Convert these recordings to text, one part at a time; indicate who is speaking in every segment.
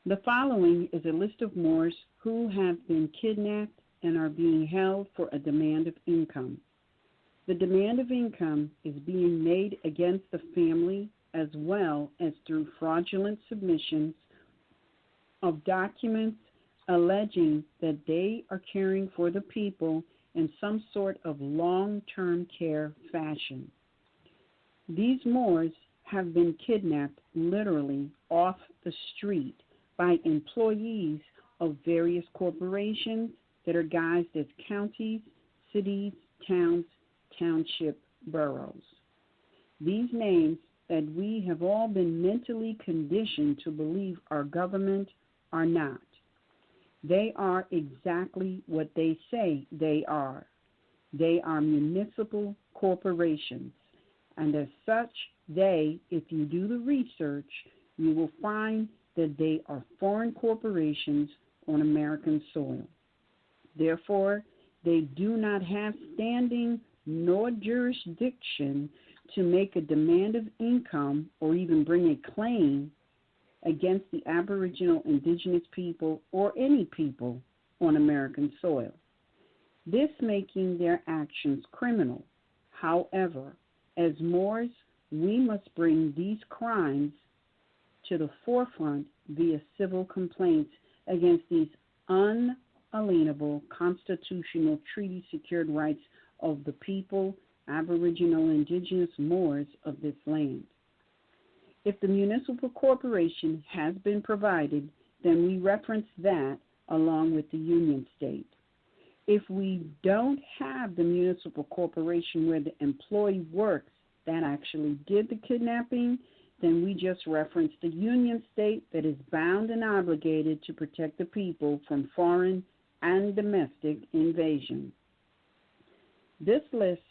Speaker 1: The following is a list of Moors who have been kidnapped and are being held for a demand of income. The demand of income is being made against the family as well as through fraudulent submissions of documents alleging that they are caring for the people in some sort of long-term care fashion. These Moors have been kidnapped literally off the street by employees of various corporations that are guised as counties, cities, towns, township, boroughs. These names that we have all been mentally conditioned to believe are government are not. They are exactly what they say they are. They are municipal corporations, and as such, they, if you do the research, you will find that they are foreign corporations on American soil. Therefore, they do not have standing nor jurisdiction to make a demand of income or even bring a claim against the Aboriginal indigenous people or any people on American soil, this making their actions criminal. However, as Moors, we must bring these crimes to the forefront via civil complaints against these unalienable constitutional treaty-secured rights of the people, Aboriginal indigenous Moors of this land. If the municipal corporation has been provided, then we reference that along with the union state. If we don't have the municipal corporation where the employee works that actually did the kidnapping, then we just reference the union state that is bound and obligated to protect the people from foreign and domestic invasion. This list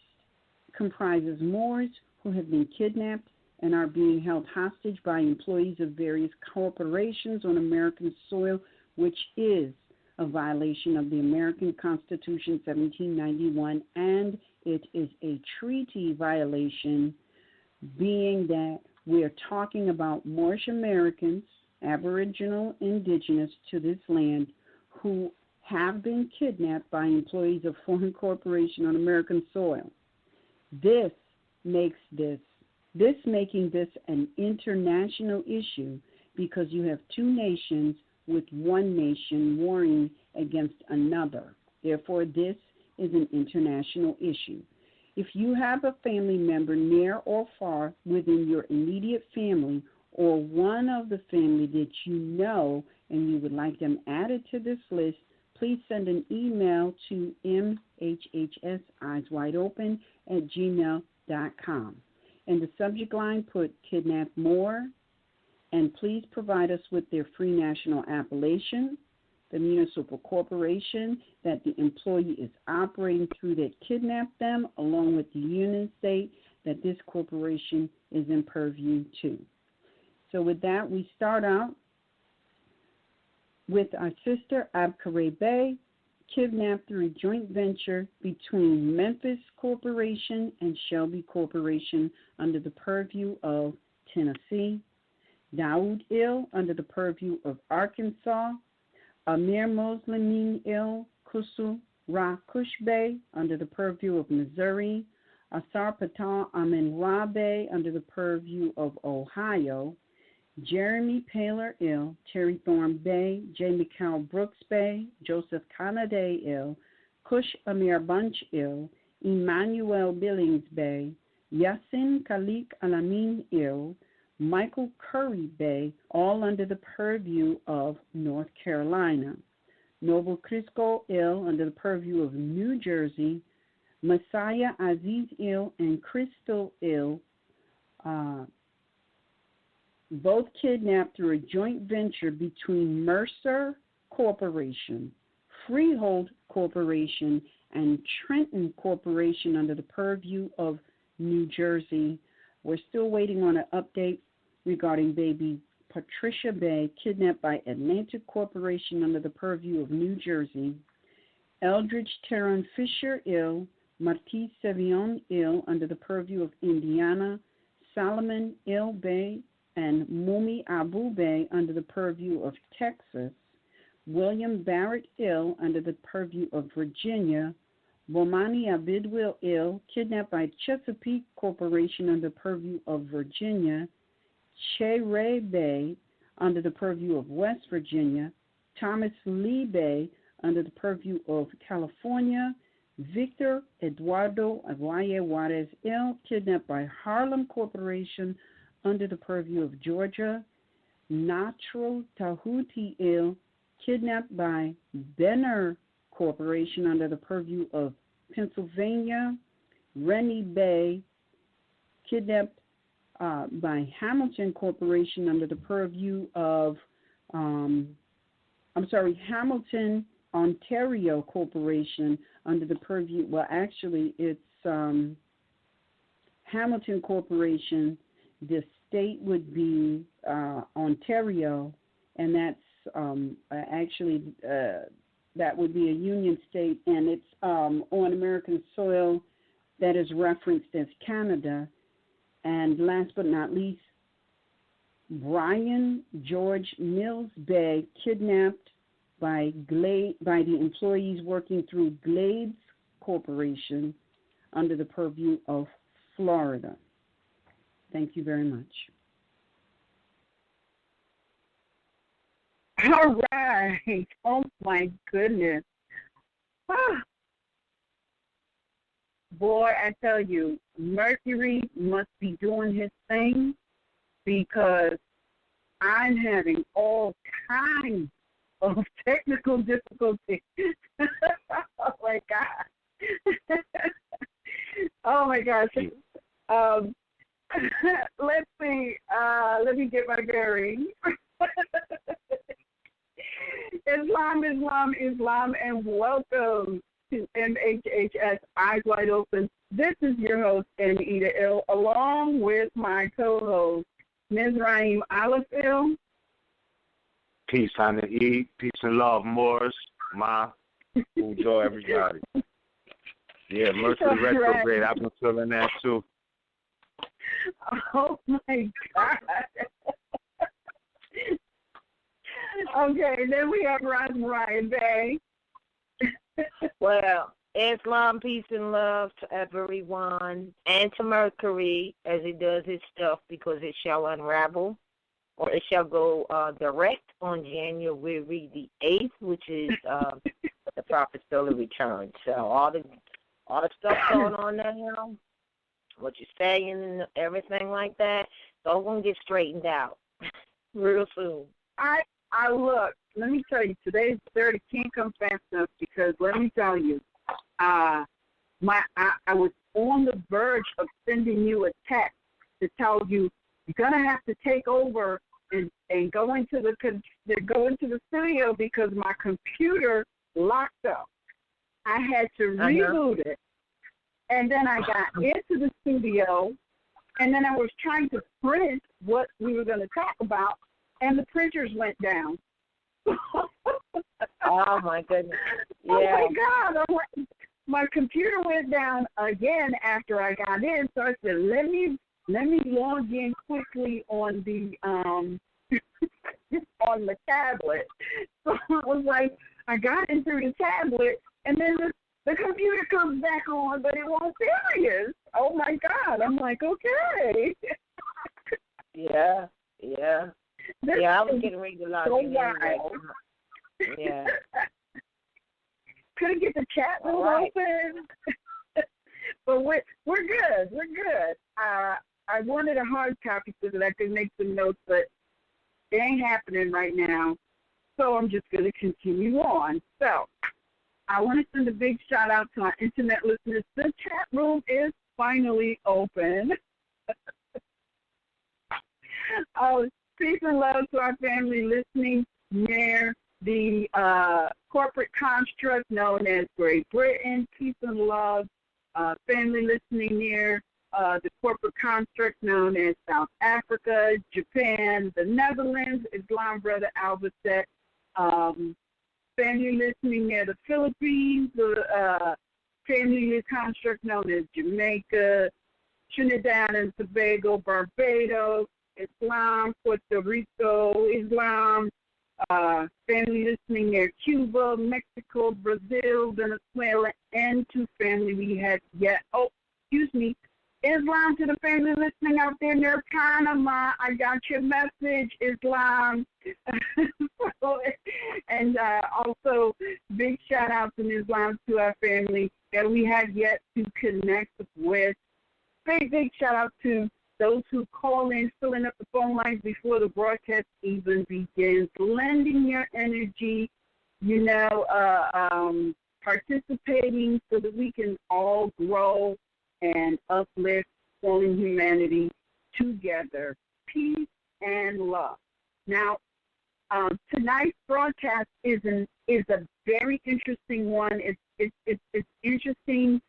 Speaker 1: comprises Moors who have been kidnapped and are being held hostage by employees of various corporations on American soil, which is a violation of the American Constitution 1791, and it is a treaty violation, being that we are talking about Moorish Americans, Aboriginal indigenous to this land, who have been kidnapped by employees of foreign corporation on American soil. This making this an international issue because you have two nations with one nation warring against another. Therefore, this is an international issue. If you have a family member near or far within your immediate family or one of the family that you know and you would like them added to this list, please send an email to mhhseyeswideopen@gmail.com. In the subject line, put Kidnap Moor, and please provide us with their free national appellation, the municipal corporation that the employee is operating through that kidnapped them, along with the union state that this corporation is in purview to. So with that, we start out with our sister Abkare Bay, kidnapped through a joint venture between Memphis Corporation and Shelby Corporation under the purview of Tennessee, Daoud Il under the purview of Arkansas, Amir Moslemin Il Kusu Ra Kush Bay under the purview of Missouri, Asar Patan Amin Ra Bay under the purview of Ohio, Jeremy Paler Il, Terry Thorne Bay, J. McCall Brooks Bay, Joseph Kanaday Il, Kush Amir Bunch Il, Emmanuel Billings Bay, Yassin Khalik Alamin Il, Michael Curry Bay, all under the purview of North Carolina, Noble Crisco Il under the purview of New Jersey, Messiah Aziz Il and Crystal Il, both kidnapped through a joint venture between Mercer Corporation, Freehold Corporation, and Trenton Corporation under the purview of New Jersey. We're still waiting on an update regarding baby Patricia Bay, kidnapped by Atlantic Corporation under the purview of New Jersey, Eldridge Terran Fisher Il, Marquis Sevion Il under the purview of Indiana, Solomon Il Bay, and Mumi Abube under the purview of Texas, William Barrett Ill under the purview of Virginia, Bomani Abidwil Ill, kidnapped by Chesapeake Corporation under the purview of Virginia, Che Ray Bay under the purview of West Virginia, Thomas Lee Bay under the purview of California, Victor Eduardo Aguaye Juarez Ill, kidnapped by Harlem Corporation under the purview of Georgia, Natro Tahuti Ill, kidnapped by Benner Corporation under the purview of Pennsylvania, Rennie Bay, kidnapped by Hamilton Corporation under the purview of, Hamilton, Ontario Corporation under the purview, well, actually, it's Hamilton Corporation. The state would be Ontario, and that's that would be a union state, and it's on American soil that is referenced as Canada. And last but not least, Brian George Mills Bay, kidnapped by the employees working through Glades Corporation under the purview of Florida. Thank you very much.
Speaker 2: All right. Oh, my goodness. Ah. Boy, I tell you, Mercury must be doing his thing, because I'm having all kinds of technical difficulties. Oh, my God. Oh, my gosh. Let's see. Let me get my bearings. Islam, and welcome to MHHS Eyes Wide Open. This is your host, Anita Ill, along with my co-host, Ms. Raheem Aleph Ill.
Speaker 3: Peace, honey, E. Peace and love, Moors. Ma, enjoy everybody. Yeah, Mercury retrograde. I've been feeling that, too.
Speaker 2: Oh, my God. Okay, then we have Ryan Bay.
Speaker 4: Well, Islam, peace and love to everyone, and to Mercury as it does its stuff, because it shall unravel, or it shall go direct on January the 8th, which is the Prophet's solar return. So all the stuff going on now, what you're saying and everything like that, it's all going to get straightened out real soon.
Speaker 2: I look, let me tell you, today's 30 can't come fast enough, because let me tell you, I was on the verge of sending you a text to tell you you're gonna have to take over and go into the studio, because my computer locked up. I had to reboot it, and then I got into the studio, and then I was trying to print what we were going to talk about, and the printers went down.
Speaker 4: Oh, my goodness. Yeah.
Speaker 2: Oh, my God. My computer went down again after I got in, so I said, let me log in quickly on the on the tablet. So it was like, I got in through the tablet, and then the computer comes back on, but it won't serious. Oh, my God. I'm like, okay.
Speaker 4: Yeah. Yeah, I was getting ready to log in anyway. Yeah.
Speaker 2: Couldn't get the chat room open. But we're good. We're good. I wanted a hard copy so that I could make some notes, but it ain't happening right now. So I'm just going to continue on. So I want to send a big shout out to our internet listeners. The chat room is finally open. Peace and love to our family listening near the corporate construct known as Great Britain. Peace and love, family listening near the corporate construct known as South Africa, Japan, the Netherlands, Islam Brother Albacet, family listening near the Philippines, the family construct known as Jamaica, Trinidad and Tobago, Barbados, Islam, Puerto Rico, Islam, family listening near Cuba, Mexico, Brazil, Venezuela, and to family we had yet. Oh, excuse me. Islam to the family listening out there near Panama. I got your message, Islam. And also, big shout out to Islam to our family that we have yet to connect with. Big shout out to those who call in, filling up the phone lines before the broadcast even begins, lending your energy, participating so that we can all grow and uplift fallen humanity together. Peace and love. Now, tonight's broadcast is a very interesting one. It's interesting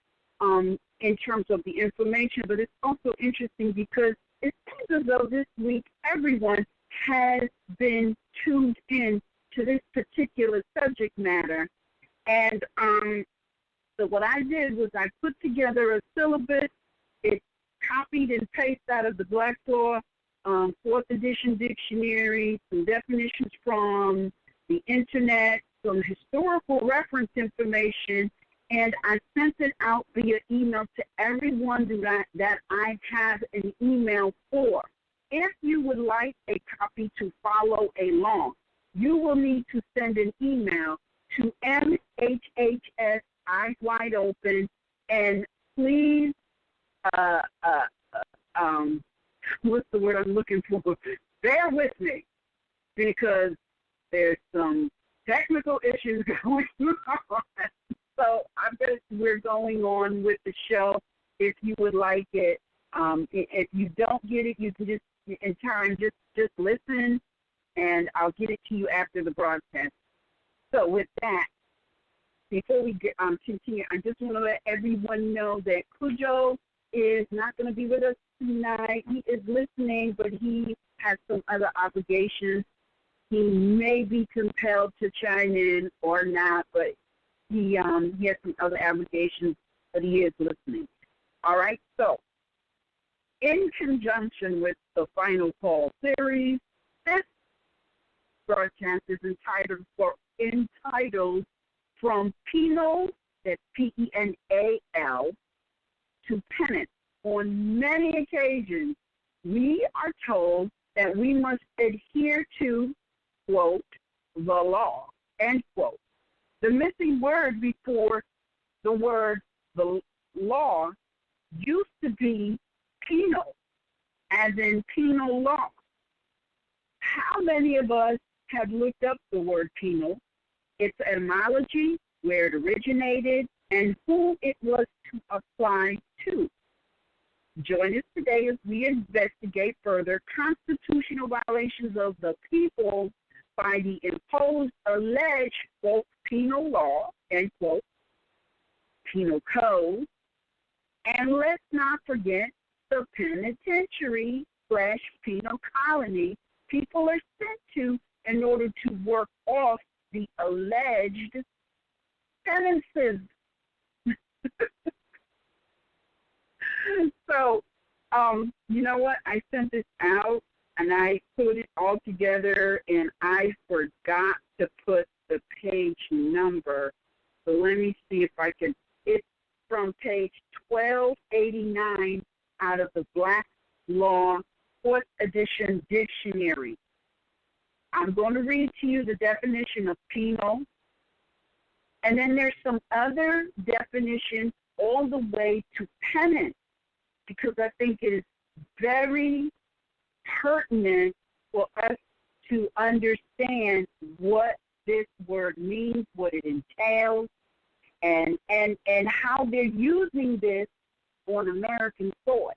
Speaker 2: in terms of the information, but it's also interesting because it seems as though this week everyone has been tuned in to this particular subject matter. And so what I did was I put together a syllabus. It's copied and pasted out of the Black Law 4th edition dictionary, some definitions from the internet, some historical reference information, and I sent it out via email to everyone that I have an email for. If you would like a copy to follow along, you will need to send an email to MHHS Eyes Wide Open, and please, what's the word I'm looking for? Bear with me, because there's some technical issues going on. So I bet we're going on with the show. If you would like it, if you don't get it, you can just in time just listen, and I'll get it to you after the broadcast. So with that, before we continue, I just want to let everyone know that Cujo is not going to be with us tonight. He is listening, but he has some other obligations. He may be compelled to chime in or not, but he has some other obligations, but he is listening. All right, so in conjunction with the Final Call series, this broadcast is entitled From Penal, that's Penal, to Penance. On many occasions, we are told that we must adhere to, quote, the law, end quote. The missing word before the word the law used to be penal, as in penal law. How many of us have looked up the word penal, its etymology, where it originated, and who it was to apply to? Join us today as we investigate further constitutional violations of the people by the imposed alleged, quote, penal law, end quote, penal code, and let's not forget the penitentiary / penal colony people are sent to in order to work off the alleged penances. So, you know what? I sent this out, and I put it all together, and I forgot to put the page number. So let me see if I can. It's from page 1289 out of the Black Law 4th edition dictionary. I'm going to read to you the definition of penal, and then there's some other definitions all the way to penance, because I think it is very pertinent for us to understand what this word means, what it entails, and how they're using this on American soil.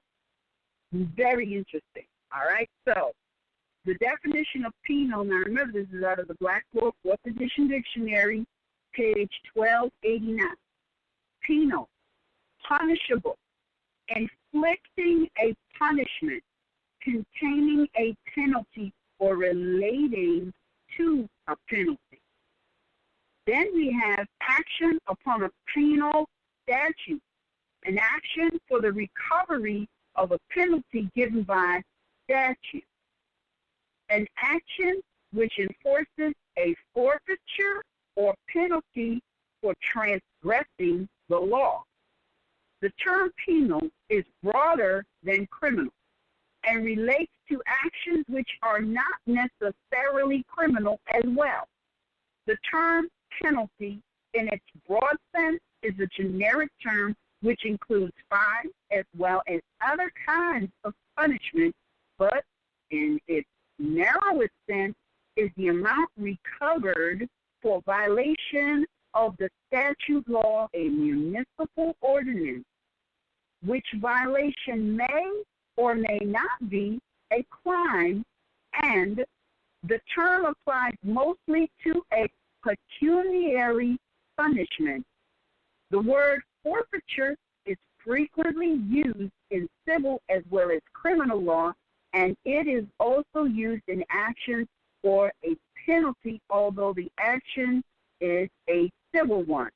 Speaker 2: Very interesting. All right, so the definition of penal, now remember this is out of the Black Law 4th edition dictionary, page 1289. Penal, punishable, inflicting a punishment, containing a penalty or relating to a penalty. Then we have action upon a penal statute, an action for the recovery of a penalty given by statute. an action which enforces a forfeiture or penalty for transgressing the law. The term penal is broader than criminal and relates to actions which are not necessarily criminal as well. The term penalty, in its broad sense, is a generic term which includes fines as well as other kinds of punishment, but in its narrowest sense is the amount recovered for violation of the statute law, a municipal ordinance, which violation may or may not be a crime, and the term applies mostly to a pecuniary punishment. The word forfeiture is frequently used in civil as well as criminal law, and it is also used in actions for a penalty, although the action is a civil one.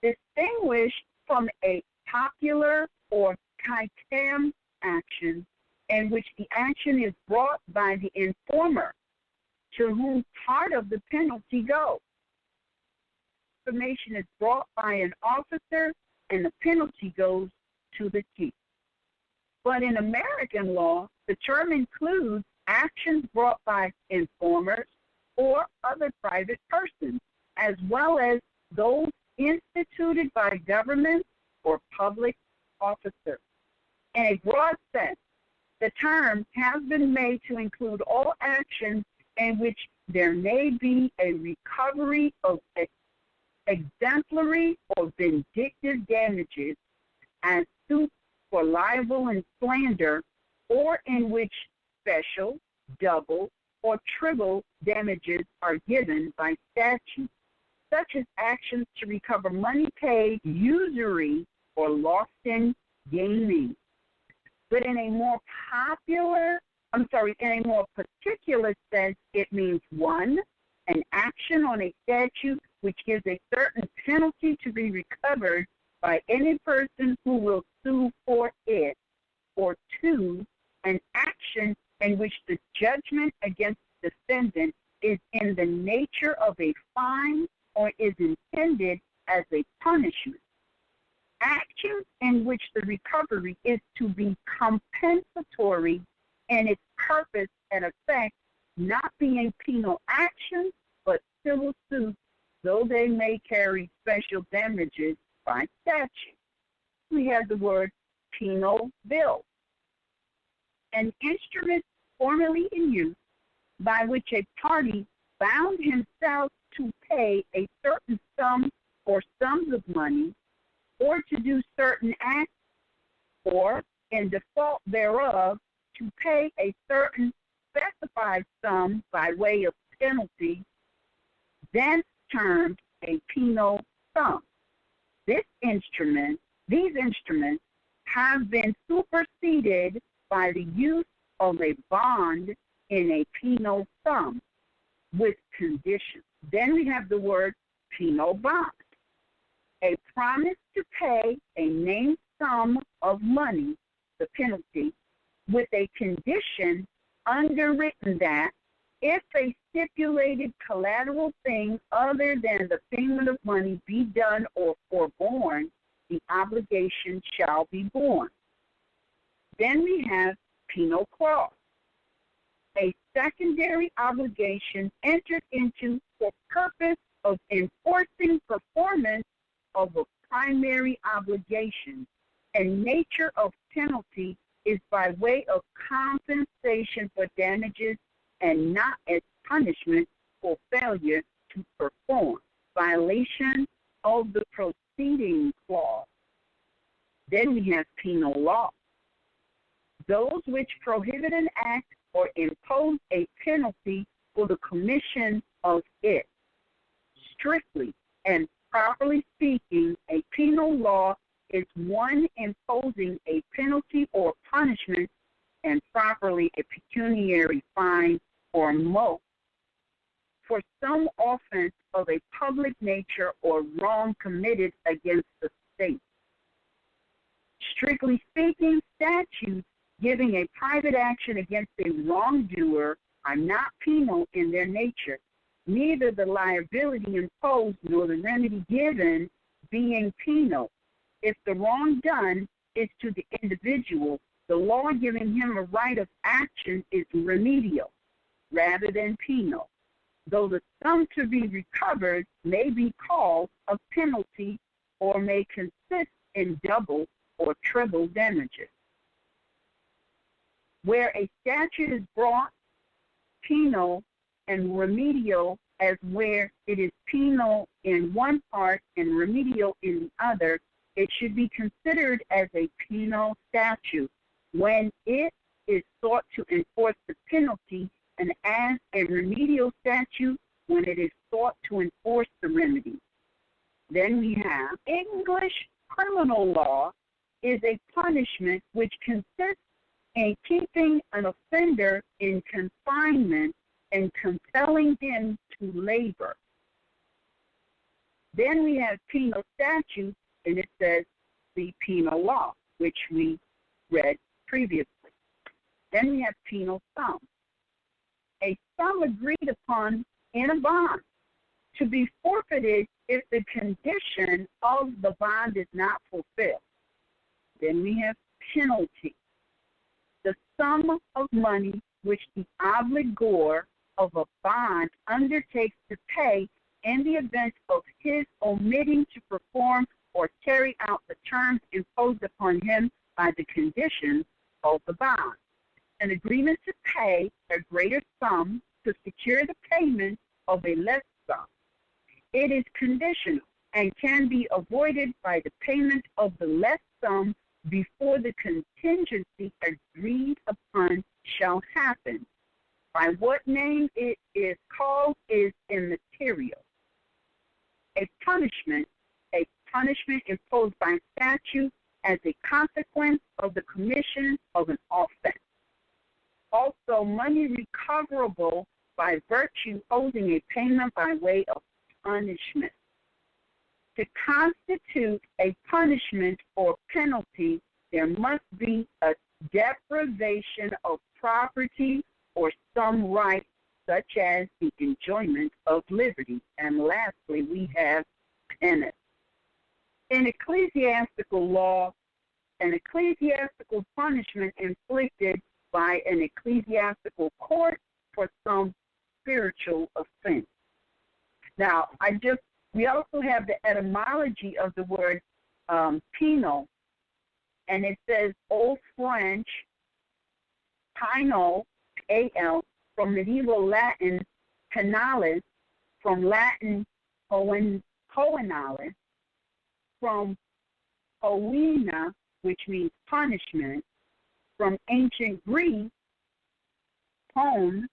Speaker 2: Distinguished from a popular or kitam action, in which the action is brought by the informer, to whom part of the penalty goes. Information is brought by an officer, and the penalty goes to the chief. But in American law, the term includes actions brought by informers or other private persons, as well as those instituted by government or public officers. In a broad sense, the term has been made to include all actions in which there may be a recovery of exemplary or vindictive damages as suits for libel and slander, or in which special, double, or triple damages are given by statute, such as actions to recover money paid, usury, or lost in gaming. But in a more particular sense, it means one, an action on a statute which gives a certain penalty to be recovered by any person who will sue for it, or two, an action in which the judgment against the defendant is in the nature of a fine or is intended as a punishment. Actions in which the recovery is to be compensatory in its purpose and effect, not being penal actions, but civil suits, though they may carry special damages by statute. We have the word penal bill, an instrument formerly in use by which a party bound himself to pay a certain sum or sums of money, or to do certain acts, or, in default thereof, to pay a certain specified sum by way of penalty, then termed a penal sum. These instruments have been superseded by the use of a bond in a penal sum with conditions. Then we have the word penal bond, a promise to pay a named sum of money, the penalty, with a condition underwritten that if a stipulated collateral thing other than the payment of money be done or forborne, the obligation shall be borne. Then we have penal clause, a secondary obligation entered into for purpose of enforcing performance of a primary obligation, and nature of penalty is by way of compensation for damages and not as punishment for failure to perform, violation of the preceding clause. Then we have penal law, those which prohibit an act or impose a penalty for the commission of it. Strictly and properly speaking, a penal law is one imposing a penalty or punishment, and properly a pecuniary fine or mulct for some offense of a public nature or wrong committed against the state. Strictly speaking, statutes giving a private action against a wrongdoer are not penal in their nature, neither the liability imposed nor the remedy given being penal. If the wrong done is to the individual, the law giving him a right of action is remedial rather than penal, though the sum to be recovered may be called a penalty or may consist in double or triple damages. Where a statute is brought penal and remedial, as where it is penal in one part and remedial in the other, it should be considered as a penal statute when it is sought to enforce the penalty, and as a remedial statute when it is sought to enforce the remedy. Then we have English criminal law is a punishment which consists in keeping an offender in confinement and compelling him to labor. Then we have penal statutes, and it says the penal law, which we read previously. Then we have penal sum. A sum agreed upon in a bond to be forfeited if the condition of the bond is not fulfilled. Then we have penalty. The sum of money which the obligor of a bond undertakes to pay in the event of his omitting to perform or carry out the terms imposed upon him by the conditions of the bond. An agreement to pay a greater sum to secure the payment of a less sum. It is conditional and can be avoided by the payment of the less sum before the contingency agreed upon shall happen. By what name it is called is immaterial. A punishment imposed by statute as a consequence of the commission of an offense. Also, money recoverable by virtue holding a payment by way of punishment. To constitute a punishment or penalty, there must be a deprivation of property or some right, such as the enjoyment of liberty. And lastly, we have penance. In ecclesiastical law, an ecclesiastical punishment inflicted by an ecclesiastical court for some spiritual offense. Now, we also have the etymology of the word penal, and it says Old French, penal, A-L, from medieval Latin, penalis, from Latin, poenalis, from poena, which means punishment, from ancient Greek, pon,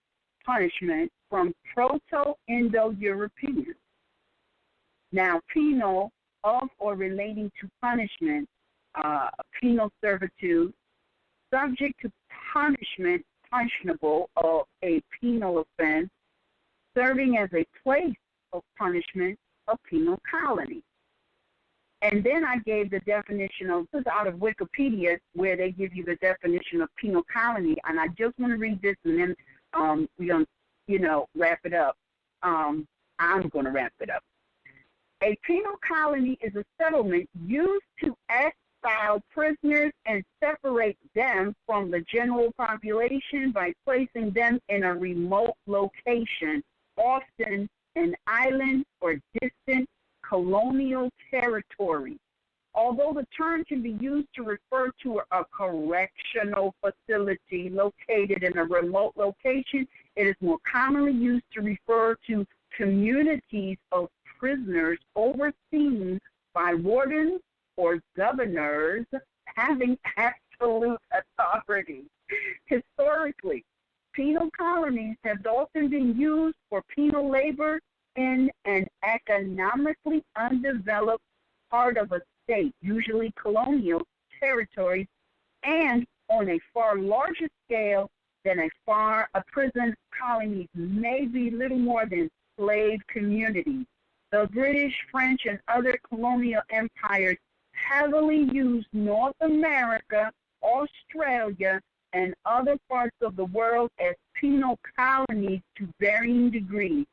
Speaker 2: punishment, from Proto-Indo-European. Now, penal, of or relating to punishment, penal servitude, subject to punishment, punishable, of a penal offense, serving as a place of punishment, a penal colony. And then I gave the definition of, this is out of Wikipedia, where they give you the definition of penal colony, and I just want to read this, and then we're going to, wrap it up. I'm going to wrap it up. A penal colony is a settlement used to exile prisoners and separate them from the general population by placing them in a remote location, often an island or distant colonial territory. Although the term can be used to refer to a correctional facility located in a remote location, it is more commonly used to refer to communities of prisoners overseen by wardens or governors having absolute authority. Historically, penal colonies have often been used for penal labor in an economically undeveloped part of a state, usually colonial territories, and on a far larger scale than a prison colony may be little more than slave communities. The British, French, and other colonial empires heavily used North America, Australia, and other parts of the world as penal colonies to varying degrees,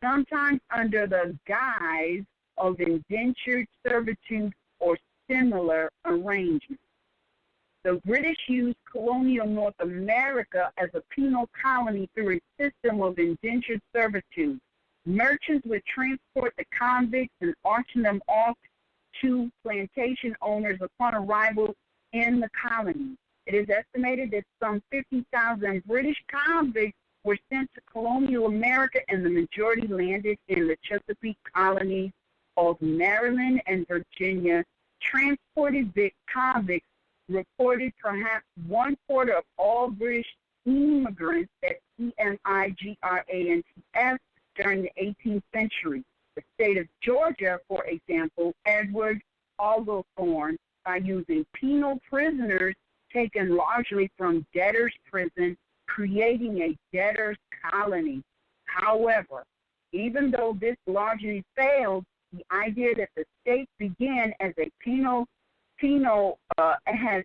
Speaker 2: sometimes under the guise of indentured servitude or similar arrangements. The British used colonial North America as a penal colony through a system of indentured servitude. Merchants would transport the convicts and auction them off to plantation owners upon arrival in the colony. It is estimated that some 50,000 British convicts were sent to colonial America, and the majority landed in the Chesapeake colonies of Maryland and Virginia. Transported convicts reported perhaps 1/4 of all British immigrants, that's EMIGRANTS, during the 18th century. The state of Georgia, for example, Edward Oglethorne, by using penal prisoners taken largely from debtors' prison, creating a debtors' colony. However, even though this largely failed, the idea that the state began as a penal has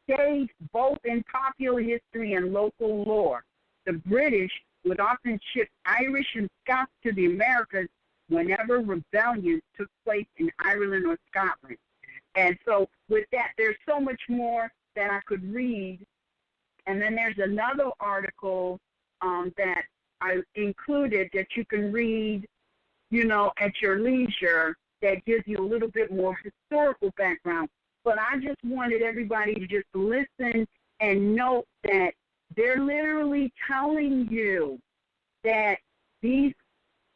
Speaker 2: stayed both in popular history and local lore. The British would often ship Irish and Scots to the Americas whenever rebellions took place in Ireland or Scotland. And so with that, there's so much more that I could read. And then there's another article that I included that you can read, at your leisure, that gives you a little bit more historical background. But I just wanted everybody to just listen and note that they're literally telling you that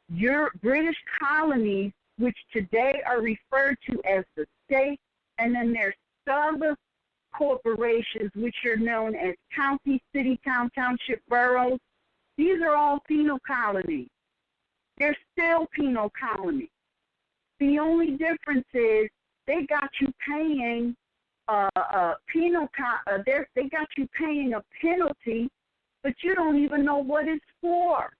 Speaker 2: your British colonies, which today are referred to as the state, and then there's sub-corporations, which are known as county, city, town, township, boroughs, these are all penal colonies. They're still penal colonies. The only difference is they got you paying they got you paying a penalty, but you don't even know what it's for.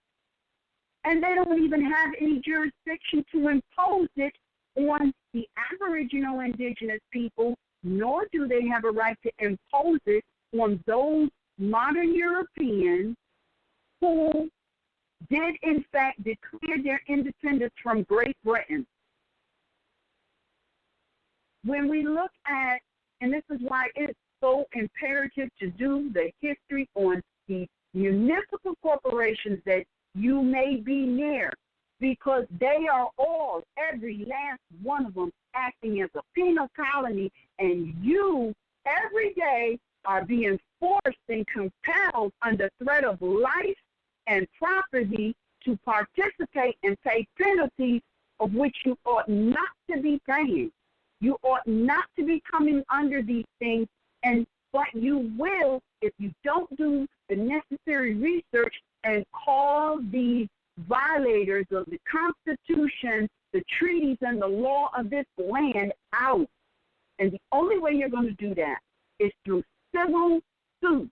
Speaker 2: And they don't even have any jurisdiction to impose it on the Aboriginal indigenous people, nor do they have a right to impose it on those modern Europeans who did, in fact, declare their independence from Great Britain. When we look at, and this is why it's so imperative to do the history on the municipal corporations that you may be near, because they are all, every last one of them, acting as a penal colony, and you, every day, are being forced and compelled under threat of life and property to participate and pay penalties of which you ought not to be paying. You ought not to be coming under these things, but you will if you don't do the necessary research and call the violators of the Constitution, the treaties, and the law of this land out. And the only way you're going to do that is through civil suit.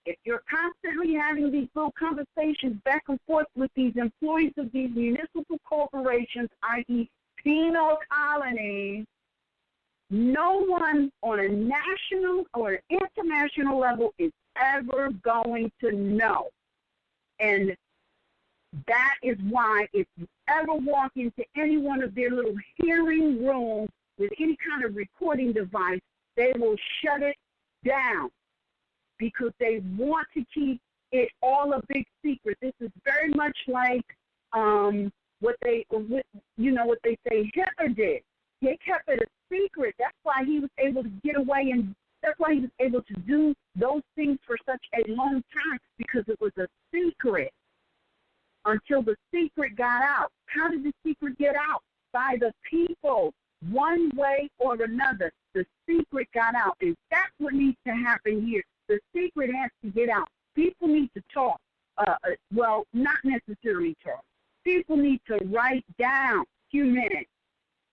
Speaker 2: If you're constantly having these little conversations back and forth with these employees of these municipal corporations, i.e. penal colonies, no one on a national or international level is ever going to know. And that is why if you ever walk into any one of their little hearing rooms with any kind of recording device, they will shut it down because they want to keep it all a big secret. This is very much like what they say Hitler did. He kept it a secret. That's why he was able to get away, and that's why he was able to do those things for such a long time, because it was a secret until the secret got out. How did the secret get out? By the people, one way or another. The secret got out, and that's what needs to happen here. The secret has to get out. People need to talk. Well, not necessarily talk. People need to write down a few minutes.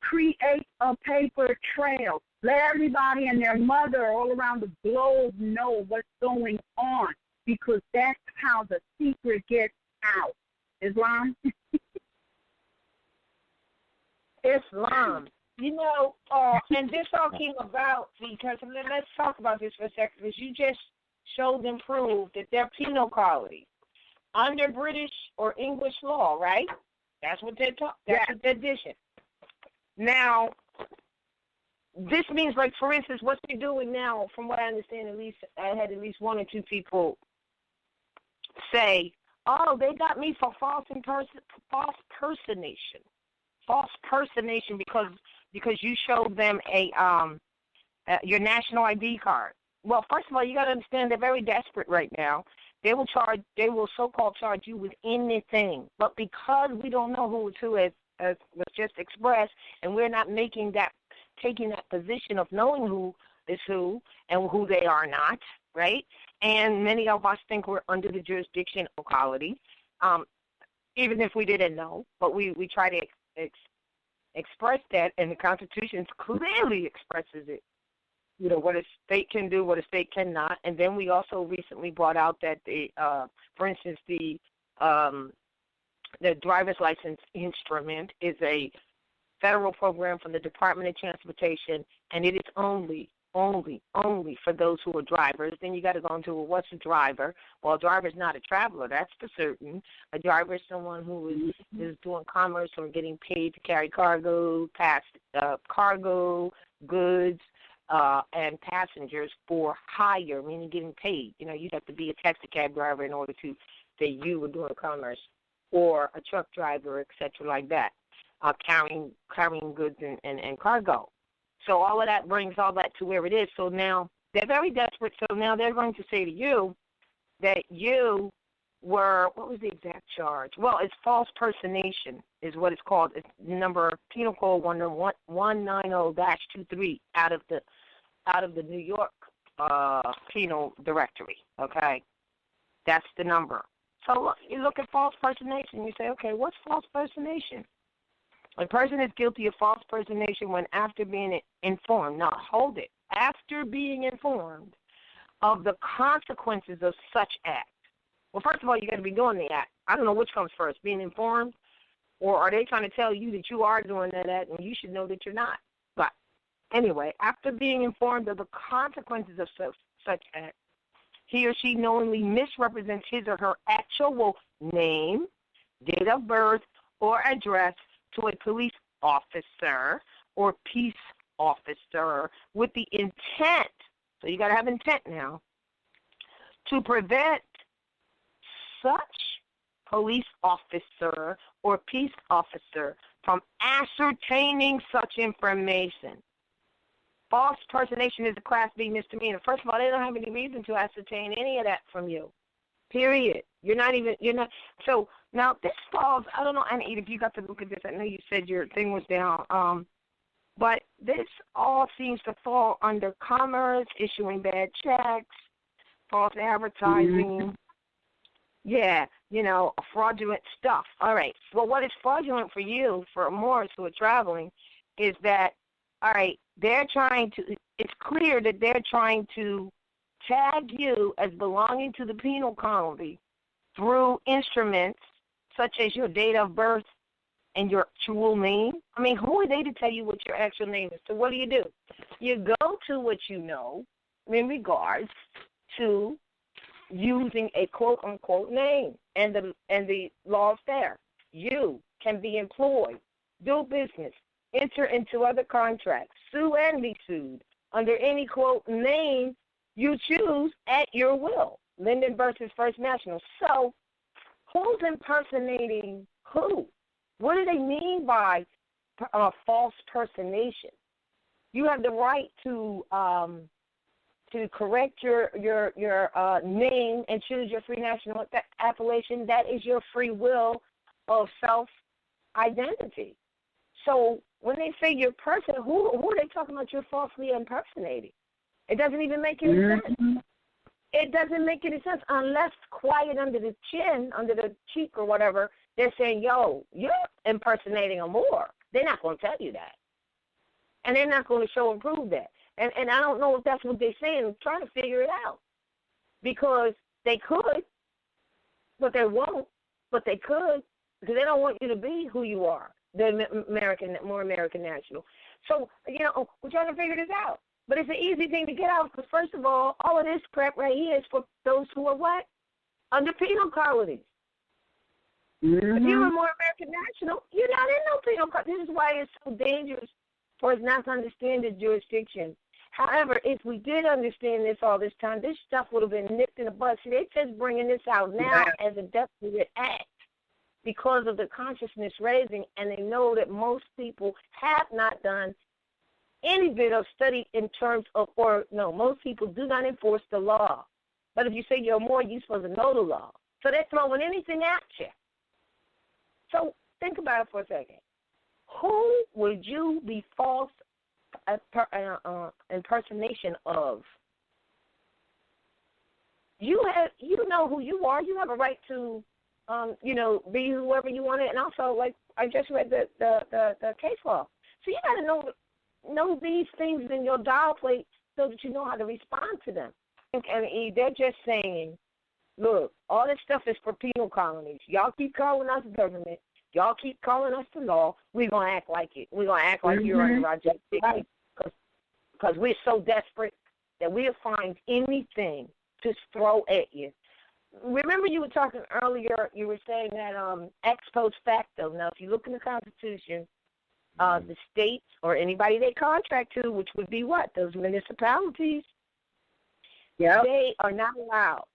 Speaker 2: Create a paper trail. Let everybody and their mother all around the globe know what's going on, because that's how the secret gets out. Islam?
Speaker 4: Islam. And this all came about because, and then let's talk about this for a second, because you just showed and proved that they're penal colonies under British or English law, right? That's what they're That's what they're dishing. Now, this means, like, for instance, what they're doing now, from what I understand, at least I had at least one or two people say, "Oh, they got me for false personation because you showed them your national ID card." Well, first of all, you got to understand they're very desperate right now. They will so-called charge you with anything, but because we don't know who is who, as was just expressed, and we're not taking that position of knowing who is who and who they are not, right? And many of us think we're under the jurisdiction of equality, even if we didn't know, but we try to express that, and the Constitution clearly expresses it. You know, what a state can do, what a state cannot. And then we also recently brought out that for instance, the driver's license instrument is a federal program from the Department of Transportation, and it is only for those who are drivers. Then you got to go into, well, what's a driver? Well, a driver is not a traveler, that's for certain. A driver is someone who is doing commerce or getting paid to carry cargo, goods, and passengers for hire, meaning getting paid. You know, you'd have to be a taxi cab driver in order to say you were doing commerce, or a truck driver, et cetera, like that, carrying goods and cargo. So all of that brings all that to where it is. So now they're very desperate. So now they're going to say to you that you were, what was the exact charge? Well, it's false personation is what it's called. It's number Penal Code 190-23 out of the New York Penal Directory. Okay, that's the number. So you look at false personation. You say, okay, what's false personation? A person is guilty of false personation when, after being informed, now hold it, after being informed of the consequences of such act. Well, first of all, you got to be doing the act. I don't know which comes first, being informed, or are they trying to tell you that you are doing that act and you should know that you're not? But anyway, after being informed of the consequences of such act, he or she knowingly misrepresents his or her actual name, date of birth, or address to a police officer or peace officer with the intent, so you got to have intent now, to prevent such police officer or peace officer from ascertaining such information. False personation is a Class B misdemeanor. First of all, they don't have any reason to ascertain any of that from you. Period. You're not. So now this falls, I don't know, Anna, if you got to look at this, I know you said your thing was down, but this all seems to fall under commerce, issuing bad checks, false advertising, fraudulent stuff. All right. Well, what is fraudulent for you, for Moors who are traveling, is that, all right, it's clear that they're trying to tag you as belonging to the penal colony through instruments such as your date of birth and your actual name. I mean, who are they to tell you what your actual name is? So what do? You go to what you know in regards to using a quote-unquote name, and the law is there. You can be employed, do business, enter into other contracts, sue and be sued under any, quote, name you choose at your will. Linden versus First National. So who's impersonating who? What do they mean by false personation? You have the right to correct your name and choose your free national appellation. That is your free will of self-identity. So when they say you're person, who are they talking about you're falsely impersonating? It doesn't even make any sense. It doesn't make any sense unless quiet under the chin, under the cheek or whatever, they're saying, yo, you're impersonating a Moor. They're not going to tell you that. And they're not going to show and prove that. And I don't know if that's what they're saying. I'm trying to figure it out. Because they could, but they won't. But they could, because they don't want you to be who you are, the more American national. So, we're trying to figure this out. But it's an easy thing to get out because, first of all of this crap right here is for those who are what? Under penal colonies.
Speaker 2: Mm-hmm.
Speaker 4: If you were more American national, you're not in no penal colony. This is why it's so dangerous for us not to understand this jurisdiction. However, if we did understand this all this time, this stuff would have been nipped in the bud. See, they're just bringing this out now as a definite act because of the consciousness raising, and they know that most people have not done any bit of study in terms of, most people do not enforce the law. But if you say you're more, you're supposed to know the law. So they're throwing anything at you. So think about it for a second. Who would you be false impersonation of? You know who you are. You have a right to, be whoever you want to. And also, like I just read the case law. So you got to know these things in your dial plate so that you know how to respond to them. And they're just saying, look, all this stuff is for penal colonies. Y'all keep calling us government. Y'all keep calling us the law. We're going to act like it. We're going to act like you're under our jurisdiction because we're so desperate that we'll find anything to throw at you. Remember you were talking earlier, you were saying that ex post facto. Now, if you look in the Constitution, the states or anybody they contract to, which would be what? Those municipalities, they are not allowed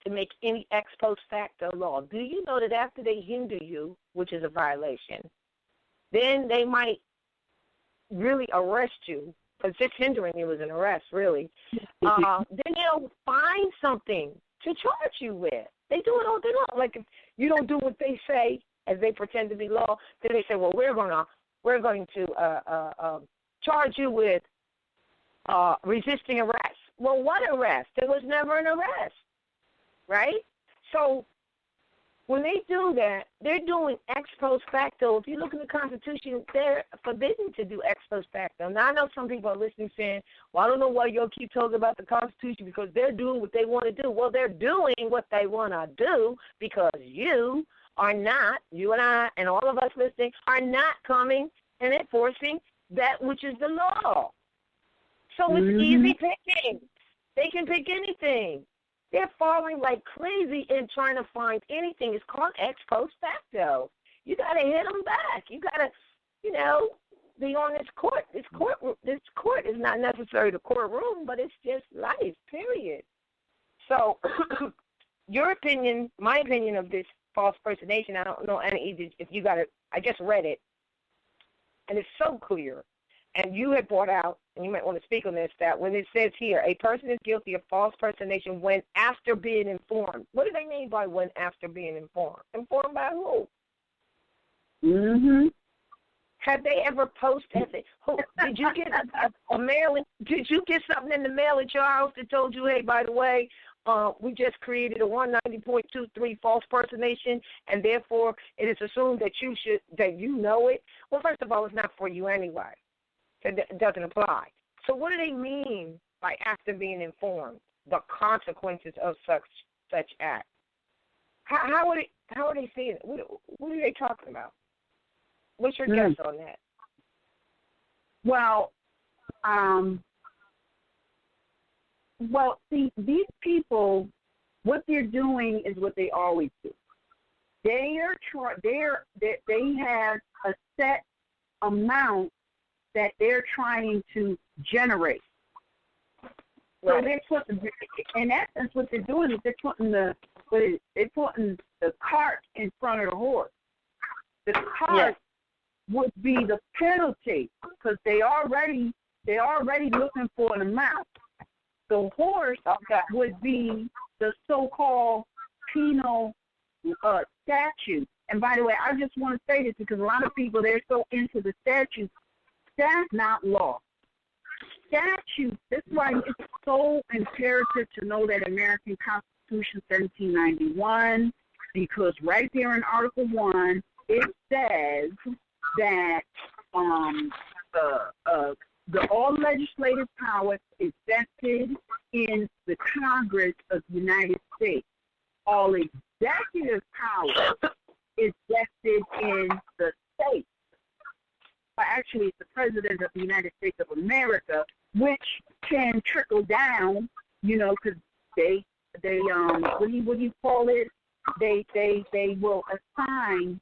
Speaker 4: to make any ex post facto law. Do you know that after they hinder you, which is a violation, then they might really arrest you, because just hindering you is an arrest, really. Then they'll find something to charge you with. They do it all day long. Like if you don't do what they say, as they pretend to be law, then they say, well, we're going to charge you with resisting arrest. Well, what arrest? There was never an arrest, right? So when they do that, they're doing ex post facto. If you look in the Constitution, they're forbidden to do ex post facto. Now, I know some people are listening saying, well, I don't know why y'all keep talking about the Constitution because they're doing what they want to do. Well, they're doing what they want to do because you are not, you and I and all of us listening, are not coming and enforcing that which is the law. So it's easy picking. They can pick anything. They're falling like crazy in trying to find anything. It's called ex post facto. You got to hit them back. You got to, be on this court. This court is not necessarily the courtroom, but it's just life, period. So your opinion, my opinion of this false personation, I don't know if you got it. I just read it, and it's so clear. And you had brought out, and you might want to speak on this, that when it says here, a person is guilty of false personation when after being informed. What do they mean by when after being informed? Informed by who? Have they ever posted it? Did you get a mailing? Did you get something in the mail at your house that told you, hey, by the way, we just created a 190.23 false personation, and therefore it is assumed that you know it? Well, first of all, it's not for you anyway. It doesn't apply. So what do they mean by after being informed, the consequences of such act? How are they seeing it? What are they talking about? What's your guess on that?
Speaker 2: Well, see, these people, what they're doing is what they always do. They have a set amount that they're trying to generate. So they're putting, in essence, what they're doing is they're putting the cart in front of the horse. The cart would be the penalty because they already looking for an amount. The horse would be the so-called penal statute. And by the way, I just want to say this because a lot of people, they're so into the statute. That's not law. Statute, that's why it's so imperative to know that American Constitution 1791, because right there in Article 1, it says that the all legislative power is vested in the Congress of the United States. All executive power is vested in the states. Actually, it's the President of the United States of America, which can trickle down, because they what do you call it? They will assign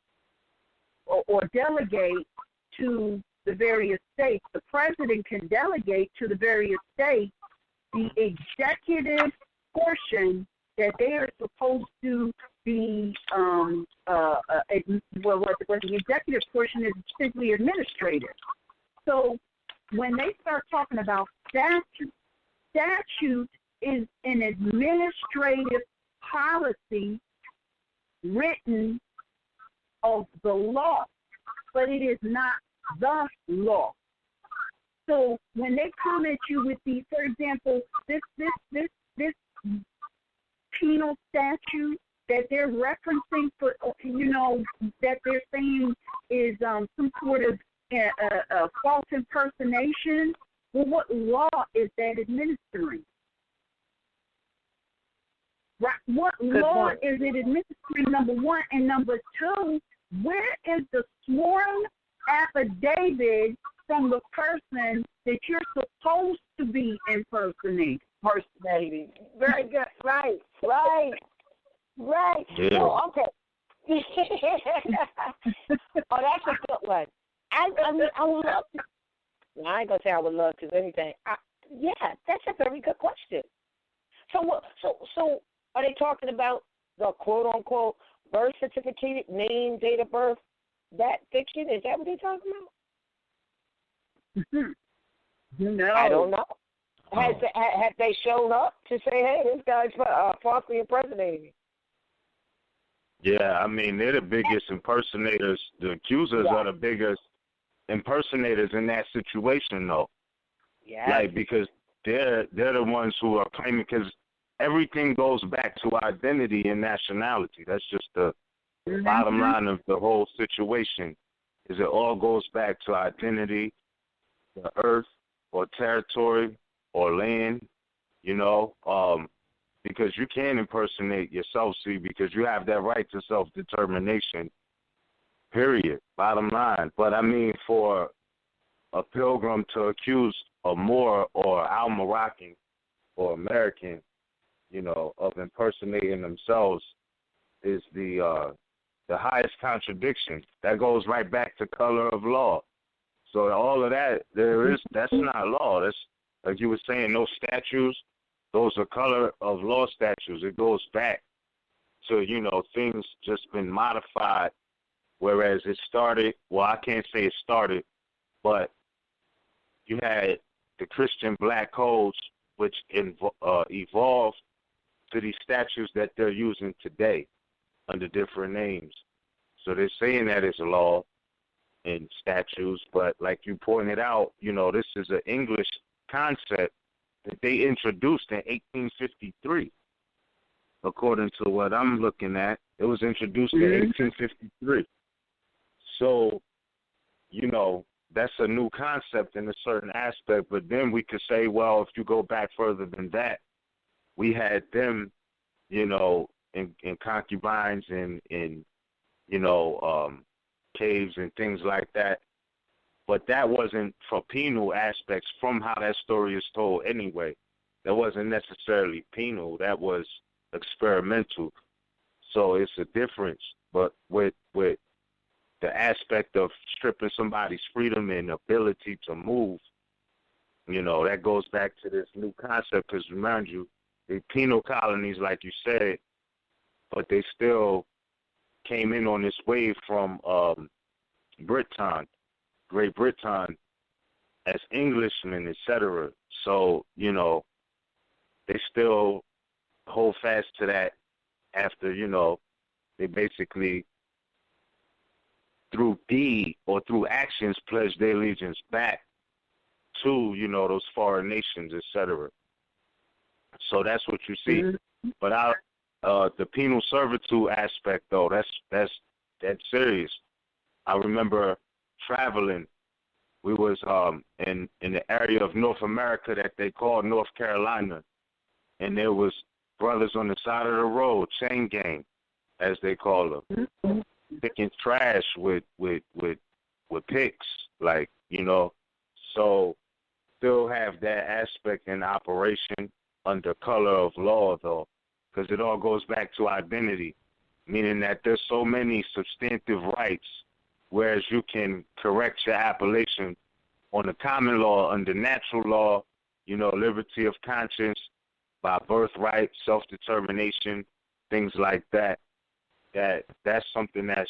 Speaker 2: or delegate to the various states. The president can delegate to the various states the executive portion that they are supposed to be, the executive portion is simply administrative. So when they start talking about statute is an administrative policy written of the law, but it is not the law. So when they come at you with these, for example, this penal statute that they're referencing for, that they're saying is some sort of false impersonation, well, what law is that administering? Right? What law is it administering, number one? And number two, where is the sworn affidavit from the person that you're supposed to be impersonating?
Speaker 4: Very good. Right.
Speaker 3: Yeah.
Speaker 4: Oh, okay. Oh, that's a good one. I would love to. I ain't gonna say I would love to anything. Yeah, that's a very good question. So are they talking about the quote unquote birth certificate, name, date of birth, that fiction? Is that what they're talking about?
Speaker 2: No,
Speaker 4: I don't know. Have they shown up to say, hey, this guy's falsely impersonating me?
Speaker 3: Yeah, I mean, they're the biggest impersonators. The accusers are the biggest impersonators in that situation, though.
Speaker 4: Yeah.
Speaker 3: Like, because they're the ones who are claiming, because everything goes back to identity and nationality. That's just the bottom line of the whole situation, is it all goes back to identity, the earth or territory or land, because you can impersonate yourself, see, because you have that right to self-determination, period, bottom line. But, I mean, for a pilgrim to accuse a Moor or Al-Moroccan or American, of impersonating themselves is the highest contradiction. That goes right back to color of law. So all of that, that's not law. That's, like you were saying, those statues, those are color of law statues. It goes back to, things just been modified, whereas it started, well, I can't say it started, but you had the Christian black codes, which evolved to these statues that they're using today under different names. So they're saying that it's a law and statutes, but like you pointed out, this is an English concept that they introduced in 1853. According to what I'm looking at, it was introduced in 1853. So, that's a new concept in a certain aspect, but then we could say, well, if you go back further than that, we had them, in concubines and caves and things like that. But that wasn't for penal aspects from how that story is told anyway. That wasn't necessarily penal. That was experimental. So it's a difference. But with the aspect of stripping somebody's freedom and ability to move, that goes back to this new concept. Because remind you, the penal colonies, like you said, but they still came in on this wave from Britain, Great Britain, as Englishmen, etc. So, they still hold fast to that after, they basically, through deed or through actions, pledge their allegiance back to, those foreign nations, etc. So that's what you see. Mm-hmm. But the penal servitude aspect, though, that's serious. I remember traveling. We was in the area of North America that they called North Carolina, and there was brothers on the side of the road, chain gang, as they call them, picking trash with picks, like, So still have that aspect in operation under color of law, though, because it all goes back to identity, meaning that there's so many substantive rights, whereas you can correct your appellation on the common law, under natural law, liberty of conscience, by birthright, self-determination, things like that. That's something that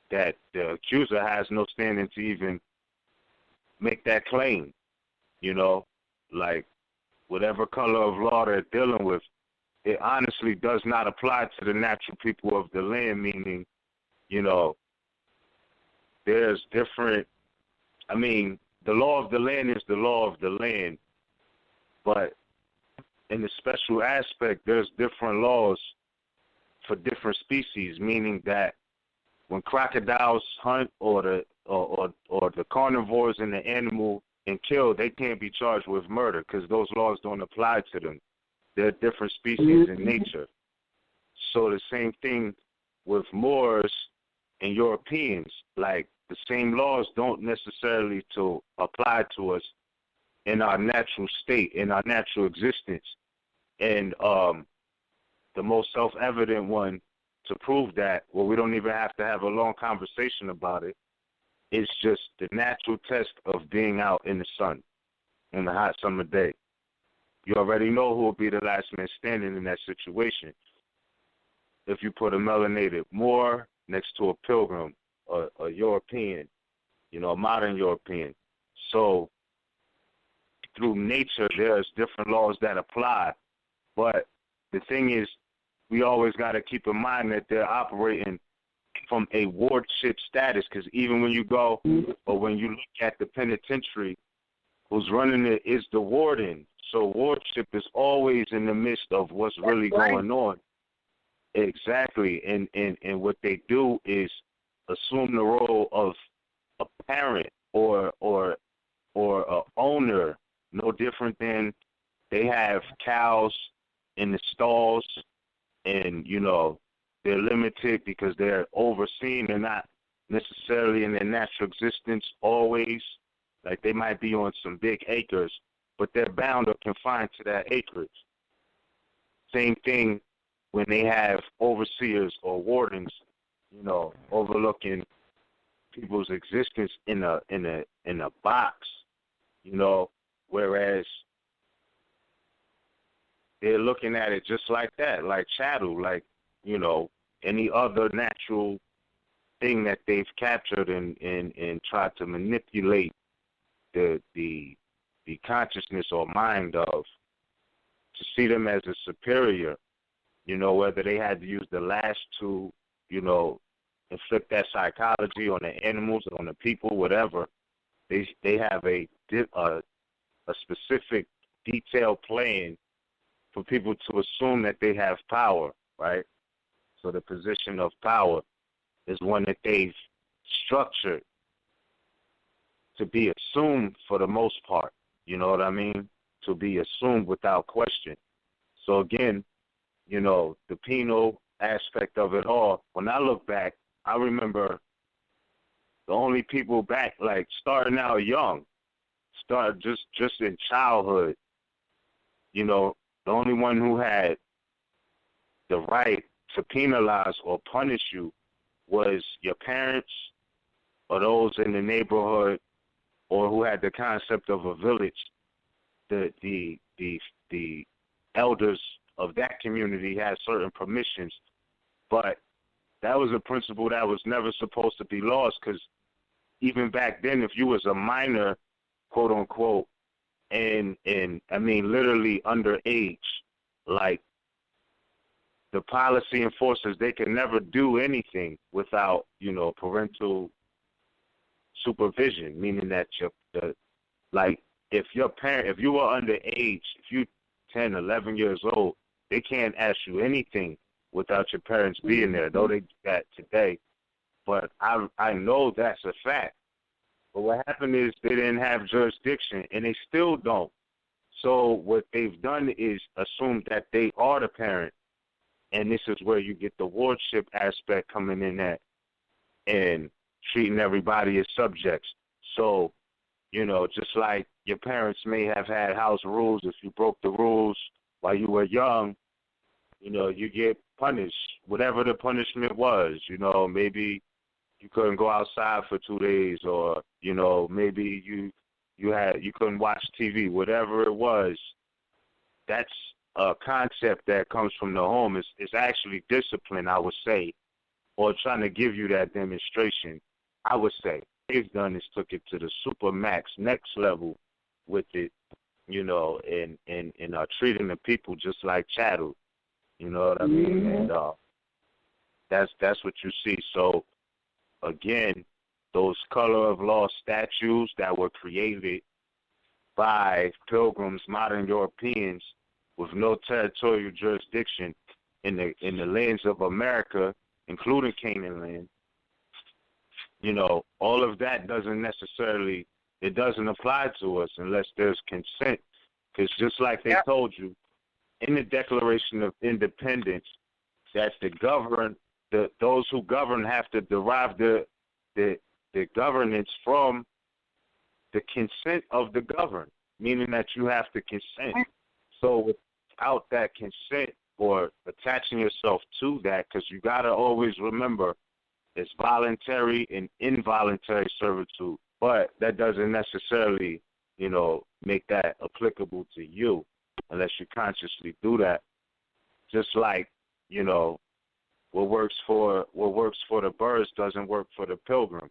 Speaker 3: the accuser has no standing to even make that claim, like whatever color of law they're dealing with, it honestly does not apply to the natural people of the land, meaning, there's different, the law of the land is the law of the land, but in the special aspect, there's different laws for different species, meaning that when crocodiles hunt or the carnivores in the animal and kill, they can't be charged with murder because those laws don't apply to them. They're different species in nature. So the same thing with Moors and Europeans, like the same laws don't necessarily to apply to us in our natural state, in our natural existence. And the most self-evident one to prove that, well, we don't even have to have a long conversation about it, is just the natural test of being out in the sun on a hot summer day. You already know who will be the last man standing in that situation. If you put a melanated Moor next to a pilgrim, a European, a modern European. So through nature, there's different laws that apply. But the thing is, we always got to keep in mind that they're operating from a wardship status, because even when you go or when you look at the penitentiary, who's running it is the warden. So wardship is always in the midst of what's really going on. Exactly. And what they do is assume the role of a parent or a owner, no different than they have cows in the stalls, and they're limited because they're overseen. They're not necessarily in their natural existence always. Like they might be on some big acres, but they're bound or confined to that acreage. Same thing when they have overseers or wardens, overlooking people's existence in a box, whereas they're looking at it just like that, like chattel, like, any other natural thing that they've captured and tried to manipulate the consciousness or mind of, to see them as a superior, whether they had to use the lash to, inflict that psychology on the animals or on the people, whatever. They have a specific detailed plan for people to assume that they have power, right? So the position of power is one that they've structured to be assumed for the most part, you know what I mean? To be assumed without question. So again, the penal aspect of it all, when I look back, I remember the only people back, like starting out young, just in childhood, the only one who had the right to penalize or punish you was your parents or those in the neighborhood, or who had the concept of a village. The elders of that community had certain permissions, but that was a principle that was never supposed to be lost, because even back then, if you was a minor, quote unquote, and literally underage, like the policy enforcers, they can never do anything without, parental supervision, meaning that if you were underage, if you 10, 11 years old, they can't ask you anything without your parents being there, though they do that today. But I know that's a fact. But what happened is they didn't have jurisdiction, and they still don't. So what they've done is assume that they are the parent, and this is where you get the wardship aspect coming in at, and treating everybody as subjects. So, just like your parents may have had house rules. If you broke the rules while you were young, you get punished, whatever the punishment was. Maybe you couldn't go outside for 2 days, or maybe you couldn't watch TV. Whatever it was, that's a concept that comes from the home. It's actually discipline, I would say, or trying to give you that demonstration. I would say they've done is took it to the super max, next level with it, and treating the people just like chattel. You know what I mean? And that's what you see. So again, those color of law statues that were created by pilgrims, modern Europeans, with no territorial jurisdiction in the lands of America, including Canaan land, all of that doesn't apply to us unless there's consent. Because just like they told you in the Declaration of Independence, that those who govern have to derive the governance from the consent of the governed, meaning that you have to consent. So without that consent or attaching yourself to that, because you got to always remember it's voluntary and involuntary servitude, but that doesn't necessarily, make that applicable to you unless you consciously do that. Just like, what works for the birds doesn't work for the pilgrim.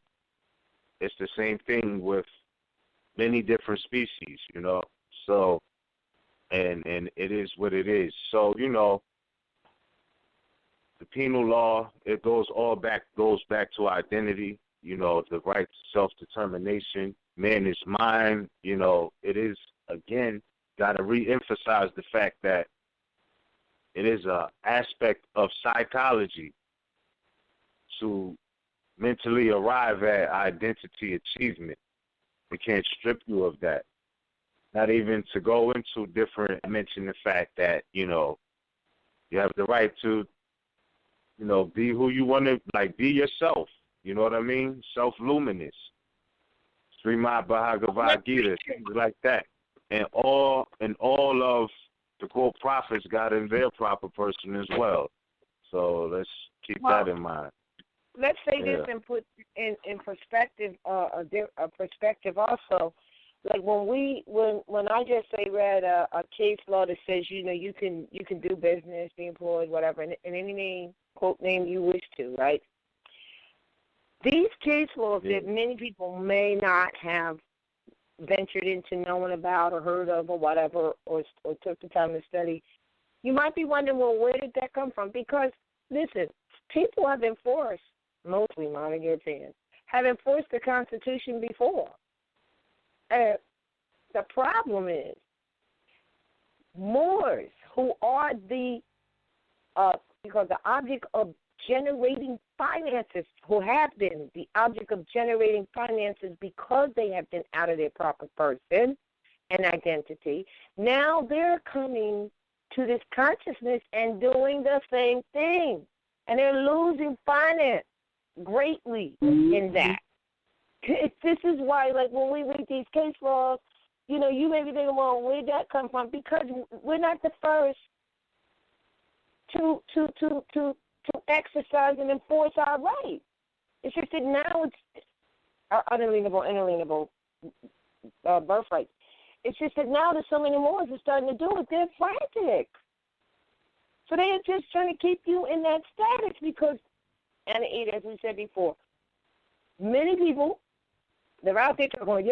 Speaker 3: It's the same thing with many different species, So, and it is what it is. So, the penal law, it goes back to identity, the right to self-determination. Man is mine, it is, again, got to re-emphasize the fact that it is an aspect of psychology to mentally arrive at identity achievement. We can't strip you of that. Not even to go into different, mention the fact that, you have the right to, be who you want to, be yourself. You know what I mean? Self-luminous. Srimad Bhagavad Gita, things like that. And all of the quote prophets got in their proper person as well. So let's keep that in mind.
Speaker 4: Let's say this and put in perspective, a perspective also. Like when I just read a case law that says you can do business, be employed, whatever, in any name, quote name you wish to, right? These case laws that many people may not have ventured into knowing about or heard of or whatever, or took the time to study, you might be wondering, well, where did that come from? Because listen, people have enforced, mostly modern Europeans, have enforced the Constitution before. The problem is Moors, who are the object of generating finances, who have been the object of generating finances because they have been out of their proper person and identity, now they're coming to this consciousness and doing the same thing. And they're losing finance greatly in that. This is why, when we read these case laws, you may be thinking, well, where did that come from? Because we're not the first to exercise and enforce our rights. It's just that now it's our inalienable birthright. It's just that now there's so many more are starting to do it. They're frantic. So they're just trying to keep you in that status because, as we said before, many people, they're out there going,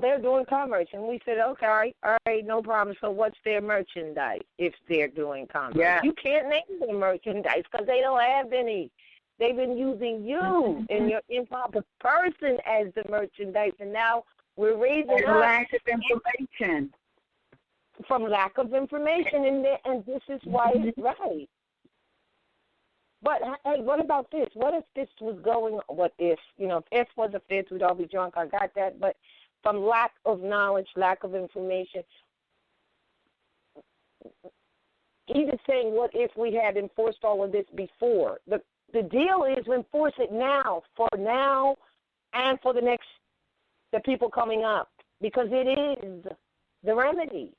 Speaker 4: they're doing commerce. And we said, okay, all right, no problem. So what's their merchandise if they're doing commerce? Yeah. You can't name their merchandise because they don't have any. They've been using you and your improper person as the merchandise. And now we're raising
Speaker 2: lack of information.
Speaker 4: From lack of information. And this is why it's right. But, hey, what about this? What if this was going, if was a fifth, we'd all be drunk, I got that. But from lack of knowledge, lack of information, even saying what if we had enforced all of this before? The deal is to enforce it now, for now and for the people coming up. because it is the remedy.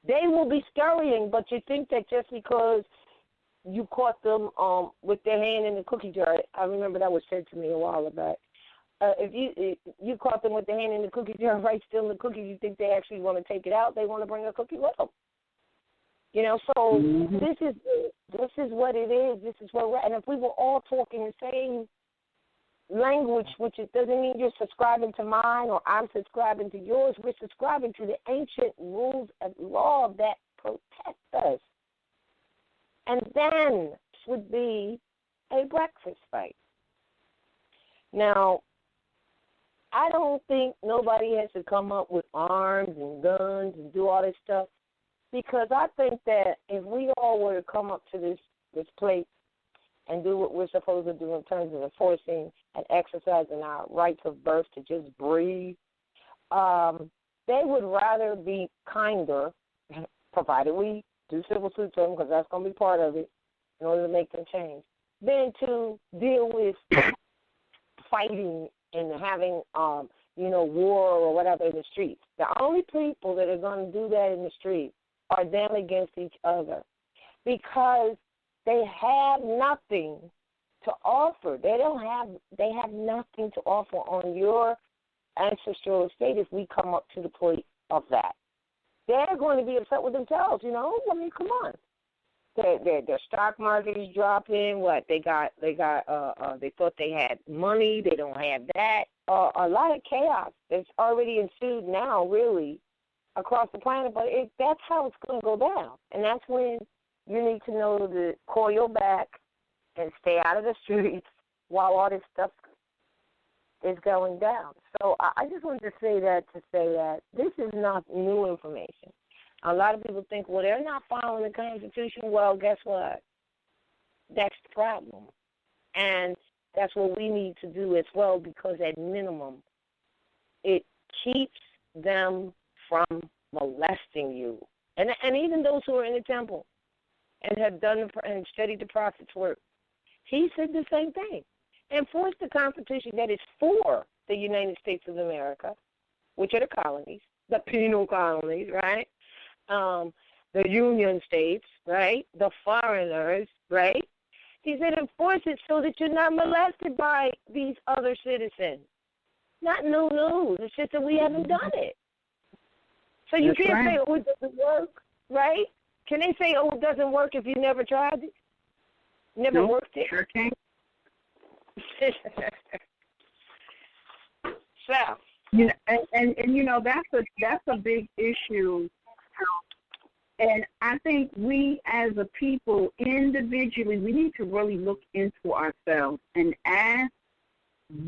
Speaker 4: They will be scurrying, but you think that just because you caught them with their hand in the cookie jar, I remember that was said to me a while back. If you caught them with their hand in the cookie jar, right, still in the cookies, you think they actually want to take it out? They want to bring a cookie with them. You know, so this is what it is. This is where we're at. And if we were all talking the same language, which it doesn't mean you're subscribing to mine or I'm subscribing to yours, we're subscribing to the ancient rules of law that protect us. And then this would be a breakfast fight. Now, I don't think nobody has to come up with arms and guns and do all this stuff, because I think that if we all were to come up to this place and do what we're supposed to do in terms of enforcing and exercising our rights of birth to just breathe, they would rather be kinder, provided we do civil suit to them, because that's going to be part of it in order to make them change, than to deal with fighting and having, war or whatever in the streets. The only people that are going to do that in the streets are them against each other, because they have nothing to offer. They have nothing to offer on your ancestral estate if we come up to the point of that. They're going to be upset with themselves, I mean, come on. Their stock market is dropping. They thought they had money. They don't have that. A lot of chaos that's already ensued now, really, across the planet. But that's how it's going to go down. And that's when you need to know to coil back and stay out of the streets while all this stuff is going down. So I just wanted to say that this is not new information. A lot of people think, well, they're not following the Constitution. Well, guess what? That's the problem. And that's what we need to do as well, because at minimum, it keeps them from molesting you. And even those who are in the temple and have done and studied the prophet's work, he said the same thing. Enforce the Constitution that is for the United States of America, which are the colonies, the penal colonies, right? The Union States, right? The foreigners, right? He said enforce it so that you're not molested by these other citizens. Not new news. It's just that we haven't done it. So you can't say, oh, it doesn't work, right? Can they say, oh, it doesn't work if you never tried it? Never worked it?
Speaker 2: Sure can.
Speaker 4: So,
Speaker 2: and that's a big issue. And I think we as a people individually, we need to really look into ourselves and ask,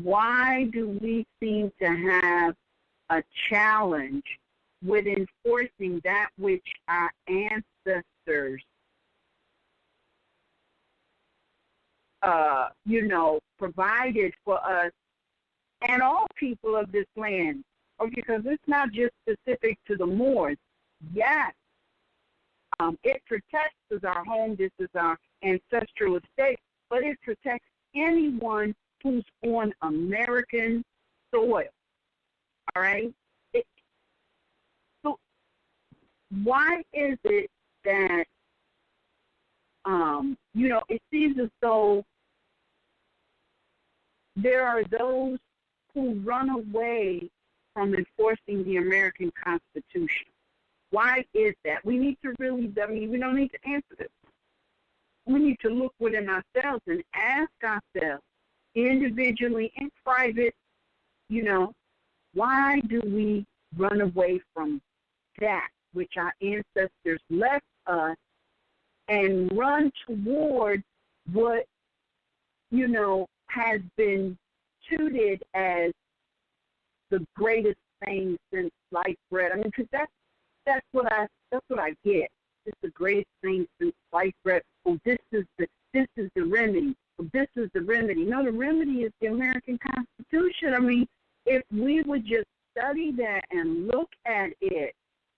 Speaker 2: why do we seem to have a challenge with enforcing that which our ancestors provided for us and all people of this land? Because it's not just specific to the Moors. Yes, it protects us, our home, this is our ancestral estate, but it protects anyone who's on American soil, all right? So why is it that, it seems as though there are those who run away from enforcing the American Constitution? Why is that? We need to we don't need to answer this. We need to look within ourselves and ask ourselves, individually and private, why do we run away from that which our ancestors left us and run toward what, has been touted as the greatest thing since sliced bread? I mean, because that's what I get. It's the greatest thing since sliced bread. Oh, this is the remedy. Oh, this is the remedy. No, the remedy is the American Constitution. I mean, if we would just study that and look at it,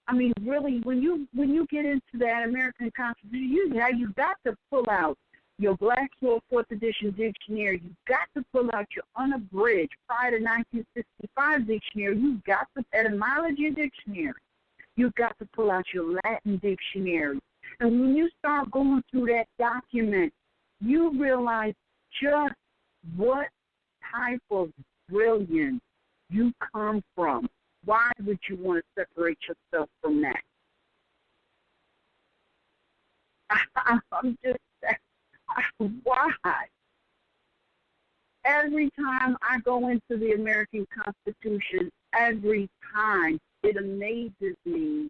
Speaker 2: I mean, really, when you get into that American Constitution, you've got to pull out your Black's-Law 4th edition dictionary. You've got to pull out your unabridged prior to 1965 dictionary. You've got the etymology dictionary. You've got to pull out your Latin dictionary. And when you start going through that document, you realize just what type of brilliance you come from. Why would you want to separate yourself from that? I'm just saying, why? Every time I go into the American Constitution, every time it amazes me,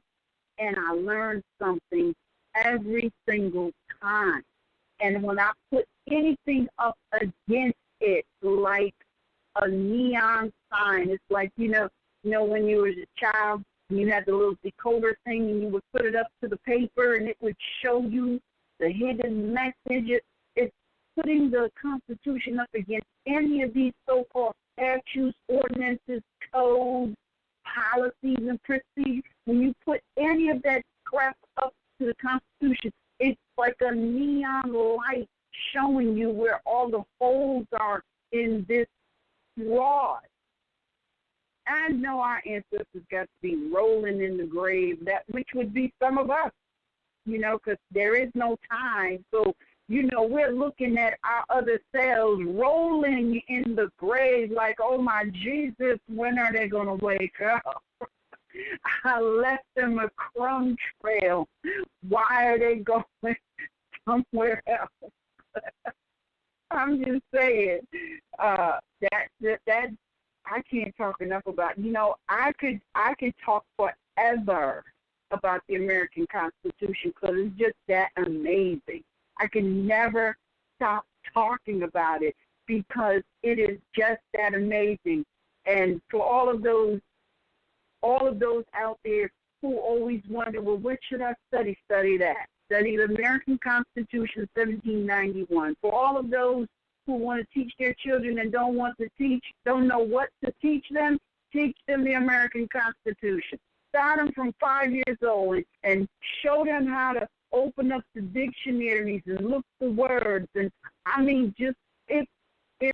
Speaker 2: and I learn something every single time. And when I put anything up against it, like a neon sign, it's like, you know when you were a child, you had the little decoder thing, and you would put it up to the paper, and it would show you the hidden message. It's putting the Constitution up against any of these so-called statutes, ordinances, codes, policies, and procedures. When you put any of that crap up to the Constitution, it's like a neon light showing you where all the holes are in this fraud. I know our ancestors got to be rolling in the grave, that which would be some of us, because there is no time. So, we're looking at our other selves rolling in the grave like, oh, my Jesus, when are they going to wake up? I left them a crumb trail. Why are they going somewhere else? I'm just saying that I can't talk enough about. I could talk forever about the American Constitution because it's just that amazing. I can never stop talking about it because it is just that amazing. And for all of those out there who always wonder, well, what should I study? Study that. Study the American Constitution, 1791. For all of those who want to teach their children and don't know what to teach them the American Constitution. Start them from 5 years old and show them how to open up the dictionaries and look for words. And I mean, just if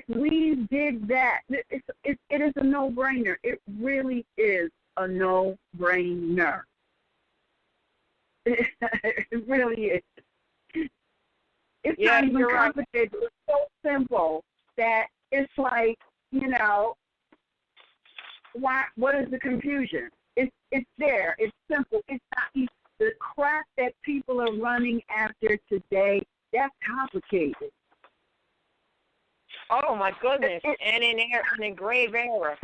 Speaker 2: we did that, it is a no-brainer. It really is a no-brainer. It really is. It's not even complicated. It's so simple that it's like, what is the confusion? It's there. It's simple. It's not the crap that people are running after today. That's complicated.
Speaker 4: Oh my goodness! And in grave error.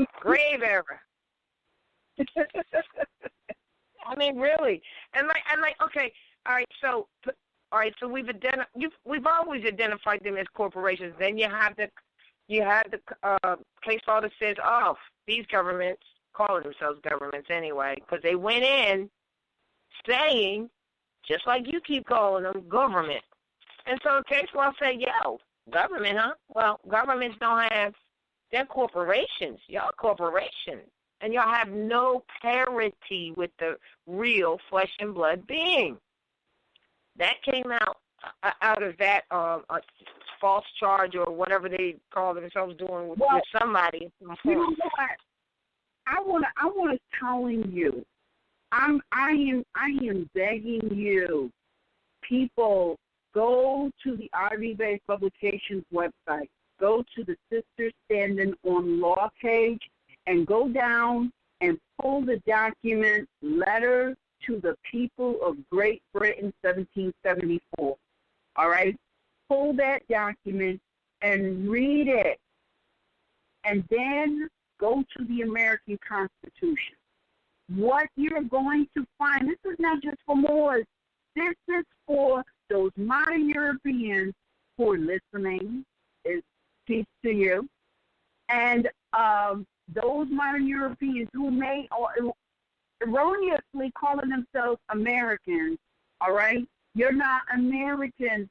Speaker 4: I mean, really. And like, okay, all right. So we've always identified them as corporations. Then you have the case law that says, oh, these governments call themselves governments anyway, because they went in saying, just like you keep calling them, government. And so the case law say, yo, government, huh? Well, governments don't have, they're corporations. Y'all corporations. And y'all have no parity with the real flesh and blood being. That came out of that false charge or whatever they call themselves doing with somebody.
Speaker 2: You know what? I want to telling you, I am begging you, people, go to the Ivy-based Publications website, go to the Sisters Standing on Law page, and go down and pull the document, Letter to the People of Great Britain, 1774. All right? Pull that document and read it. And then go to the American Constitution. What you're going to find, this is not just for Moors. This is for those modern Europeans who are listening. It's peace to you. And those modern Europeans who may or erroneously calling themselves Americans, all right? You're not Americans.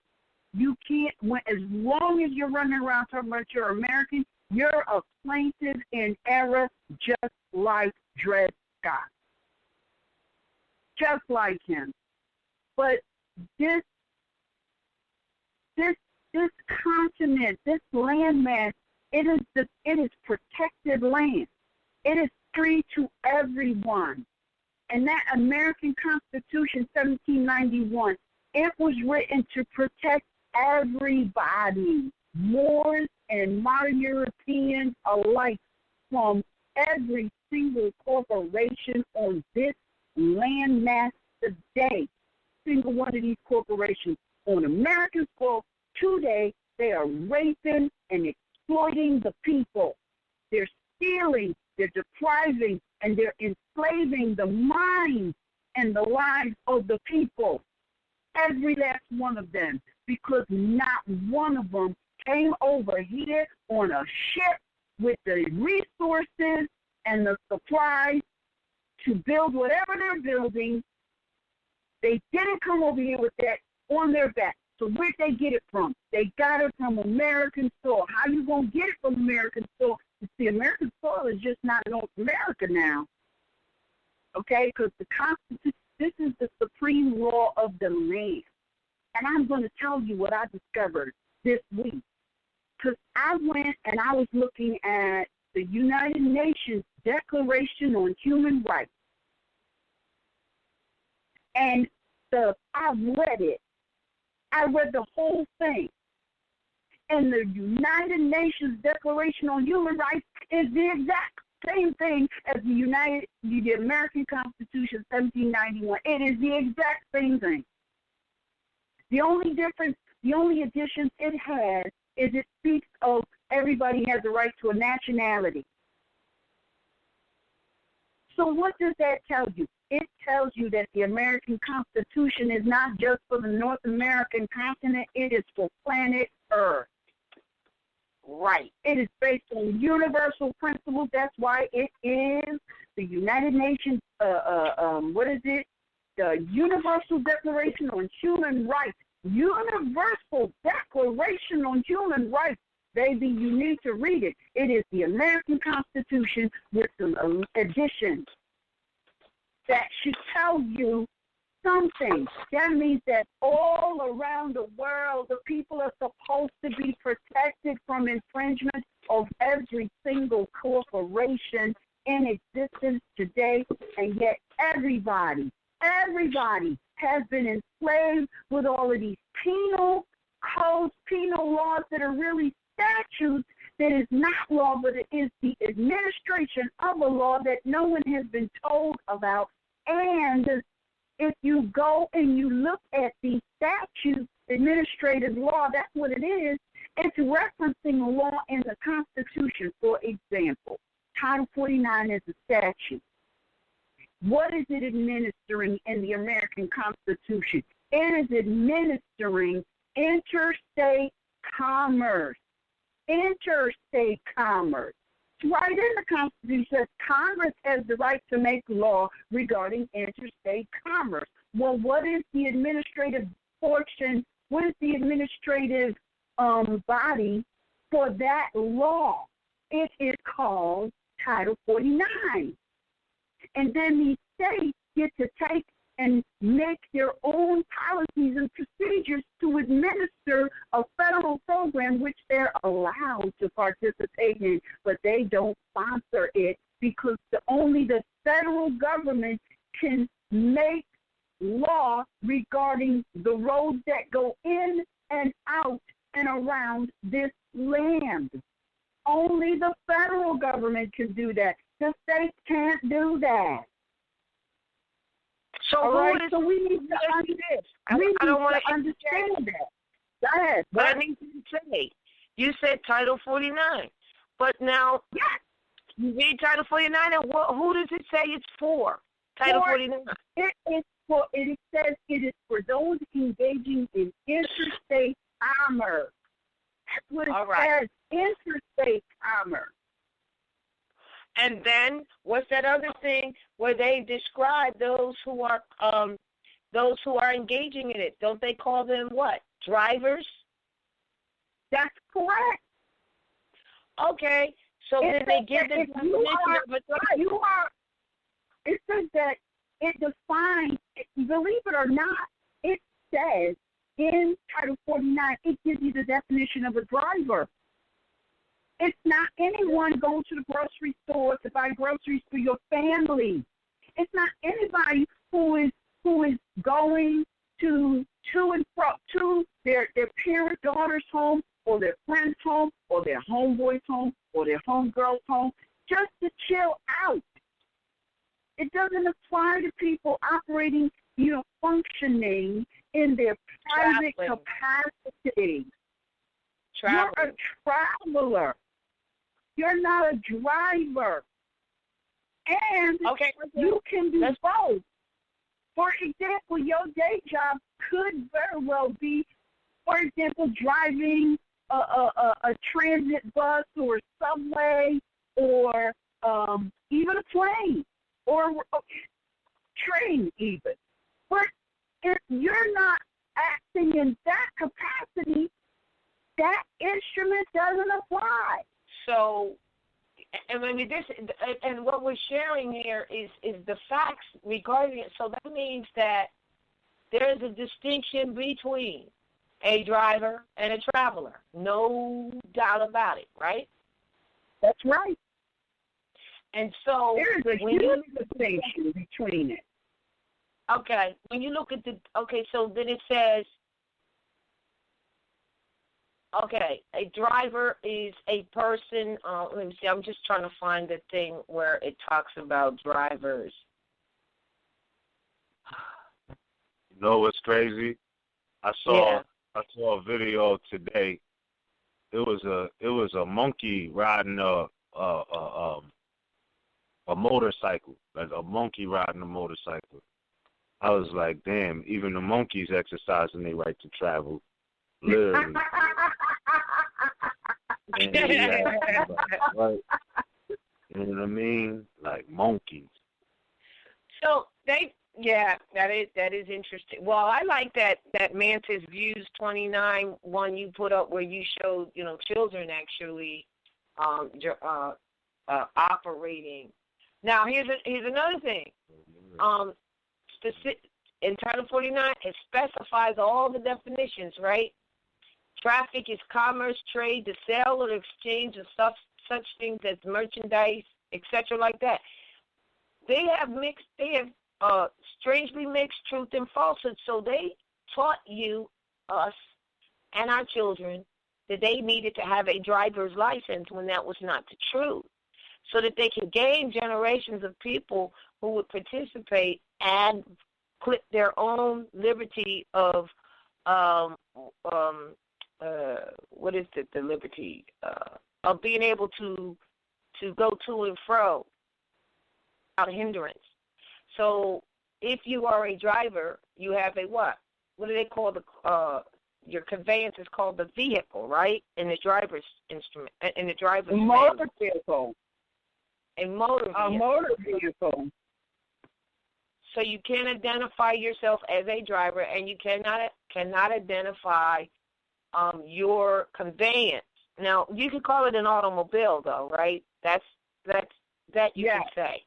Speaker 2: You can't, as long as you're running around talking about you're American, you're a plaintiff in error just like Dred Scott. Just like him. But this continent, this landmass, it is protected land. It is free to everyone. And that American Constitution, 1791, it was written to protect everybody, Moors and modern Europeans alike, from every single corporation on this landmass today. Single one of these corporations on American soil today, they are raping and exploiting the people. They're stealing, they're depriving, and they're enslaving the minds and the lives of the people. Every last one of them, because not one of them came over here on a ship with the resources and the supplies to build whatever they're building. They didn't come over here with that on their back. So where'd they get it from? They got it from American soil. How you going to get it from American soil? You see, American soil is just not North America now. Okay? Because the Constitution, this is the supreme law of the land. And I'm going to tell you what I discovered this week. Because I went and I was looking at the United Nations Declaration on Human Rights. And I read it. I read the whole thing. And the United Nations Declaration on Human Rights is the exact same thing as the American Constitution, 1791. It is the exact same thing. The only difference, the only addition it has is it speaks of everybody has the right to a nationality. So what does that tell you? It tells you that the American Constitution is not just for the North American continent, it is for planet Earth. Right. It is based on universal principles. That's why it is the United Nations, the Universal Declaration on Human Rights. Universal Declaration on Human Rights. Baby, you need to read it. It is the American Constitution with some additions that should tell you something. That means that all around the world, the people are supposed to be protected from infringement of every single corporation in existence today, and yet everybody has been enslaved with all of these penal codes, penal laws that are really statutes that is not law, but it is the administration of a law that no one has been told about. And if you go and you look at the statute, administrative law, that's what it is. It's referencing a law in the Constitution. For example, Title 49 is a statute. What is it administering in the American Constitution? It is administering interstate commerce. Interstate commerce. Right in the Constitution says Congress has the right to make law regarding interstate commerce. Well, what is the administrative portion? What is the administrative body for that law? It is called Title 49. And then these states get to take and make their own policies and procedures to administer a federal program which they're allowed to participate in, but they don't sponsor it because only the federal government can make law regarding the roads that go in and out and around this land. Only the federal government can do that. The states can't do that.
Speaker 4: So,
Speaker 2: so we need to understand. I don't want to understand that. Go ahead.
Speaker 4: But I need you to say, you said Title 49. But now, you read Title 49, and who does it say it's for? Title 49.
Speaker 2: It says it is for those engaging in interstate commerce. That's what it says, interstate commerce.
Speaker 4: And then what's that other thing where they describe those who are engaging in it? Don't they call them what? Drivers?
Speaker 2: That's correct.
Speaker 4: Okay. So then they give the definition of a driver.
Speaker 2: It says that it defines, believe it or not, it says in Title 49, it gives you the definition of a driver. It's not anyone going to the grocery store to buy groceries for your family. It's not anybody who is going to and from to their parent daughter's home or their friend's home or their homeboy's home or their homegirl's home just to chill out. It doesn't apply to people operating, functioning in their private capacity. You're a traveler. You're not a driver. And you can do both. For example, your day job could very well be, for example, driving a transit bus or a subway or even a plane or a train even. But if you're not acting in that capacity, that instrument doesn't apply.
Speaker 4: So, and I mean, and what we're sharing here is the facts regarding it. So that means that there is a distinction between a driver and a traveler. No doubt about it, right?
Speaker 2: That's right.
Speaker 4: And so
Speaker 2: there is a huge distinction between it.
Speaker 4: Okay, when you look at so then it says, a driver is a person, let me see, I'm just trying to find the thing where it talks about drivers.
Speaker 3: You know what's crazy? I saw a video today. It was a monkey riding a motorcycle, like a monkey riding a motorcycle. I was like, damn, even the monkeys exercising their right to travel. Literally. And right. You know what I mean? Like monkeys.
Speaker 4: So that is interesting. Well, I like that Mantis Views 29 one you put up where you showed, children actually operating. Now here's another thing. In Title 49, it specifies all the definitions, right? Traffic is commerce, trade, the sale or the exchange of such things as merchandise, etc., like that. They have strangely mixed truth and falsehood. So they taught us, and our children that they needed to have a driver's license when that was not the truth, so that they can gain generations of people who would participate and clip their own liberty of what is it? The liberty of being able to go to and fro without a hindrance. So if you are a driver, you have a what? What do they call your conveyance is called the vehicle, right? In the driver's instrument, in the driver's
Speaker 2: motor vehicle.
Speaker 4: A motor vehicle.
Speaker 2: A motor vehicle.
Speaker 4: So you can identify yourself as a driver, and you cannot identify your conveyance. Now you could call it an automobile, though, right? That you can say.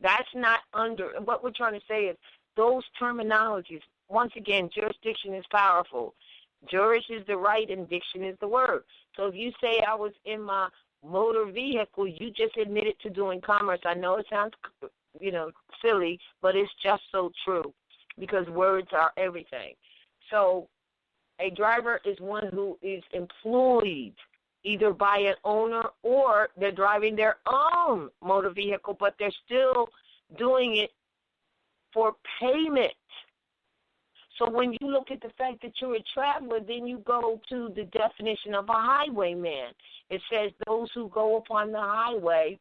Speaker 4: That's not under. What we're trying to say is those terminologies. Once again, jurisdiction is powerful. Juris is the right, and diction is the word. So if you say I was in my motor vehicle, you just admitted to doing commerce. I know it sounds, silly, but it's just so true because words are everything. So a driver is one who is employed either by an owner or they're driving their own motor vehicle, but they're still doing it for payment. So when you look at the fact that you're a traveler, then you go to the definition of a highwayman. It says those who go upon the highway,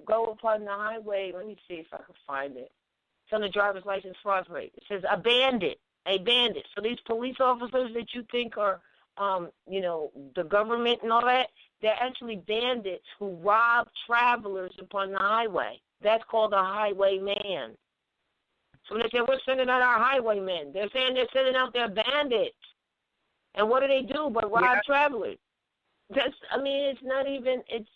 Speaker 4: go upon the highway. Let me see if I can find it. It's on the driver's license fraud rate. It says a bandit. So these police officers that you think are, the government and all that, they're actually bandits who rob travelers upon the highway. That's called a highwayman. So they say, we're sending out our highwaymen. They're saying they're sending out their bandits. And what do they do but rob travelers? It's not even, it's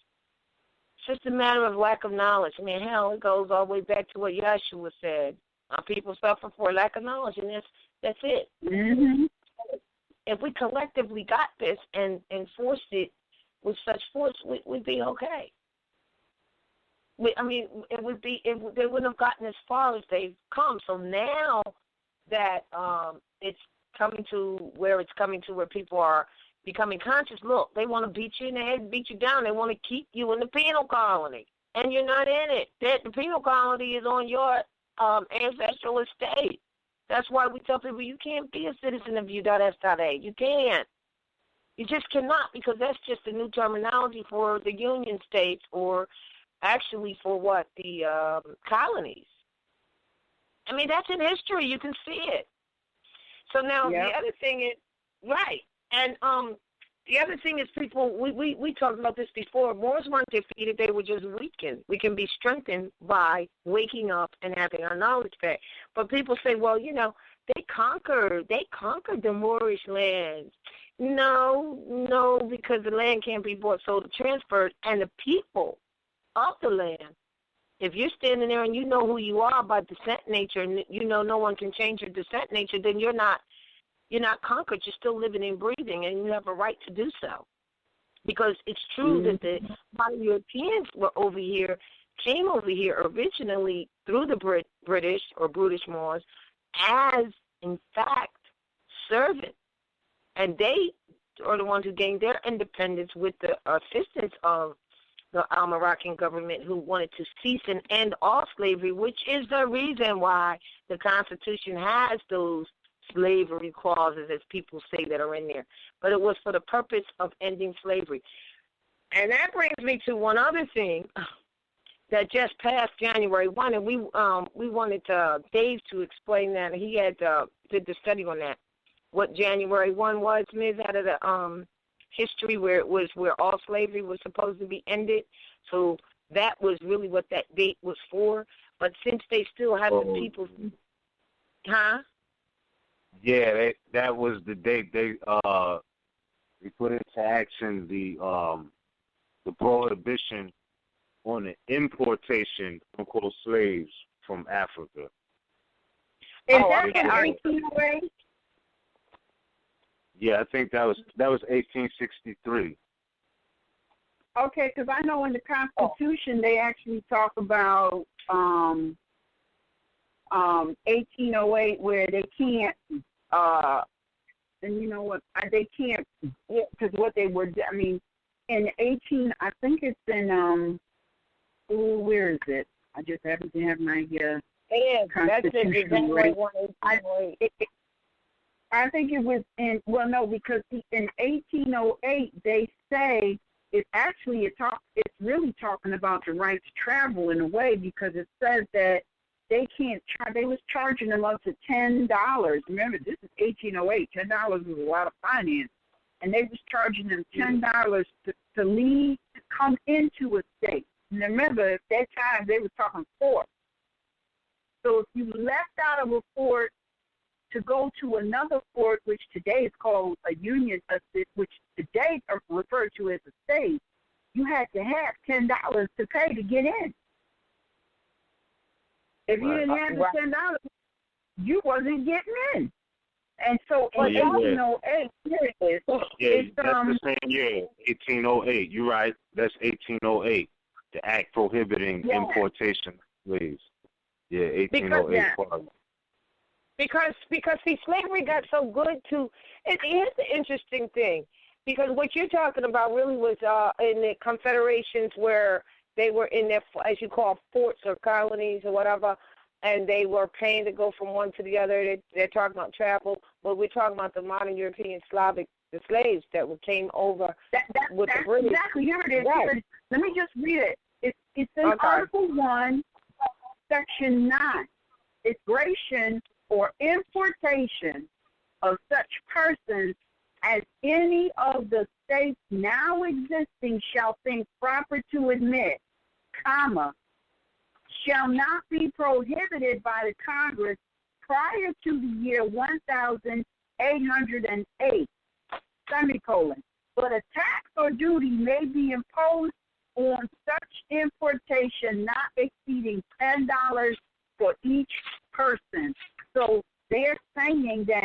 Speaker 4: just a matter of lack of knowledge. Hell, it goes all the way back to what Yeshua said. People suffer for lack of knowledge, and That's it.
Speaker 2: Mm-hmm.
Speaker 4: If we collectively got this and enforced it with such force, we'd be okay. It would be. They wouldn't have gotten as far as they've come. So now that it's coming to where people are becoming conscious. Look, they want to beat you in the head, beat you down. They want to keep you in the penal colony, and you're not in it. The penal colony is on your ancestral estate. That's why we tell people you can't be a citizen of U.S.A. You can't. You just cannot, because that's just a new terminology for the Union States, or actually for what? The colonies. I mean, that's in history. You can see it. So now the other thing is, right, and the other thing is people, we talked about this before, Moors weren't defeated, they were just weakened. We can be strengthened by waking up and having our knowledge back. But people say, well, they conquered the Moorish lands. No, because the land can't be bought, sold, or transferred, and the people of the land, if you're standing there and you know who you are by descent nature, and no one can change your descent nature, then you're not conquered. You're still living and breathing, and you have a right to do so. Because it's true that the Europeans came over here originally through the British or Brutish Moors as, in fact, servants. And they are the ones who gained their independence with the assistance of the Moroccan government, who wanted to cease and end all slavery, which is the reason why the Constitution has those slavery clauses, as people say, that are in there. But it was for the purpose of ending slavery. And that brings me to one other thing that just passed January 1, and we wanted Dave to explain that. He had did the study on that, what January 1 was, Ms., out of the history where all slavery was supposed to be ended. So that was really what that date was for. But since they still have the people,
Speaker 3: Yeah, that was the date they put into action the prohibition on the importation of slaves from Africa.
Speaker 2: Is that in 1808?
Speaker 3: Yeah, I think that was 1863.
Speaker 2: Okay, because I know in the Constitution they actually talk about 1808, where they can't, and you know what, they can't, because what they were, in 18, I think it's in, where is it? I just happen to have my Constitution right. I think it was in, well, no, because in 1808 they say it's really talking about the right to travel in a way, because it says that they can't they was charging them up to $10. Remember, this is 1808. $10 was a lot of finance, and they was charging them $10 to leave, to come into a state. And remember, at that time they was talking fort. So if you left out of a fort to go to another fort, which today is called a union, which today are referred to as a state, you had to have $10 to pay to get in. If you didn't have the $10, you wasn't getting in. And so in 1808, here it is.
Speaker 3: Yeah, that's the same year, 1808. You're right. That's 1808. The act prohibiting importation of slaves. Yeah, 1808.
Speaker 4: Because see, slavery got so good too. Here's the interesting thing, because what you're talking about really was in the confederations where they were in their, as you call, forts or colonies or whatever, and they were paying to go from one to the other. They're talking about travel, but we're talking about the modern European Slavic, the slaves that came over with the British.
Speaker 2: Exactly. Here it is. Right. Here it is. Let me just read it. It's in Article 1, Section 9. Expiration or importation of such persons as any of the states now existing shall think proper to admit, shall not be prohibited by the Congress prior to the year 1808, but a tax or duty may be imposed on such importation not exceeding $10 for each person. So they're saying that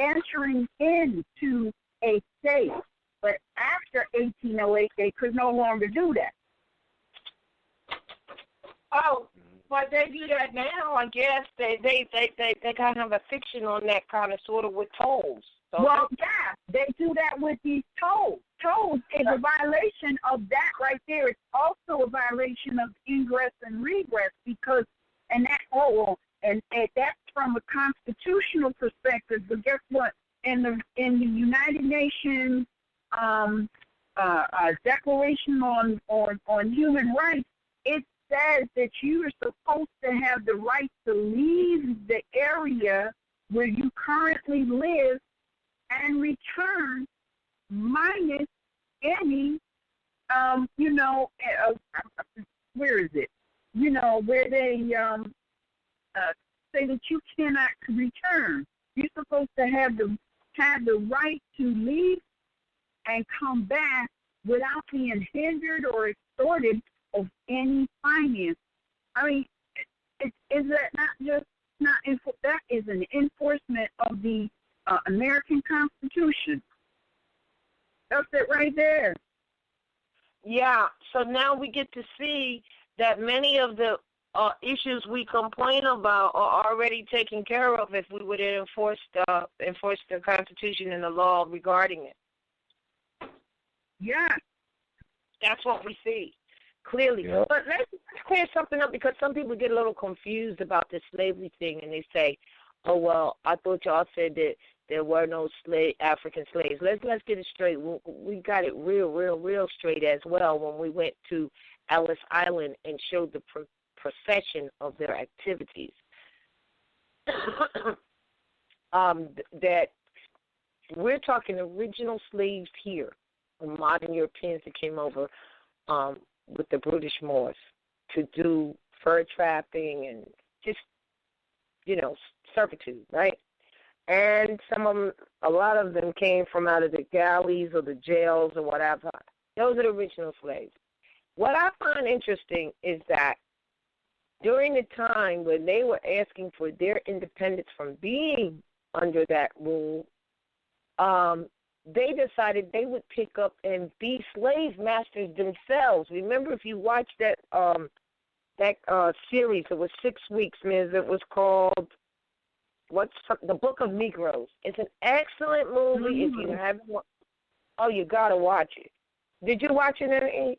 Speaker 2: entering into a state. But after 1808, they could no longer do that.
Speaker 4: Oh, but they do that now. I guess they kind of have a fiction on that kind of sort of with tolls.
Speaker 2: Well, yeah, they do that with these tolls. Tolls is a violation of that right there. It's also a violation of ingress and regress because, and that's from a constitutional perspective. But guess what? In the United Nations Declaration on Human Rights, it says that you are supposed to have the right to leave the area where you currently live and return minus any, where is it? Where they say that you cannot return. You're supposed to have the right to leave and come back without being hindered or extorted of any finance. I mean, is that that is an enforcement of the American Constitution. That's it right there.
Speaker 4: Yeah, so now we get to see that many of the issues we complain about are already taken care of if we would enforce the Constitution and the law regarding it.
Speaker 2: Yeah.
Speaker 4: That's what we see, clearly. Yep. But let's clear something up because some people get a little confused about this slavery thing and they say, oh, well, I thought y'all said that there were no African slaves. Let's get it straight. We got it real straight as well when we went to Ellis Island and showed the procession of their activities. That we're talking original slaves here, modern Europeans that came over with the British Moors to do fur trapping and just, servitude, right? And a lot of them came from out of the galleys or the jails or whatever. Those are the original slaves. What I find interesting is that during the time when they were asking for their independence from being under that rule, they decided they would pick up and be slave masters themselves. Remember, if you watch that series, it was 6 weeks, Ms. It was called The Book of Negroes. It's an excellent movie. If you haven't, you gotta watch it. Did you watch it, Annie?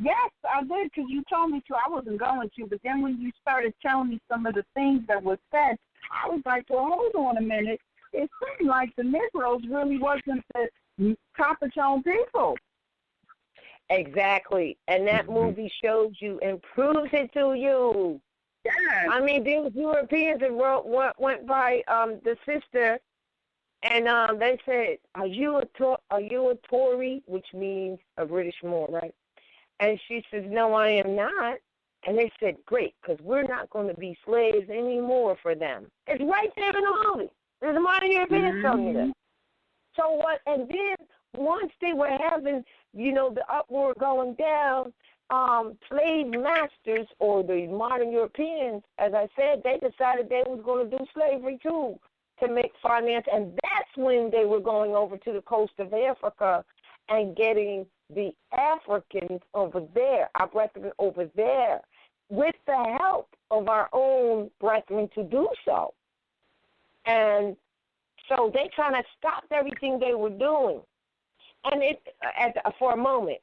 Speaker 2: Yes, I did, because you told me to. I wasn't going to, but then when you started telling me some of the things that were said, I was like, well, hold on a minute. It seemed like the Negroes really wasn't the copper-tone people.
Speaker 4: Exactly, and that movie shows you and proves it to you.
Speaker 2: Yes.
Speaker 4: I mean, these Europeans that went by the sister, and they said, "Are you a Tory?" Which means a British Moor, right? And she says, "No, I am not." And they said, "Great, because we're not going to be slaves anymore for them." It's right there in the movie. There's a modern European telling you that. So what? And then once they were having, the uproar going down, slave masters or the modern Europeans, as I said, they decided they was going to do slavery too to make finance, and that's when they were going over to the coast of Africa and getting the Africans over there, our brethren over there, with the help of our own brethren to do so. And so they kind of stopped everything they were doing, and for a moment.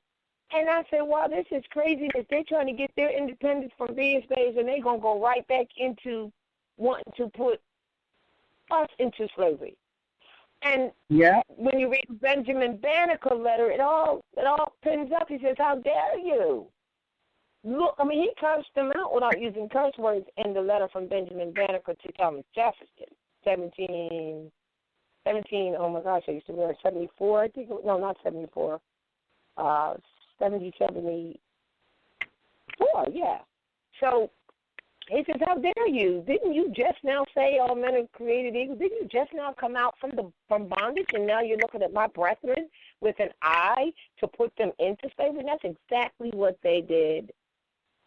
Speaker 4: And I said, wow, this is crazy that they're trying to get their independence from being slaves, and they're going to go right back into wanting to put us into slavery. And when you read Benjamin Banneker's letter, it all pins up. He says, how dare you? Look, he cursed them out without using curse words in the letter from Benjamin Banneker to Thomas Jefferson, 17, oh my gosh, I used to be 74, I think, no, not 74, 74, yeah. So he says, how dare you? Didn't you just now say all men are created equal? Didn't you just now come out from bondage, and now you're looking at my brethren with an eye to put them into slavery? And that's exactly what they did.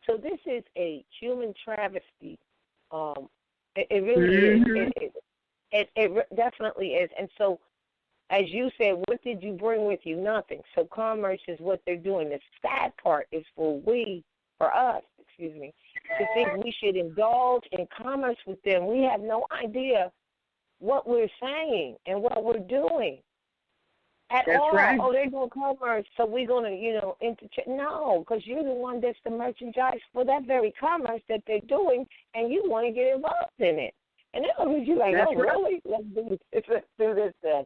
Speaker 4: So this is a human travesty. It really is. It definitely is. And so, as you said, what did you bring with you? Nothing. So commerce is what they're doing. The sad part is for us, to think we should indulge in commerce with them. We have no idea what we're saying and what we're doing at
Speaker 2: That's
Speaker 4: all.
Speaker 2: right.
Speaker 4: Oh, they're doing commerce, so we're going to, interchange. No, because you're the one that's the merchandise for that very commerce that they're doing, and you want to get involved in it. And then you're like,
Speaker 2: That's
Speaker 4: oh, really? Let's do this then.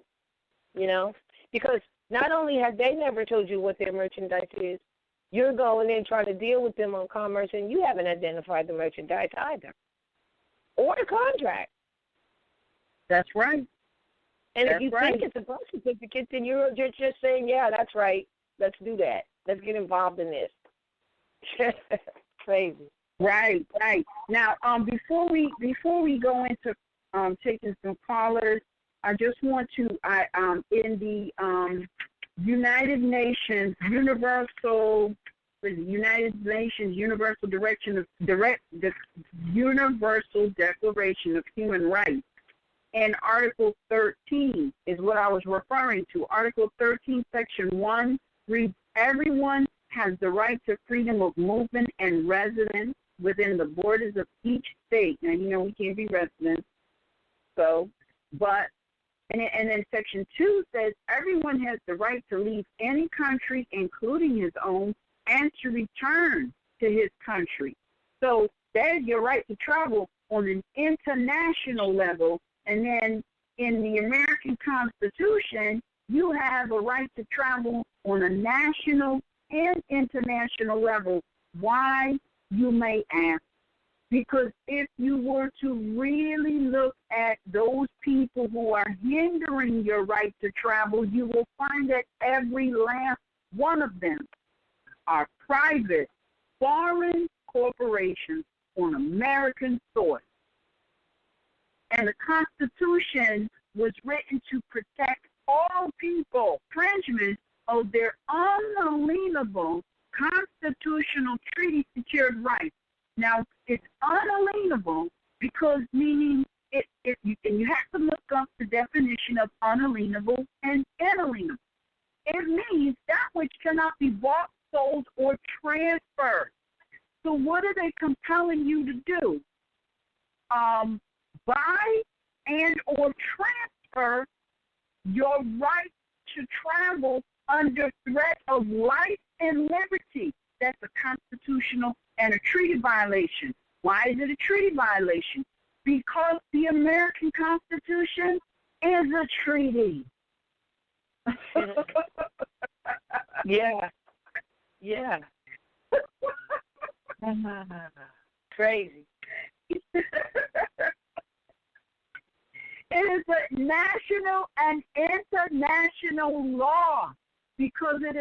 Speaker 4: Because not only have they never told you what their merchandise is, you're going in trying to deal with them on commerce, and you haven't identified the merchandise either, or the contract.
Speaker 2: That's right.
Speaker 4: And
Speaker 2: That's
Speaker 4: if you
Speaker 2: right.
Speaker 4: think it's a birth certificate, then you're just saying, yeah, that's right. Let's do that. Let's get involved in this. Crazy.
Speaker 2: Right. Now, before we go into taking some callers, I just want to in the United Nations Universal Universal Declaration of Human Rights, and Article 13 is what I was referring to. Article 13, Section 1 reads, everyone has the right to freedom of movement and residence within the borders of each state. Now, we can't be residents, and then Section 2 says everyone has the right to leave any country, including his own, and to return to his country. So there's your right to travel on an international level. And then in the American Constitution, you have a right to travel on a national and international level. Why, you may ask? Because if you were to really look at those people who are hindering your right to travel, you will find that every last one of them are private, foreign corporations on American soil. And the Constitution was written to protect all people, infringement of their unalienable constitutional treaty-secured rights. Now, it's unalienable because meaning and you have to look up the definition of unalienable and inalienable. It means that which cannot be bought, sold, or transferred. So what are they compelling you to do? Buy and or transfer your right to travel under threat of life and liberty. That's a constitutional and a treaty violation. Why is it a treaty violation? Because the American Constitution is a treaty.
Speaker 4: Yeah. Crazy.
Speaker 2: It is a national and international law because it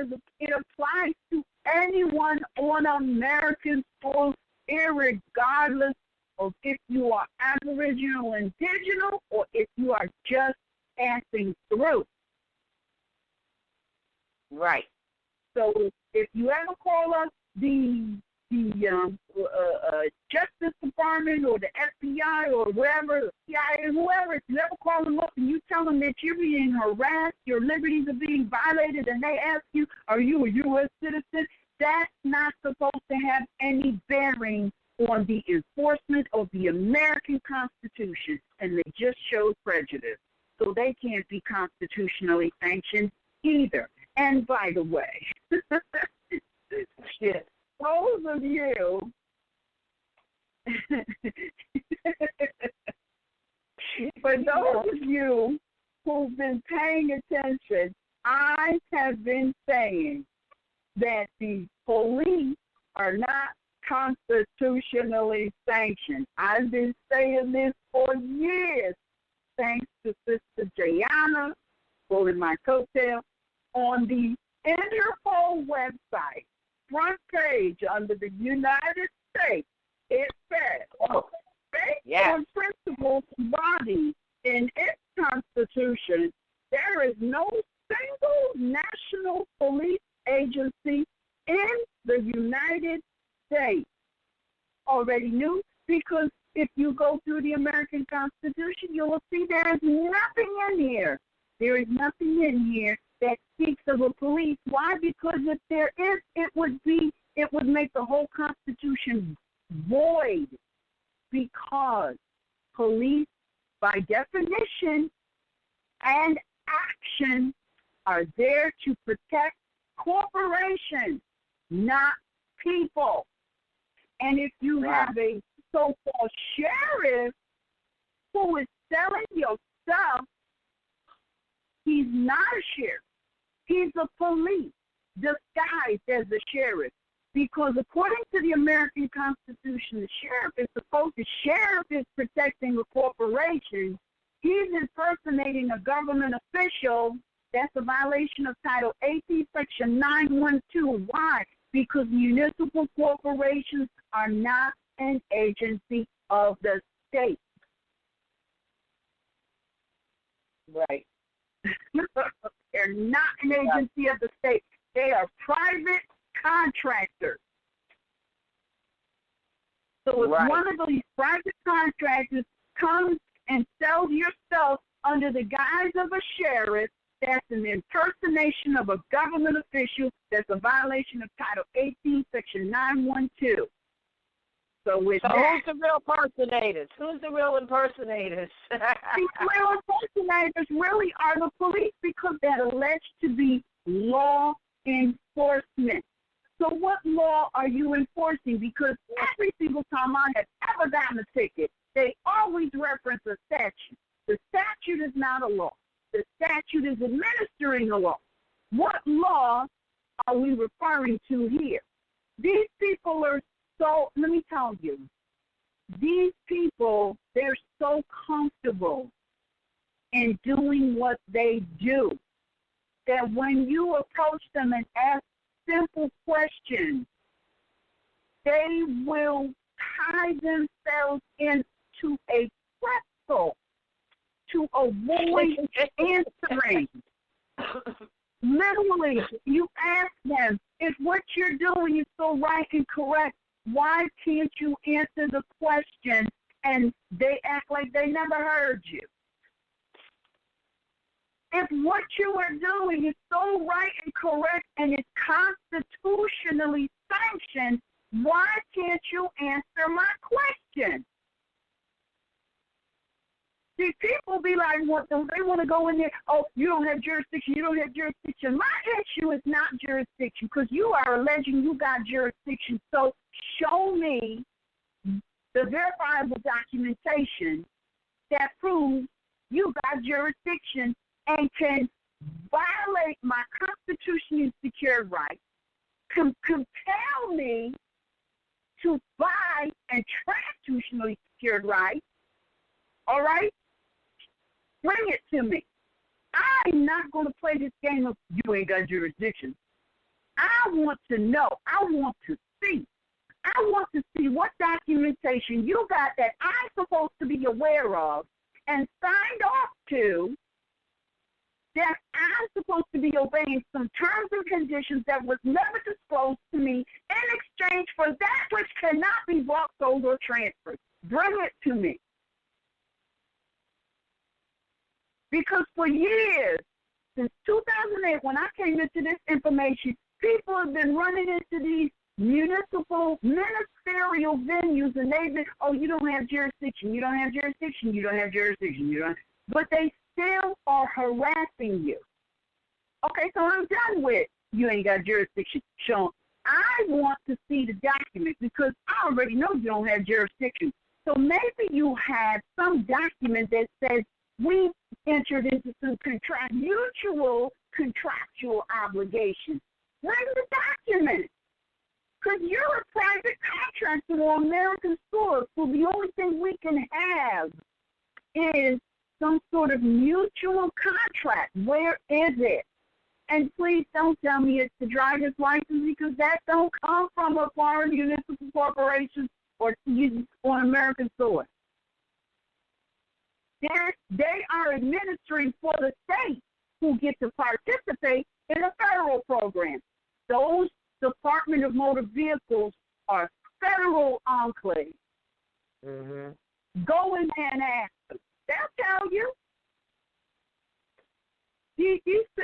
Speaker 2: applies to anyone on American soil, irregardless of if you are Aboriginal, Indigenous, or if you are just passing through.
Speaker 4: Right.
Speaker 2: So if you ever call us the Justice Department or the FBI or wherever, the CIA, whoever, if you ever call them up and you tell them that you're being harassed, your liberties are being violated, and they ask you, are you a U.S. citizen? That's not supposed to have any bearing on the enforcement of the American Constitution, and they just showed prejudice. So they can't be constitutionally sanctioned either. And by the way,
Speaker 4: Shit.
Speaker 2: those of you for those of you who've been paying attention, I have been saying that the police are not constitutionally sanctioned. I've been saying this for years, thanks to Sister Jayana, pulling my coattail, on the Interpol website, front page under the United States. It says, based on principles embodied in its Constitution, there is no single national police agency in the United States. Already knew, because if you go through the American Constitution, you will see there's in here. There is nothing in here that speaks of a police. Why? Because if there is, it would make the whole Constitution void. Because police, by definition and action, are there to protect corporations, not people. And if you have a so-called sheriff who is selling your stuff, he's not a sheriff. He's a police disguised as a sheriff. Because according to the American Constitution, the sheriff is protecting a corporation. He's impersonating a government official. That's a violation of Title 18, Section 912. Why? Because municipal corporations are not an agency of the state.
Speaker 4: Right.
Speaker 2: They're not an agency of the state. They are private contractors. So if one of these private contractors comes and sells your stuff under the guise of a sheriff, that's an impersonation of a government official. That's a violation of Title 18, Section 912. So who's
Speaker 4: the real impersonators? Who's the real impersonators?
Speaker 2: These real impersonators really are the police because they're alleged to be law enforcement. So what law are you enforcing? Because every single time I have ever gotten a ticket, they always reference a statute. The statute is not a law. The statute is administering a law. What law are we referring to here? These people are so, let me tell you, these people, they're so comfortable in doing what they do that when you approach them and ask simple questions, they will tie themselves into a pretzel to avoid answering. Literally, you ask them, if what you're doing is so right and correct, why can't you answer the question? And they act like they never heard you. If what you are doing is so right and correct and it's constitutionally sanctioned, why can't you answer my question? See, people be like, what, they want to go in there, oh, you don't have jurisdiction, you don't have jurisdiction. My issue is not jurisdiction because you are alleging you got jurisdiction. So show me the verifiable documentation that proves you got jurisdiction and can violate my constitutionally secured rights, compel me to buy and constitutionally secured rights, all right? Bring it to me. I'm not going to play this game of you ain't got jurisdiction. I want to know. I want to see. I want to see what documentation you got that I'm supposed to be aware of and signed off to, that I'm supposed to be obeying some terms and conditions that was never disclosed to me in exchange for that which cannot be bought, sold, or transferred. Bring it to me. Because for years, since 2008, when I came into this information, people have been running into these municipal, ministerial venues, and they've been, oh, you don't have jurisdiction, you don't have jurisdiction, you don't have jurisdiction, you don't. But they still are harassing you. Okay, so I'm done with you ain't got jurisdiction. Sean, I want to see the document because I already know you don't have jurisdiction. So maybe you have some document that says we entered into some mutual contractual obligations. Bring the document. Because you're a private contractor on American soil, so the only thing we can have is some sort of mutual contract. Where is it? And please don't tell me it's the driver's license because that don't come from a foreign municipal corporation or on American soil. They are administering for the state who get to participate in a federal program. Those Department of Motor Vehicles are federal enclaves.
Speaker 4: Mm-hmm.
Speaker 2: Go in there and ask them. They'll tell you.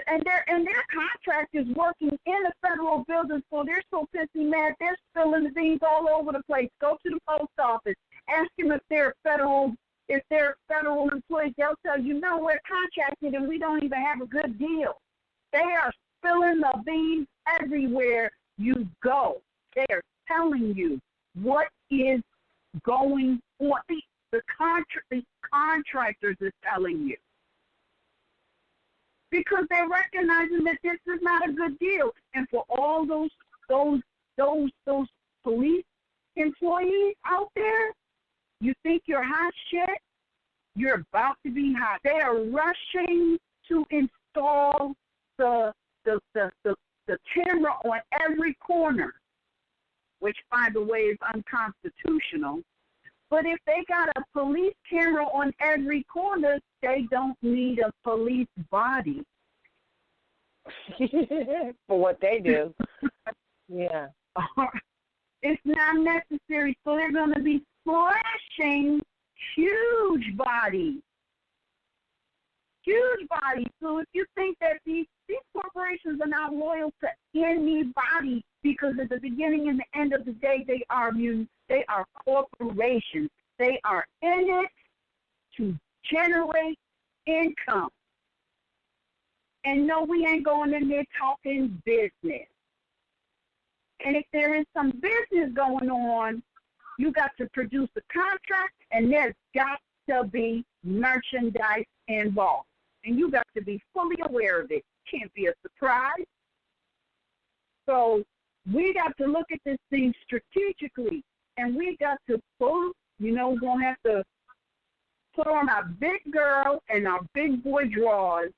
Speaker 2: And their contractors working in a federal building, so they're so pissy mad, they're spilling the beans all over the place. Go to the post office, ask them if they're federal employees. They'll tell you, no, we're contracted and we don't even have a good deal. They are spilling the beans everywhere you go. They are telling you what is going on. The contractors are telling you, because they're recognizing that this is not a good deal. And for all those police employees out there, you think you're hot shit? You're about to be hot. They are rushing to install the camera on every corner, which, by the way, is unconstitutional. But if they got a police camera on every corner, they don't need a police body.
Speaker 4: For what they do. Yeah.
Speaker 2: It's not necessary, so they're going to be flashing huge bodies. Huge bodies. So if you think that these corporations are not loyal to anybody, because at the beginning and the end of the day, they are corporations. They are in it to generate income. And no, we ain't going in there talking business. And if there is some business going on, you got to produce a contract, and there's got to be merchandise involved. And you got to be fully aware of it. Can't be a surprise. So we got to look at this thing strategically, and we got to pull, we're going to have to put on our big girl and our big boy drawers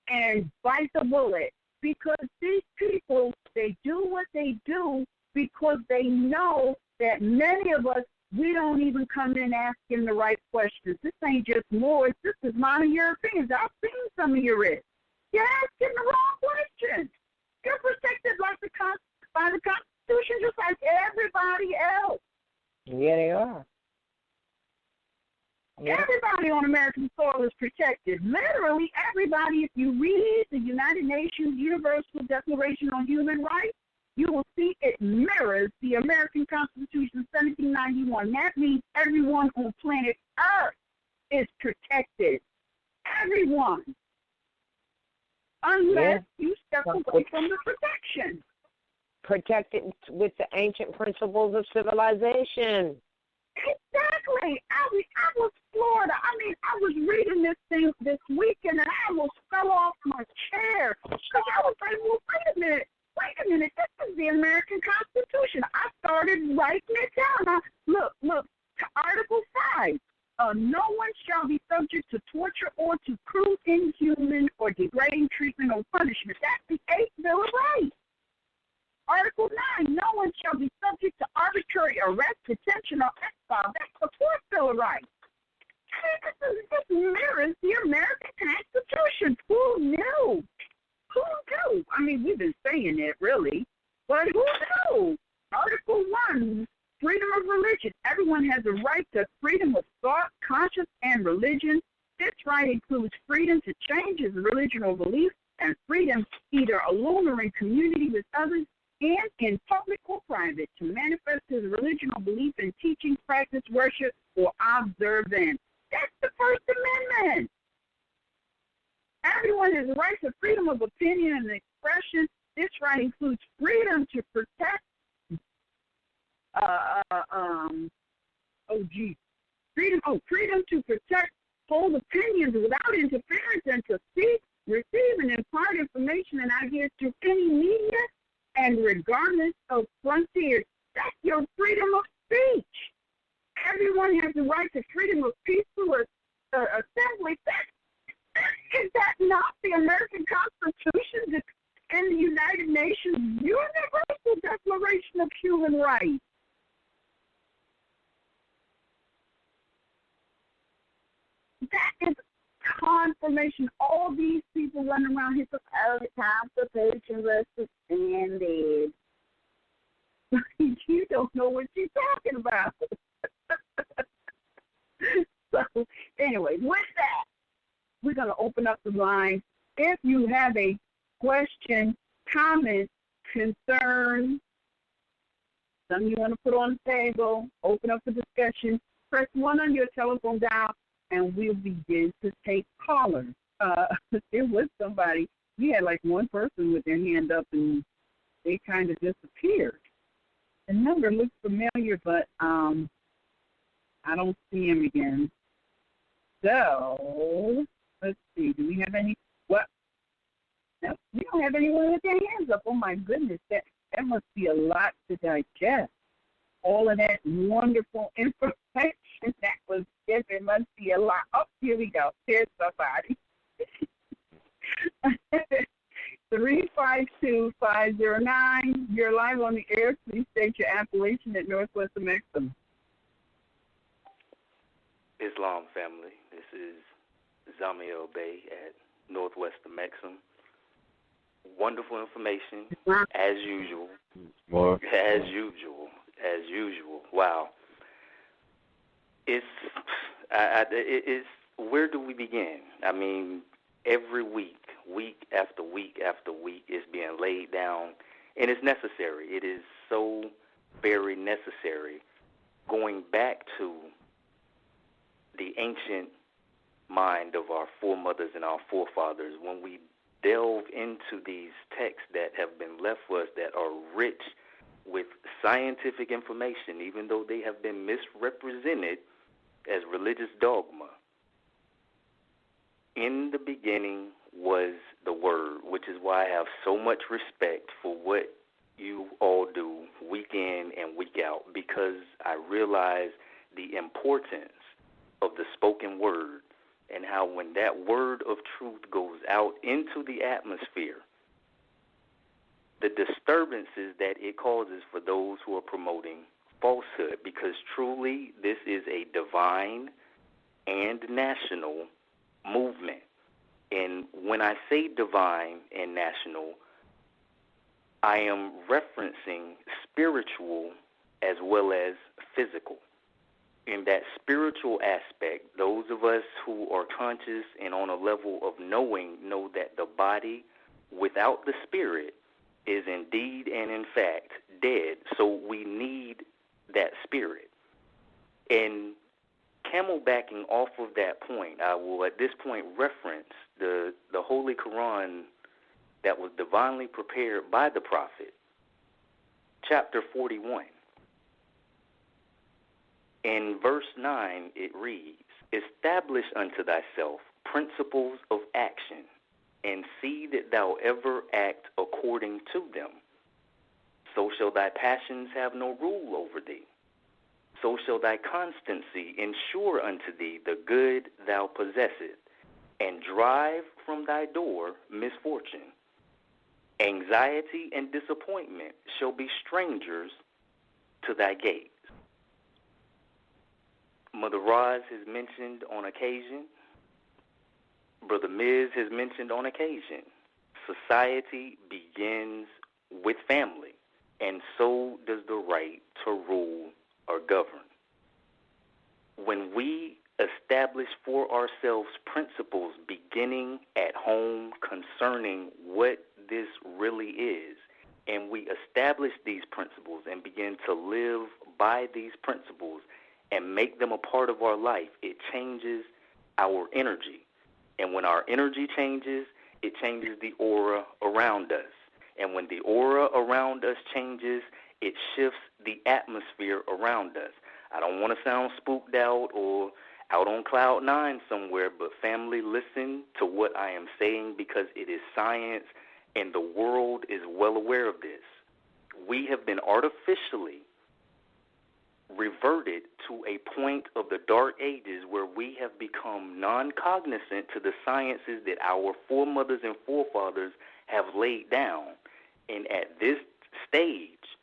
Speaker 2: and bite the bullet, because these people, they do what they do because they know that many of us, we don't even come in asking the right questions. This ain't just Moors. This is modern Europeans. I've seen some of your risks. You're asking the wrong questions. You're protected by the Constitution just like everybody else.
Speaker 4: Yeah, they are. Yeah.
Speaker 2: Everybody on American soil is protected. Literally everybody. If you read the United Nations Universal Declaration on Human Rights, you will see it mirrors the American Constitution 1791. That means everyone on planet Earth is protected. Everyone. Unless you step away from the protection.
Speaker 4: Protected with the ancient principles of civilization.
Speaker 2: Exactly. I was floored. I was reading this thing this weekend, and I almost fell off my chair. Because I was like, well, wait a minute, this is the American Constitution. I started writing it down. Look, to Article 5. No one shall be subject to torture or to cruel, inhuman, or degrading treatment or punishment. That's the 8th Bill of Rights. Article 9, no one shall be subject to arbitrary arrest, detention, or exile. That's the 4th Bill of Rights. This mirrors the American Constitution. Who knew? Who knew? We've been saying it, really. But who knew? Article 1, freedom of religion. Everyone has a right to freedom of thought, conscience, and religion. This right includes freedom to change his religion or belief, and freedom either alone or in community with others, and in public or private, to manifest his religion or belief in teaching, practice, worship, or observance. That's the First Amendment. Everyone has a right to freedom of opinion and expression. This right includes freedom to protect, freedom to protect, hold opinions without interference, and to seek, receive, and impart information and ideas through any media, and regardless of frontiers. That's your freedom of speech. Everyone has the right to freedom of peaceful assembly. Is that not the American Constitution and the United Nations Universal Declaration of Human Rights? That is confirmation. All these people running around here for consultation was suspended. You don't know what you're talking about. So, anyway, with that, we're going to open up the line if you have a question, comment, concern, something you want to put on the table, open up for discussion, press 1 on your telephone dial, and we'll begin to take callers. There was somebody, we had like one person with their hand up, and they kind of disappeared. The number looks familiar, but I don't see him again. So, let's see. Do we have any? What? No, we don't have anyone with their hands up. Oh, my goodness. That must be a lot to digest. All of that wonderful information that was given must be a lot. Oh, here we go. There's somebody. 352-509. You're live on the air. Please state your appellation at Northwest of Maxim.
Speaker 5: Islam family. This is Zamiel Bey at Northwest of Maxim. Wonderful information, as usual.
Speaker 3: Moor.
Speaker 5: As usual. Wow. It's where do we begin? I mean, every week after week after week, is being laid down, and it's necessary. It is so very necessary. Going back to the ancient mind of our foremothers and our forefathers, when we delve into these texts that have been left for us that are rich with scientific information, even though they have been misrepresented as religious dogma. In the beginning was the Word, which is why I have so much respect for what you all do week in and week out, because I realize the importance of the spoken word and how when that word of truth goes out into the atmosphere, the disturbances that it causes for those who are promoting falsehood, because truly this is a divine and national movement. And when I say divine and national, I am referencing spiritual as well as physical. In that spiritual aspect, those of us who are conscious and on a level of knowing know that the body without the spirit is indeed and in fact dead. So we need that spirit. And camelbacking off of that point, I will at this point reference the Holy Quran that was divinely prepared by the Prophet, chapter 41. In verse 9, it reads, "Establish unto thyself principles of action, and see that thou ever act according to them. So shall thy passions have no rule over thee. So shall thy constancy ensure unto thee the good thou possessest, and drive from thy door misfortune. Anxiety and disappointment shall be strangers to thy gate." Mother Roz has mentioned on occasion, Brother Miz has mentioned on occasion, society begins with family, and so does the right to rule or govern. When we establish for ourselves principles beginning at home concerning what this really is, and we establish these principles and begin to live by these principles and make them a part of our life, it changes our energy. And when our energy changes, it changes the aura around us. And when the aura around us changes, it shifts the atmosphere around us. I don't want to sound spooked out or out on cloud nine somewhere, but family, listen to what I am saying, because it is science and the world is well aware of this. We have been artificially reverted to a point of the dark ages where we have become non-cognizant to the sciences that our foremothers and forefathers have laid down. And at this stage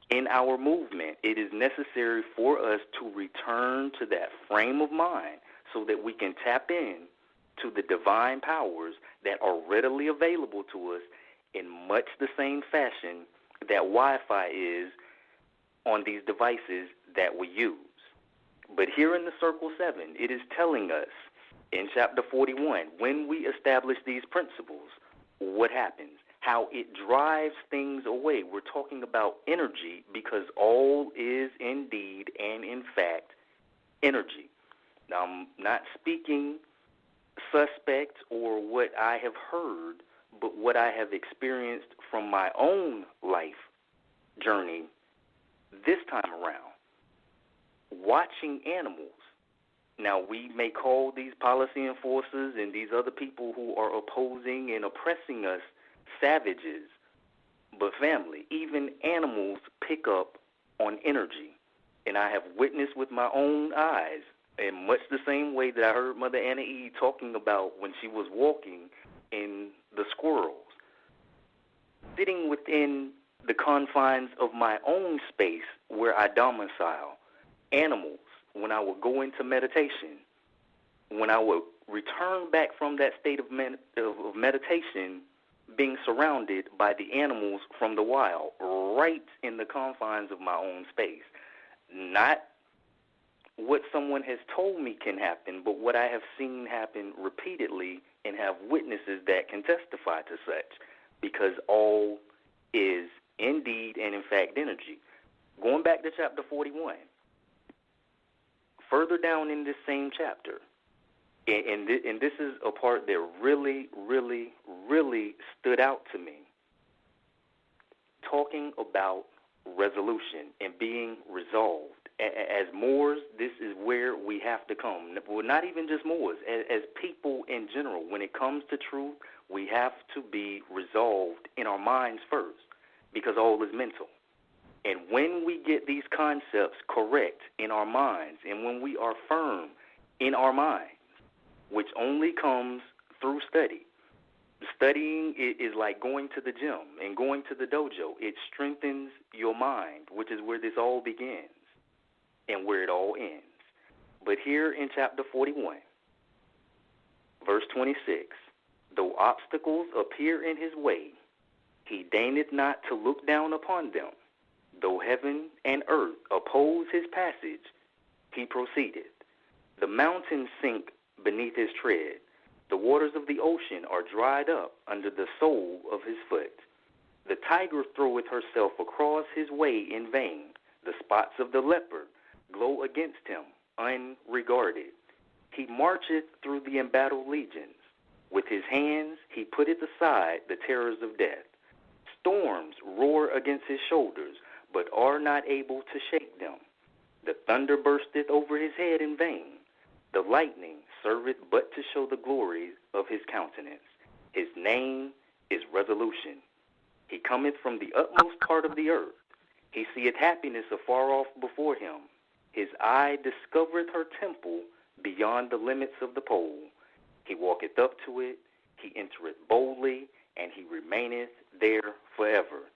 Speaker 5: in our movement, it is necessary for us to return to that frame of mind so that we can tap in to the divine powers that are readily available to us in much the same fashion that Wi-Fi is on these devices that we use. But here in the Circle 7, it is telling us In chapter 41, when we establish these principles, what happens? How it drives things away. We're talking about energy because all is indeed and in fact energy. Now, I'm not speaking suspect or what I have heard, but what I have experienced from my own life journey this time around. Watching animals. Now, we may call these policy enforcers and these other people who are opposing and oppressing us savages, but family, even animals pick up on energy. And I have witnessed with my own eyes, in much the same way that I heard Mother Anna E. talking about when she was walking in the squirrels. Sitting within the confines of my own space where I domicile, animals, when I would go into meditation, when I would return back from that state of meditation, being surrounded by the animals from the wild, right in the confines of my own space. Not what someone has told me can happen, but what I have seen happen repeatedly and have witnesses that can testify to such, because all is indeed and in fact energy. Going back to chapter 41, further down in this same chapter, and this is a part that really, really, really stood out to me, talking about resolution and being resolved. As Moors, this is where we have to come. Well, not even just Moors. As people in general, when it comes to truth, we have to be resolved in our minds first, because all is mental. And when we get these concepts correct in our minds, and when we are firm in our minds, which only comes through study. Studying is like going to the gym and going to the dojo. It strengthens your mind, which is where this all begins and where it all ends. But here in chapter 41, verse 26, though obstacles appear in his way, he deigneth not to look down upon them. Though heaven and earth oppose his passage, he proceedeth. The mountains sink beneath his tread. The waters of the ocean are dried up under the sole of his foot. The tiger throweth herself across his way in vain. The spots of the leopard glow against him, unregarded. He marcheth through the embattled legions. With his hands he putteth aside the terrors of death. Storms roar against his shoulders, but are not able to shake them. The thunder bursteth over his head in vain. The lightning serveth but to show the glory of his countenance. His name is resolution. He cometh from the utmost part of the earth. He seeth happiness afar off before him. His eye discovereth her temple beyond the limits of the pole. He walketh up to it, he entereth boldly, and he remaineth there forever.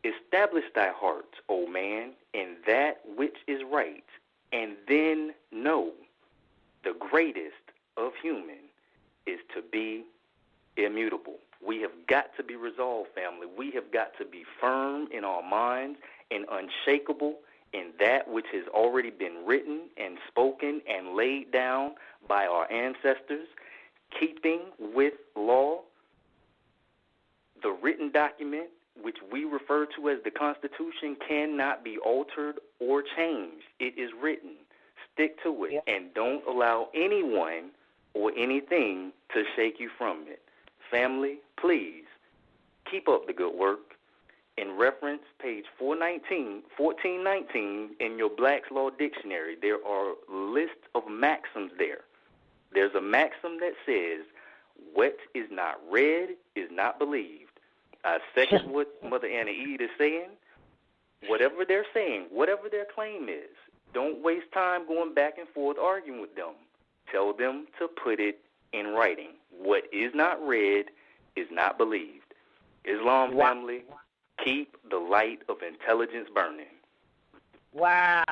Speaker 5: Establish thy heart, O man, in that which is right, and then know the greatest of human is to be immutable. We have got to be resolved, family. We have got to be firm in our minds and unshakable in that which has already been written and spoken and laid down by our ancestors, keeping with law, the written document, which we refer to as the Constitution, cannot be altered or changed. It is written. Stick to it, and don't allow anyone or anything to shake you from it. Family, please keep up the good work. In reference page 1419 in your Black's Law Dictionary, there are lists of maxims there. There's a maxim that says, what is not read is not believed. I second what Mother Anna E. is saying. Whatever they're saying, whatever their claim is, don't waste time going back and forth arguing with them. Tell them to put it in writing. What is not read is not believed. Islam family, keep the light of intelligence burning.
Speaker 4: Wow.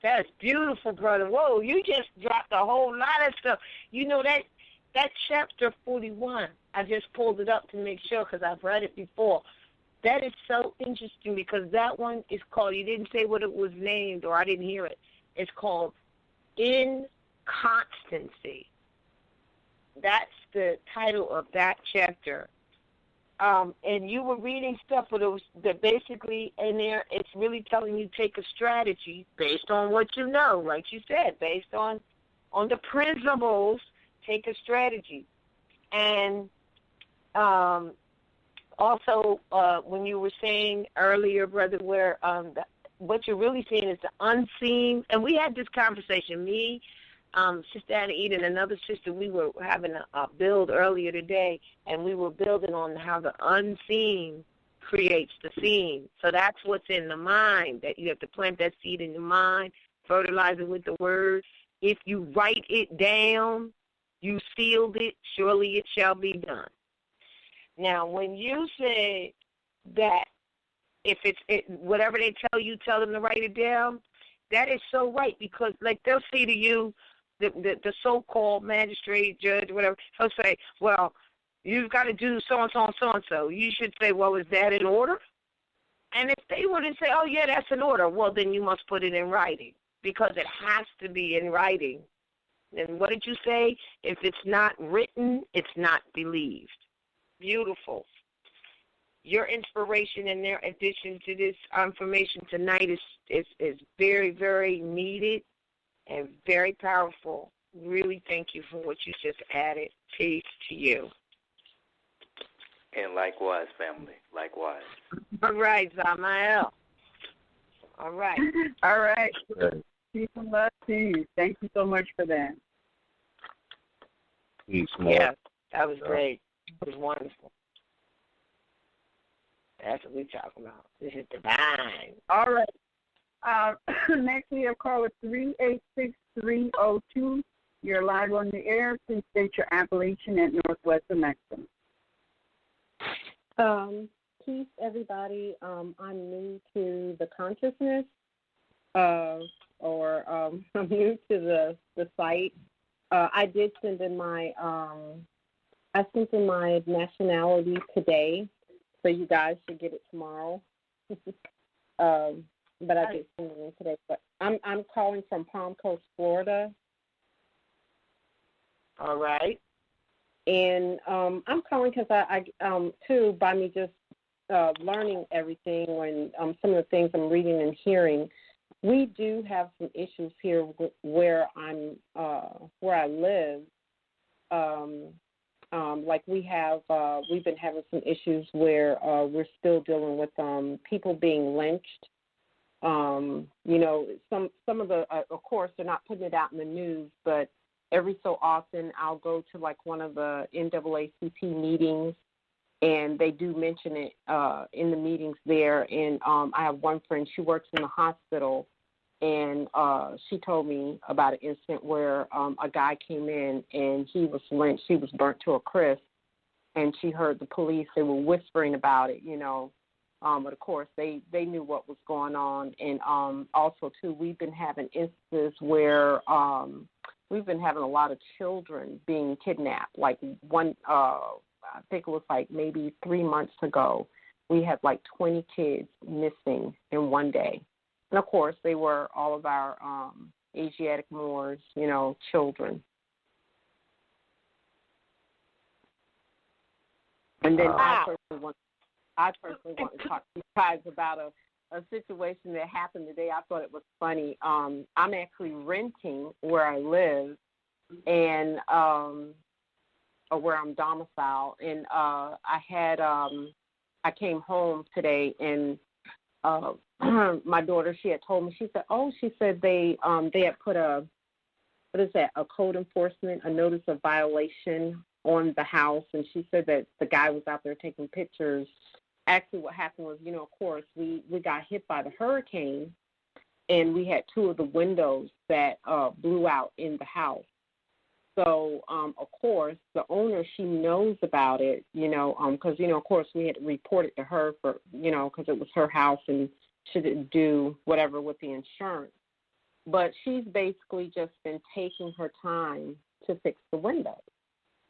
Speaker 4: That's beautiful, brother. Whoa, you just dropped a whole lot of stuff. You know, that chapter 41, I just pulled it up to make sure because I've read it before. That is so interesting because that one is called, you didn't say what it was named or I didn't hear it. It's called inconstancy. that's the title of that chapter. And you were reading stuff, but it was that basically in there, it's really telling you take a strategy based on what you know, like you said, based on the principles, take a strategy. And also, when you were saying earlier, Brother, where what you're really seeing is the unseen, and we had this conversation, me, Sister Anna Eden, another sister, we were having a build earlier today, and we were building on how the unseen creates the seen. So that's what's in the mind, that you have to plant that seed in your mind, fertilize it with the word. If you write it down, you sealed it, surely it shall be done. Now, when you say that if whatever they tell them to write it down, that is so right, because like they'll say to you, the so-called magistrate, judge, whatever, he'll say, well, you've got to do so-and-so and so-and-so. You should say, well, is that in order? And if they wouldn't say, oh, yeah, that's in order, well, then you must put it in writing, because it has to be in writing. And what did you say? If it's not written, it's not believed. Beautiful. Your inspiration and their addition to this information tonight is very, very needed and very powerful. Really thank you for what you just added. Peace to you.
Speaker 5: And likewise, family. Likewise.
Speaker 4: All right, Zamael. All right.
Speaker 2: All right.
Speaker 3: Right.
Speaker 2: Peace and love to you. Thank you so much for that.
Speaker 3: Peace, Moor.
Speaker 4: Yeah, that was great. It was wonderful. That's what we're talking about. This is divine.
Speaker 2: All right. Next, we have caller 386-302. You're live on the air. Please state your appellation at Northwest of Mexico.
Speaker 6: Peace, everybody. I'm new to the consciousness, or I'm new to the site. I did send in my nationality today, so you guys should get it tomorrow. But I did send it in today. But I'm calling from Palm Coast, Florida.
Speaker 4: All right.
Speaker 6: And I'm calling because I too, by me just learning everything and some of the things I'm reading and hearing, we do have some issues here where I live. Like we've been having some issues where we're still dealing with people being lynched. Some of the, of course, they're not putting it out in the news, but every so often I'll go to like one of the NAACP meetings, and they do mention it in the meetings there. And I have one friend, she works in the hospital, and she told me about an incident where a guy came in and he was lynched. He was burnt to a crisp, and she heard the police, they were whispering about it, but of course they knew what was going on. And also too, we've been having instances where we've been having a lot of children being kidnapped. Like one, I think it was like maybe 3 months ago, we had like 20 kids missing in one day. And of course, they were all of our Asiatic Moors, children. And then I personally want to talk to you guys about a situation that happened today. I thought it was funny. I'm actually renting where I live and where I'm domiciled. And I came home today, and my daughter, she had told me, she said they had put a code enforcement, a notice of violation on the house, and she said that the guy was out there taking pictures. Actually, what happened was, of course, we got hit by the hurricane, and we had two of the windows that blew out in the house. So, of course, the owner, she knows about it, because, of course, we had reported to her for, because it was her house and she didn't do whatever with the insurance. But she's basically just been taking her time to fix the windows.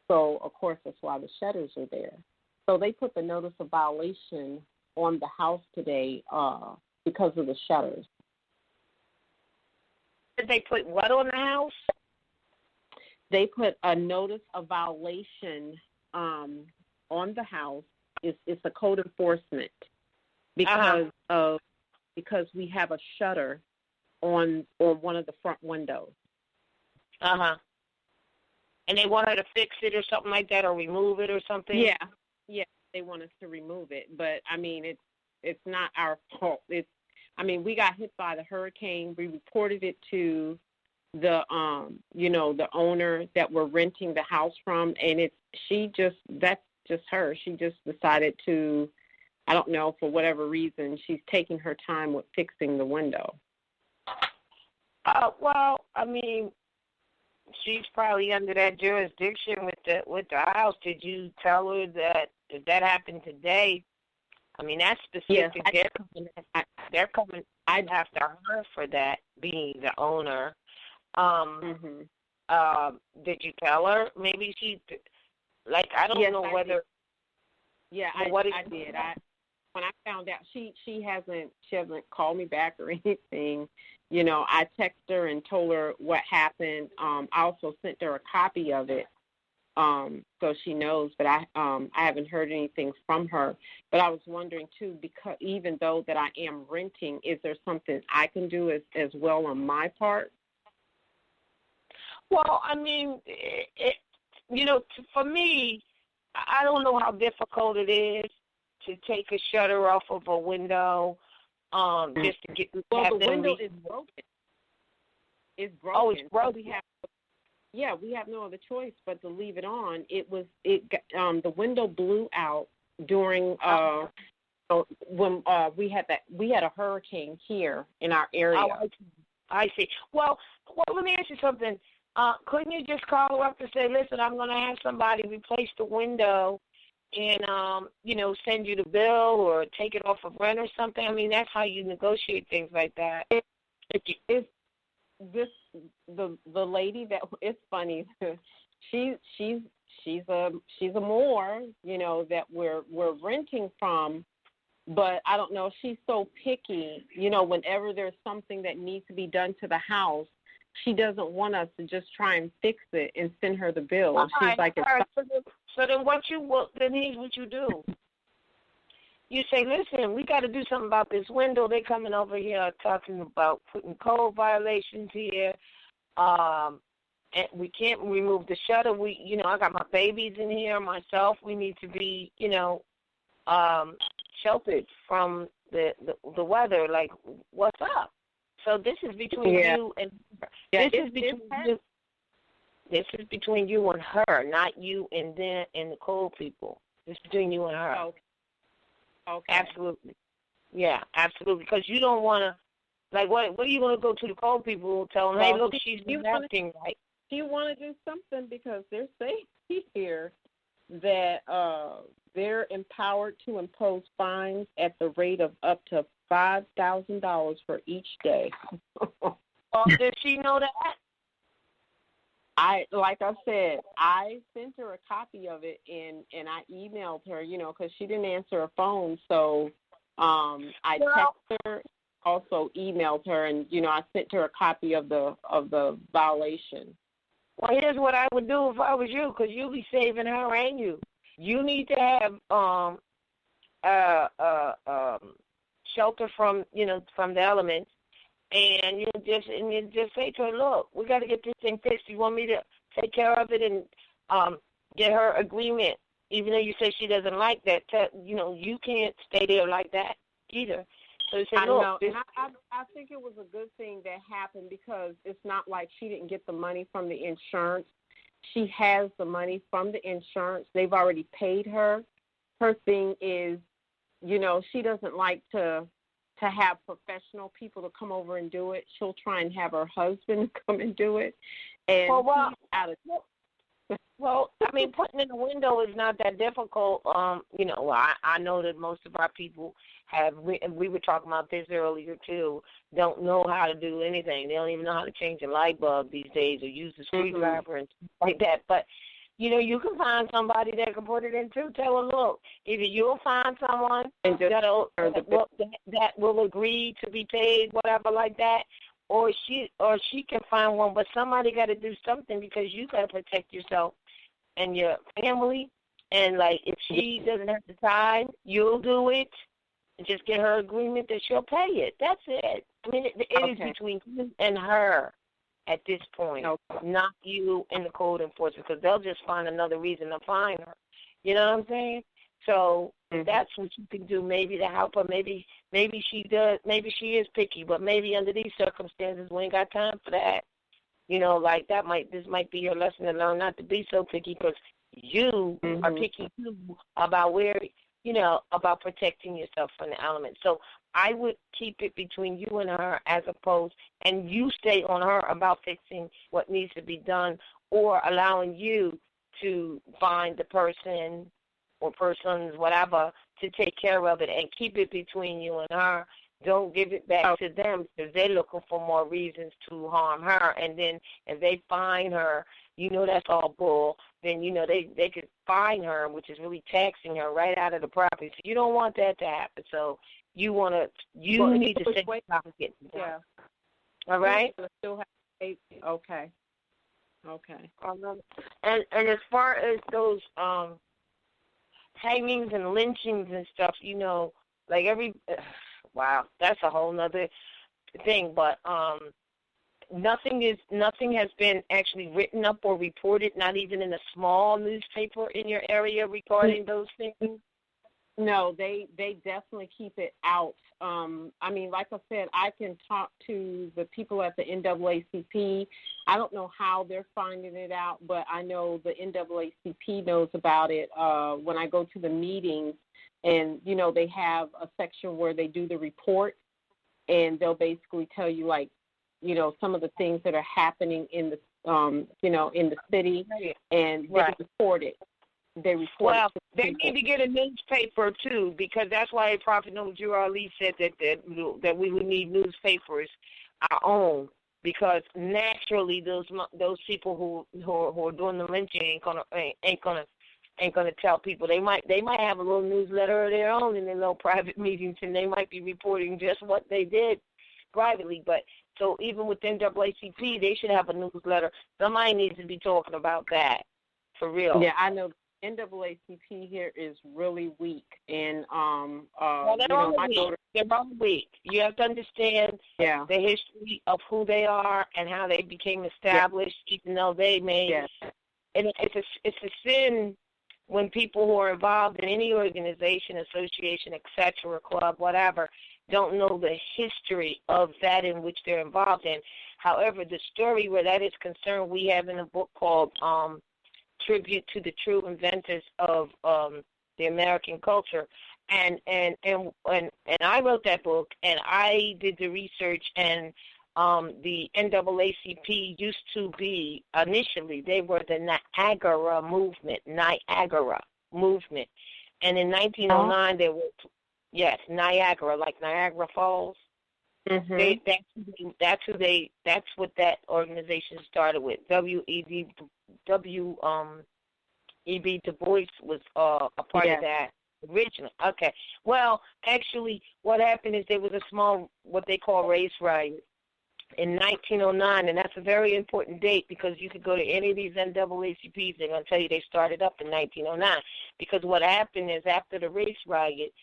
Speaker 6: So, of course, that's why the shutters are there. So they put the notice of violation on the house today because of the shutters.
Speaker 4: Did they put what on the house?
Speaker 6: they put a notice of violation on the house. It's a code enforcement because we have a shutter on one of the front windows.
Speaker 4: And they want her to fix it or something like that, or remove it or something.
Speaker 6: Yeah, they want us to remove it, but I mean it's not our fault. We got hit by the hurricane. We reported it to the the owner that we're renting the house from, and that's just her. She just decided to, I don't know, for whatever reason, she's taking her time with fixing the window.
Speaker 4: Well, she's probably under that jurisdiction with the house. Did you tell her that if that happened today? That's specific.
Speaker 6: Yes,
Speaker 4: they're coming. I'd have to her for that, being the owner. Did you tell her? Maybe she, I don't know whether.
Speaker 6: I did. When I found out, she hasn't called me back or anything. I texted her and told her what happened. I also sent her a copy of it, so she knows. But I haven't heard anything from her. But I was wondering too, because even though that I am renting, is there something I can do as well on my part?
Speaker 4: Well, for me, I don't know how difficult it is to take a shutter off of a window, just to get.
Speaker 6: Well, the window is broken. It's broken.
Speaker 4: Oh, it's broken.
Speaker 6: So we have no other choice but to leave it on. The window blew out during when we had a hurricane here in our area.
Speaker 4: Oh, I see. Well, let me ask you something. Couldn't you just call her up and say, listen, I'm going to have somebody replace the window and, send you the bill or take it off of rent or something? That's how you negotiate things like that.
Speaker 6: The lady that, it's funny, she's a Moor, that we're renting from, but I don't know, she's so picky, whenever there's something that needs to be done to the house, she doesn't want us to just try and fix it and send her the bill. She's like,
Speaker 4: so then here's what you do. You say, listen, we got to do something about this window. They're coming over here talking about putting code violations here. And we can't remove the shutter. I got my babies in here, myself. We need to be, sheltered from the weather. Like, what's up? So this is between you and her. This is between you and her, not you and the code people. This is between you and her.
Speaker 6: Okay.
Speaker 4: Absolutely. Yeah, absolutely. Because you don't want to, what are you going to go to the code people and tell them, hey, look, she's acting right?
Speaker 6: You want to do something because they're saying here that they're empowered to impose fines at the rate of up to $5,000 for each day.
Speaker 4: Well, did she know that?
Speaker 6: Like I said, I sent her a copy of it and I emailed her, because she didn't answer her phone. So I texted her, also emailed her, and I sent her a copy of the violation.
Speaker 4: Well, here's what I would do if I was you, because you'll be saving her and you. You need to have shelter from the elements, and you just say to her, look, we got to get this thing fixed. You want me to take care of it and get her agreement, even though you say she doesn't like that. You can't stay there like that either. So you say,
Speaker 6: I know.
Speaker 4: Look,
Speaker 6: I think it was a good thing that happened because it's not like she didn't get the money from the insurance. She has the money from the insurance. They've already paid her. Her thing is, she doesn't like to have professional people to come over and do it. She'll try and have her husband come and do it. And he's out of
Speaker 4: putting in a window is not that difficult. I know that most of our people we were talking about this earlier too, don't know how to do anything. They don't even know how to change a light bulb these days or use a screwdriver and stuff like that. But you can find somebody that can put it in too. Tell her, look, either you'll find someone that will agree to be paid, whatever like that, or she can find one, but somebody got to do something because you got to protect yourself and your family. And, like, if she doesn't have the time, you'll do it. And just get her agreement that she'll pay it. That's it. I mean, it is between you and her at this point, not you and the code enforcement, because they'll just find another reason to fine her. You know what I'm saying? So that's what you can do, maybe to help her. Maybe she does. Maybe she is picky, but maybe under these circumstances, we ain't got time for that. You know, like this might be your lesson to learn not to be so picky, because you are picky too about about protecting yourself from the elements. So I would keep it between you and her, as opposed, and you stay on her about fixing what needs to be done, or allowing you to find the person or persons, whatever, to take care of it, and keep it between you and her. Don't give it back to them, because they're looking for more reasons to harm her. And then if they find her, that's all bull, then, they could fine her, which is really taxing her right out of the property. So you don't want that to happen. So you need to set your pocket.
Speaker 6: Yeah.
Speaker 4: All right?
Speaker 6: Still have okay.
Speaker 4: And as far as those hangings and lynchings and stuff, like wow, that's a whole nother thing. But nothing has been actually written up or reported, not even in a small newspaper in your area regarding those things.
Speaker 6: No, they definitely keep it out. I mean, like I said, I can talk to the people at the NAACP. I don't know how they're finding it out, but I know the NAACP knows about it. When I go to the meetings, and, they have a section where they do the report, and they'll basically tell you, like, some of the things that are happening in the, in the city, and they report it. They
Speaker 4: need to get a newspaper too, because that's why Prophet Noor Ali said that we would need newspapers our own, because naturally those people who are doing the lynching ain't gonna tell people. They might have a little newsletter of their own in their little private meetings, and they might be reporting just what they did privately. But so even with NAACP, they should have a newsletter. Somebody needs to be talking about that for real.
Speaker 6: Yeah, I know. NAACP here is really weak, and
Speaker 4: they're all weak. You have to understand the history of who they are and how they became established, even though they made. And it's a sin when people who are involved in any organization, association, etc., club, whatever, don't know the history of that in which they're involved in. However, the story where that is concerned, we have in a book called Tribute to the True Inventors of the American Culture, and I wrote that book, and I did the research, and the NAACP used to be, initially, they were the Niagara movement, and in 1909 they were, Niagara, like Niagara Falls. That's what that organization started with. E.B. Du Bois was a part of that originally. Okay. Well, actually, what happened is there was a small, what they call race riot in 1909, and that's a very important date, because you could go to any of these NAACPs, they're going to tell you they started up in 1909, because what happened is after the race riot,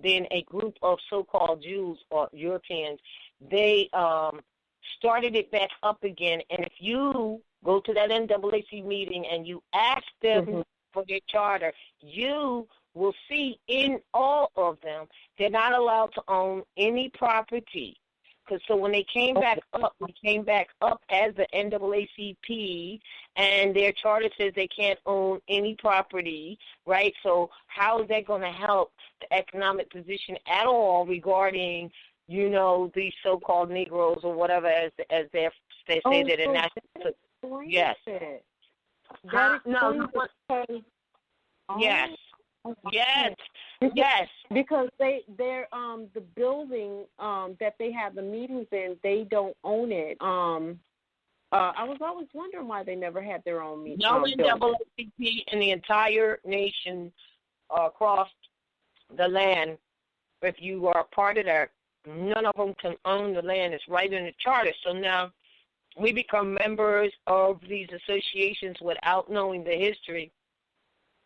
Speaker 4: then a group of so-called Jews or Europeans, they started it back up again. And if you go to that NAACP meeting and you ask them for their charter, you will see in all of them they're not allowed to own any property. So when they came back up, as the NAACP, and their charter says they can't own any property, right? So how is that going to help the economic position at all regarding, these so-called Negroes or whatever, as they say that in national. Yes. Yes. Yes. Yes.
Speaker 6: Because they're the building that they have the meetings in, they don't own it. I was always wondering why they never had their own meeting.
Speaker 4: No NAACP in the entire nation across the land, if you are a part of that none of them can own the land. It's right in the charter. So now we become members of these associations without knowing the history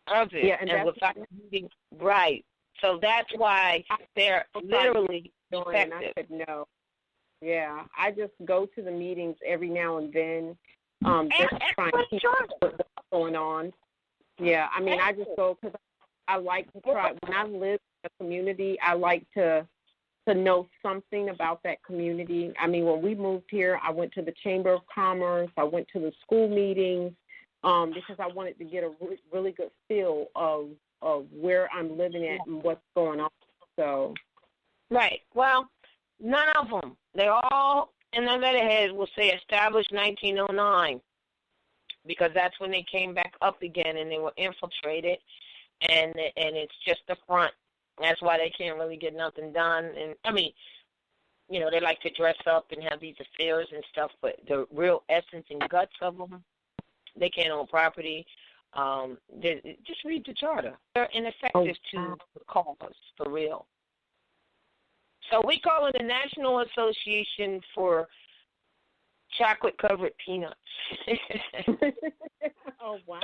Speaker 4: of it.
Speaker 6: Yeah, and
Speaker 4: without reading, right. So that's why they're literally effective.
Speaker 6: I said no. Yeah, I just go to the meetings every now and then, just trying to keep what's going on. Yeah, I mean, I just go because I like to try. When I live in a community, I like to know something about that community. I mean, when we moved here, I went to the Chamber of Commerce. I went to the school meetings because I wanted to get a really good feel of where I'm living at and what's going on. So,
Speaker 4: right. Well, none of them. They all in the letterhead will say established 1909 because that's when they came back up again and they were infiltrated, and it's just the front. That's why they can't really get nothing done. And I mean, you know, they like to dress up and have these affairs and stuff, but the real essence and guts of them, they can't own property. Just read the charter. They're ineffective to the cause, for real. So we call it the National Association for Chocolate-Covered Peanuts.
Speaker 6: Oh, wow.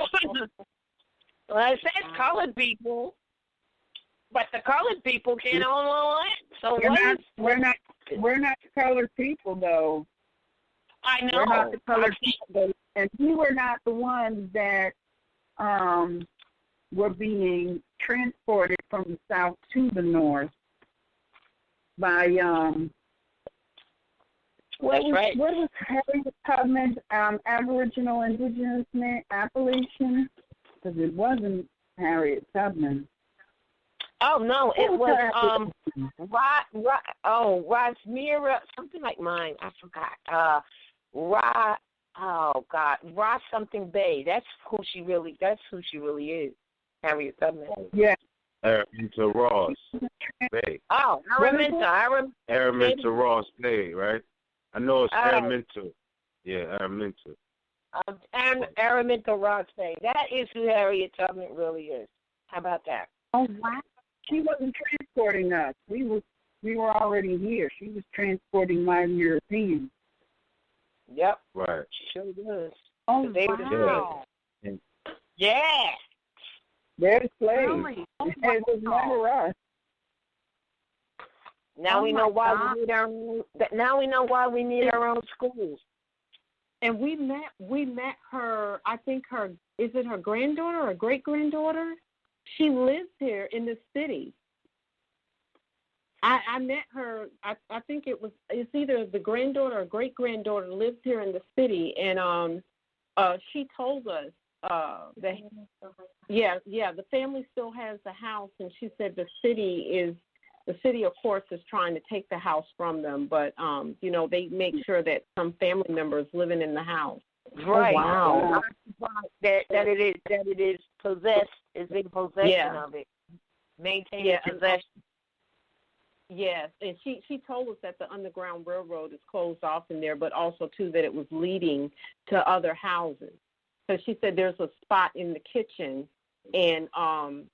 Speaker 4: Well, I said colored people, but the colored people can't own land. So
Speaker 2: we're not colored people, though.
Speaker 4: I know.
Speaker 2: We're not the colored people, and we were not the ones that were being transported from the south to the north by what was Harriet Tubman's Aboriginal Indigenous appellation? Because it wasn't Harriet Tubman.
Speaker 4: Oh no, it was Rosmira, something like mine. I forgot. Ross something Bay. That's who she really is. Harriet Tubman.
Speaker 2: Yeah.
Speaker 3: Araminta Ross Bay.
Speaker 4: Oh, Araminta.
Speaker 3: Araminta Ross Bay, right? I know it's Araminta. Yeah, Araminta.
Speaker 4: And Araminta Ross Bay. That is who Harriet Tubman really is. How about that?
Speaker 2: Oh, wow. She wasn't transporting us. We were already here. She was transporting modern Europeans.
Speaker 4: Yep.
Speaker 3: Right.
Speaker 4: Sure does.
Speaker 2: Oh,
Speaker 4: wow. Yeah.
Speaker 2: They're the slaves. Really? Oh, it was never us.
Speaker 4: Now we know why we need our own. Now we know why we need our own schools.
Speaker 6: And we met her. I think is it her granddaughter or great granddaughter? She lives here in the city. I met her. I think it's either the granddaughter or great granddaughter lives here in the city, and she told us that the family still has the house, and she said the city of course is trying to take the house from them, but they make sure that some family members living in the house.
Speaker 4: Right.
Speaker 6: Oh, wow.
Speaker 4: That it is possessed, is in possession of it. Maintaining possession.
Speaker 6: Yes, and she told us that the Underground Railroad is closed off in there, but also too that it was leading to other houses. So she said there's a spot in the kitchen, and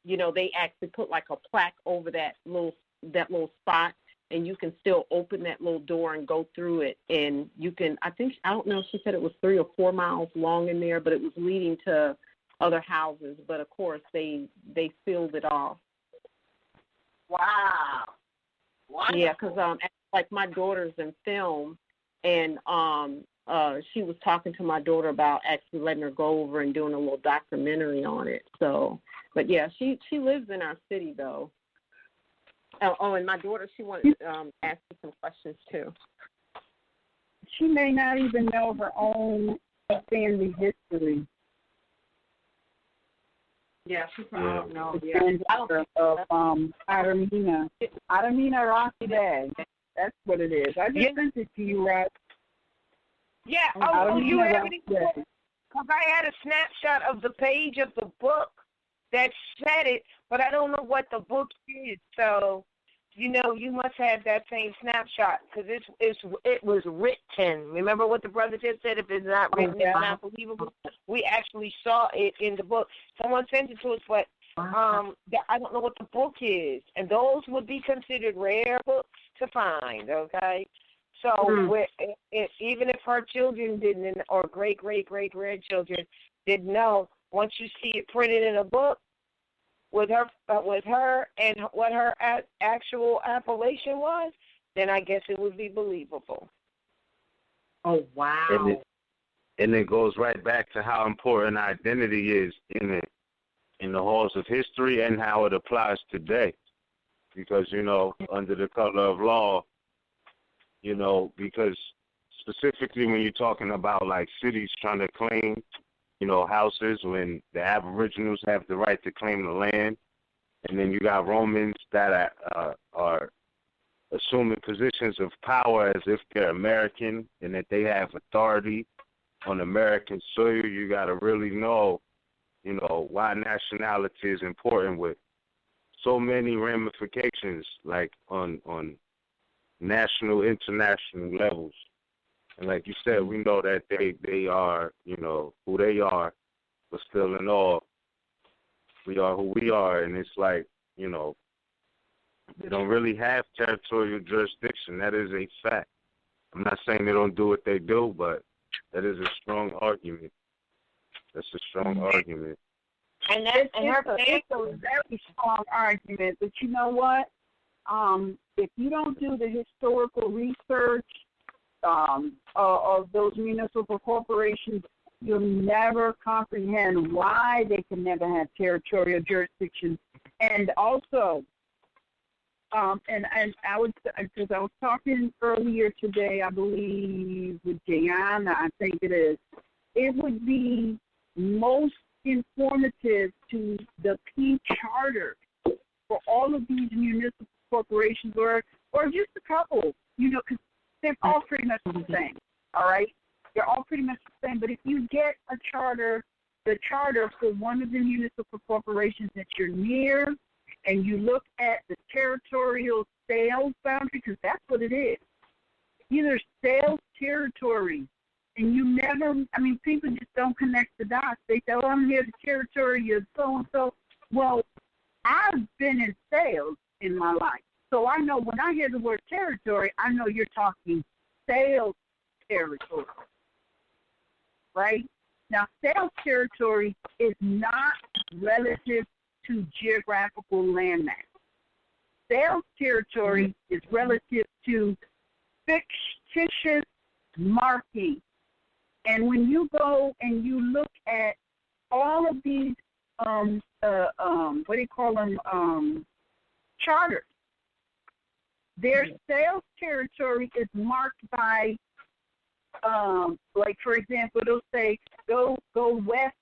Speaker 6: they actually put like a plaque over that little spot, and you can still open that little door and go through it, and you can. I don't know if she said it was 3 or 4 miles long in there, but it was leading to other houses. But of course they sealed it off.
Speaker 4: Wow. Wonderful.
Speaker 6: Yeah, because like my daughter's in film, and she was talking to my daughter about actually letting her go over and doing a little documentary on it. So, but yeah, she lives in our city though. Oh, and my daughter, she wanted to ask you some questions too.
Speaker 2: She may not even know her own family history.
Speaker 6: Yeah, she probably knows.
Speaker 2: Of Adamina Rocky Day. That's what it is. I just sent it to you, right?
Speaker 4: Yeah. Oh, you have it? Because I had a snapshot of the page of the book that said it, but I don't know what the book is. So, you must have that same snapshot because it was written. Remember what the brother just said? If it's not written, it's not believable. We actually saw it in the book. Someone sent it to us, but I don't know what the book is. And those would be considered rare books to find, okay? So even if her children didn't, or great-great-great-grandchildren didn't know, once you see it printed in a book with her and what her actual appellation was, then I guess it would be believable.
Speaker 6: Oh, wow.
Speaker 3: And it goes right back to how important identity is in the halls of history and how it applies today. Because, under the color of law, because specifically when you're talking about, like, cities trying to claim, houses, when the Aboriginals have the right to claim the land, and then you got Romans that are assuming positions of power as if they're American and that they have authority on American soil, you got to really know, why nationality is important with so many ramifications, like on national, international levels. And like you said, we know that they are, who they are, but still in all, we are who we are. And it's like, they don't really have territorial jurisdiction. That is a fact. I'm not saying they don't do what they do, but that is a strong argument. That's a strong argument.
Speaker 4: And
Speaker 2: it's a very strong argument. But you know what? If you don't do the historical research of those municipal corporations, you'll never comprehend why they can never have territorial jurisdiction. And also, and I was, because I was talking earlier today, I believe with Jayana, I think it is, it would be most informative to the P charter for all of these municipal corporations, or just a couple, because they're all pretty much the same, all right? They're all pretty much the same, but if you get the charter for one of the municipal corporations that you're near, and you look at the territorial sales boundary, because that's what it is. Either sales territory, and you never, people just don't connect the dots. They say, oh, I'm near the territory of so-and-so. Well, I've been in sales in my life, so I know when I hear the word territory, I know you're talking sales territory, right? Now, sales territory is not relative to geographical landmass. Sales territory is relative to fictitious marking. And when you go and you look at all of these, charters, their sales territory is marked by, like, for example, they'll say, go west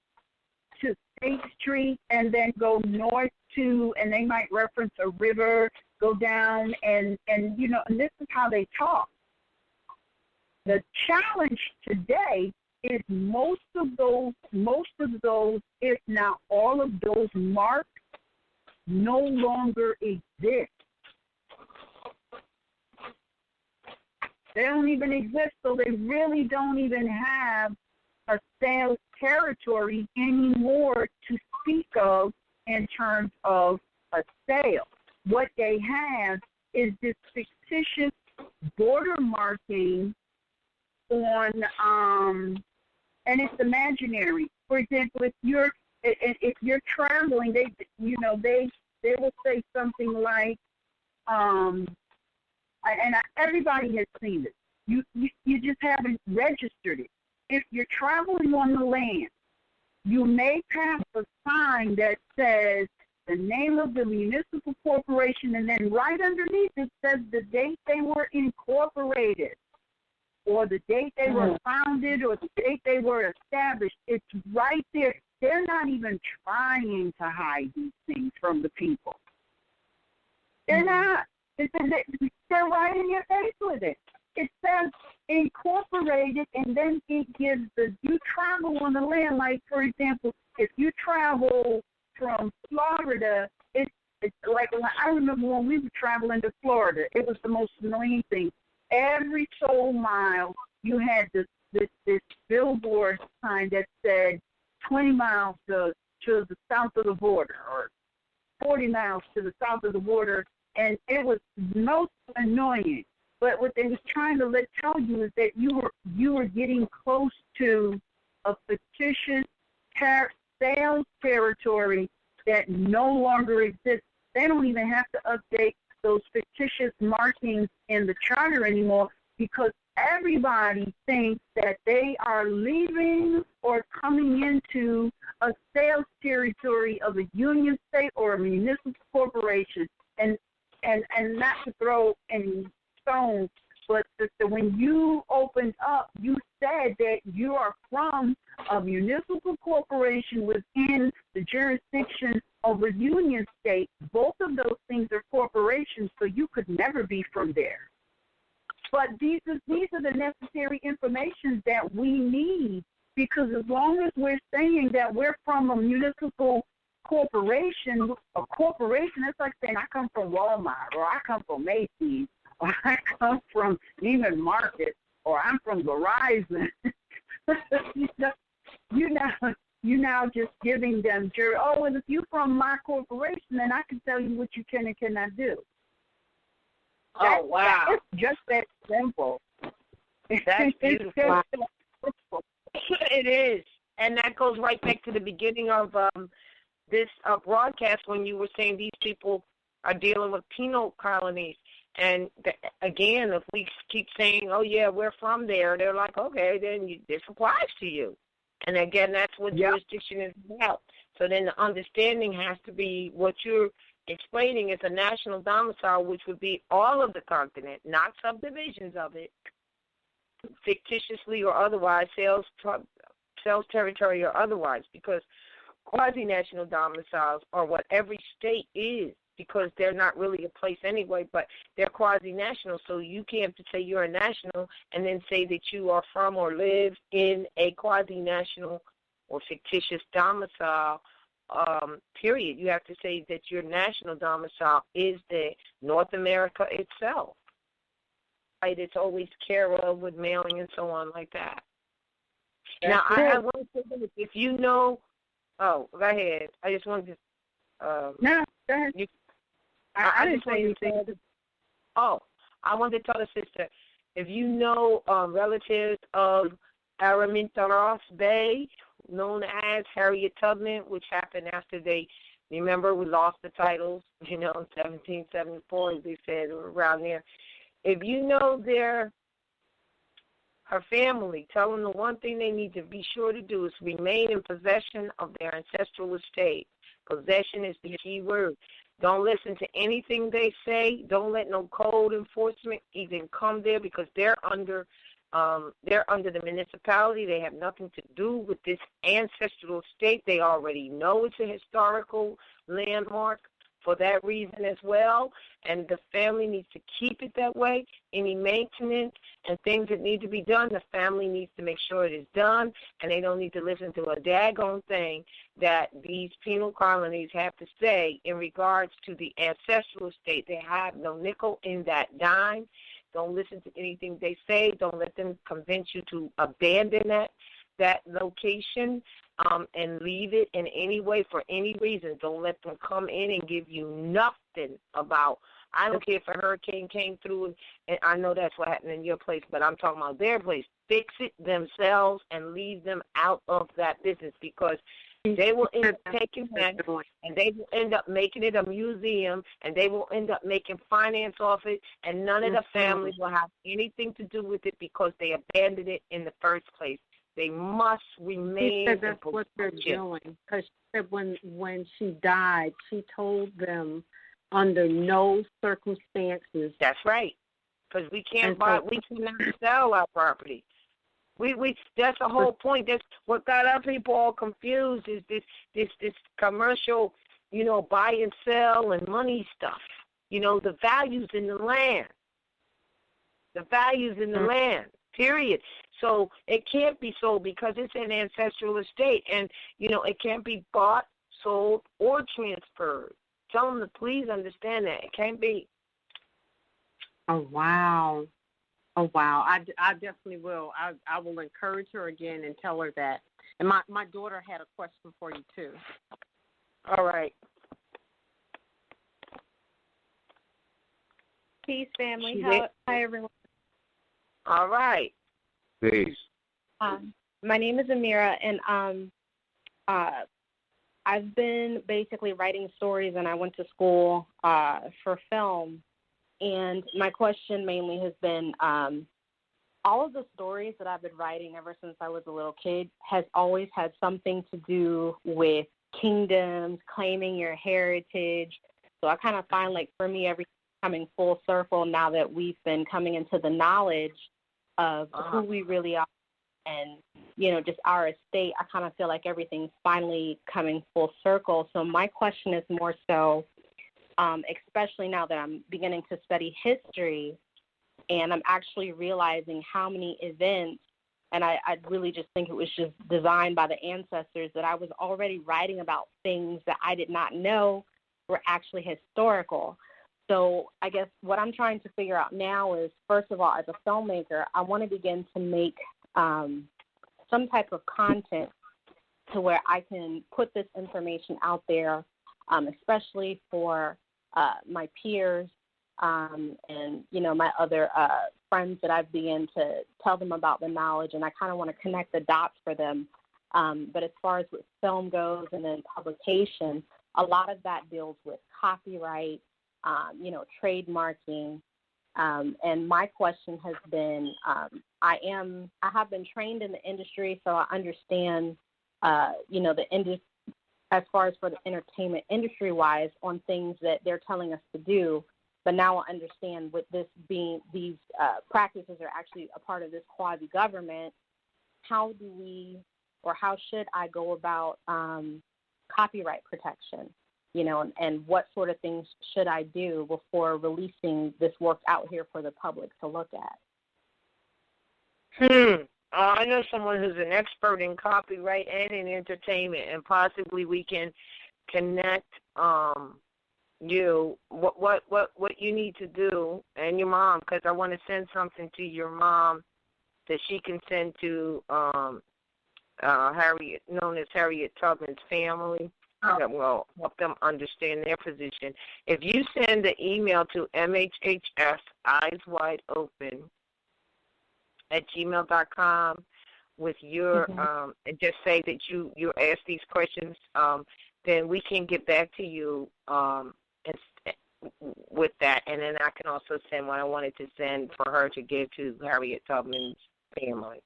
Speaker 2: to State Street and then go north to, and they might reference a river, go down, and this is how they talk. The challenge today is most of those, if not all of those marks, no longer exist. They don't even exist, so they really don't even have a sales territory anymore to speak of in terms of a sale. What they have is this fictitious border marking on, and it's imaginary. For example, if you're traveling, they will say something like, everybody has seen it. You just haven't registered it. If you're traveling on the land, you may pass a sign that says the name of the municipal corporation, and then right underneath it says the date they were incorporated, or the date they were founded, or the date they were established. It's right there. They're not even trying to hide these things from the people. They're not. They're right in your face with it. It says incorporated, and then it gives you travel on the land. Like, for example, if you travel from Florida, it's like, I remember when we were traveling to Florida, it was the most annoying thing. Every so mile, you had this billboard sign that said 20 miles to the south of the border, or 40 miles to the south of the border, and it was most annoying. But what they was trying to tell you is that you were getting close to a fictitious sales territory that no longer exists. They don't even have to update those fictitious markings in the charter anymore, because everybody thinks that they are leaving or coming into a sales territory of a union state or a municipal corporation. And not to throw any stones, but when you opened up, you said that you are from a municipal corporation within the jurisdiction of a union state. Both of those things are corporations, so you could never be from there. But these are the necessary information that we need, because as long as we're saying that we're from a municipal corporation, it's like saying I come from Walmart, or I come from Macy's, or I come from Neiman Marcus, or I'm from Verizon. You now just giving them jury. Oh, and if you're from my corporation, then I can tell you what you can and cannot do.
Speaker 4: Wow!
Speaker 2: It's just that simple.
Speaker 4: That's beautiful.
Speaker 2: Simple.
Speaker 4: It is, and that goes right back to the beginning of this broadcast when you were saying these people are dealing with penal colonies. And again, if we keep saying, "Oh yeah, we're from there," they're like, "Okay, then this applies to you." And again, that's what jurisdiction is about. So then the understanding has to be what you're explaining is a national domicile, which would be all of the continent, not subdivisions of it, fictitiously or otherwise, sales territory or otherwise, because quasi-national domiciles are what every state is, because they're not really a place anyway, but they're quasi-national, so you can't say you're a national and then say that you are from or live in a quasi-national or fictitious domicile, period. You have to say that your national domicile is the North America itself. Right? It's always care of with mailing and so on like that. Now, I want to say this. If you know, go ahead. I just wanted to.
Speaker 2: No, go ahead. I didn't say anything.
Speaker 4: I wanted to tell the sister, if you know relatives of Araminta Bay, known as Harriet Tubman, which happened after they, remember, we lost the titles, in 1774, as they said, or around there. If you know her family, tell them the one thing they need to be sure to do is remain in possession of their ancestral estate. Possession is the key word. Don't listen to anything they say. Don't let no code enforcement even come there, because they're under the municipality. They have nothing to do with this ancestral estate. They already know it's a historical landmark for that reason as well, and the family needs to keep it that way. Any maintenance and things that need to be done, the family needs to make sure it is done, and they don't need to listen to a daggone thing that these penal colonies have to say in regards to the ancestral estate. They have no nickel in that dime. Don't listen to anything they say. Don't let them convince you to abandon that location and leave it in any way for any reason. Don't let them come in and give you nothing about, I don't care if a hurricane came through, and I know that's what happened in your place, but I'm talking about their place. Fix it themselves and leave them out of that business, because they will end up taking that, and they will end up making it a museum, and they will end up making finance off it, and none of the families will have anything to do with it because they abandoned it in the first place. They must remain.
Speaker 6: She said that's what they're doing. Because she said when she died, she told them under no circumstances.
Speaker 4: That's right. Because we cannot sell our property. We that's the whole point. That's what got other people all confused, is this commercial, buy and sell and money stuff. The values in the land. The values in the land. Period. So it can't be sold because it's an ancestral estate, and it can't be bought, sold, or transferred. Tell them to please understand that it can't be.
Speaker 6: Oh wow. I definitely will. I will encourage her again and tell her that. And my daughter had a question for you too.
Speaker 4: All right.
Speaker 7: Peace, family.
Speaker 6: Hi,
Speaker 7: everyone.
Speaker 4: All right.
Speaker 3: Peace.
Speaker 7: My name is Amira, and I've been basically writing stories, and I went to school for film. And my question mainly has been, all of the stories that I've been writing ever since I was a little kid has always had something to do with kingdoms, claiming your heritage. So I kind of find, like, for me, everything's coming full circle now that we've been coming into the knowledge of who we really are and, you know, just our estate. I kind of feel like everything's finally coming full circle. So my question is more so, especially now that I'm beginning to study history, and I'm actually realizing how many events, and I really just think it was just designed by the ancestors, that I was already writing about things that I did not know were actually historical. So I guess what I'm trying to figure out now is, first of all, as a filmmaker, I want to begin to make some type of content to where I can put this information out there, especially for my peers, and, you know, my other friends that I've begun to tell them about the knowledge, and I kind of want to connect the dots for them. But as far as with film goes and then publication, a lot of that deals with copyright, you know, trademarking. And my question has been, I have been trained in the industry, so I understand, you know, as far as for the entertainment industry-wise, on things that they're telling us to do. But now I understand with this being, these practices are actually a part of this quasi-government, how do we, or how should I go about copyright protection, you know, and what sort of things should I do before releasing this work out here for the public to look at?
Speaker 4: I know someone who's an expert in copyright and in entertainment, and possibly we can connect you what you need to do, and your mom, because I want to send something to your mom that she can send to Harriet, known as Harriet Tubman's family, that will help them understand their position. If you send the email to mhhseyeswideopen@gmail.com with your and just say that you ask these questions, then we can get back to you with that, and then I can also send what I wanted to send for her to give to Harriet Tubman's family.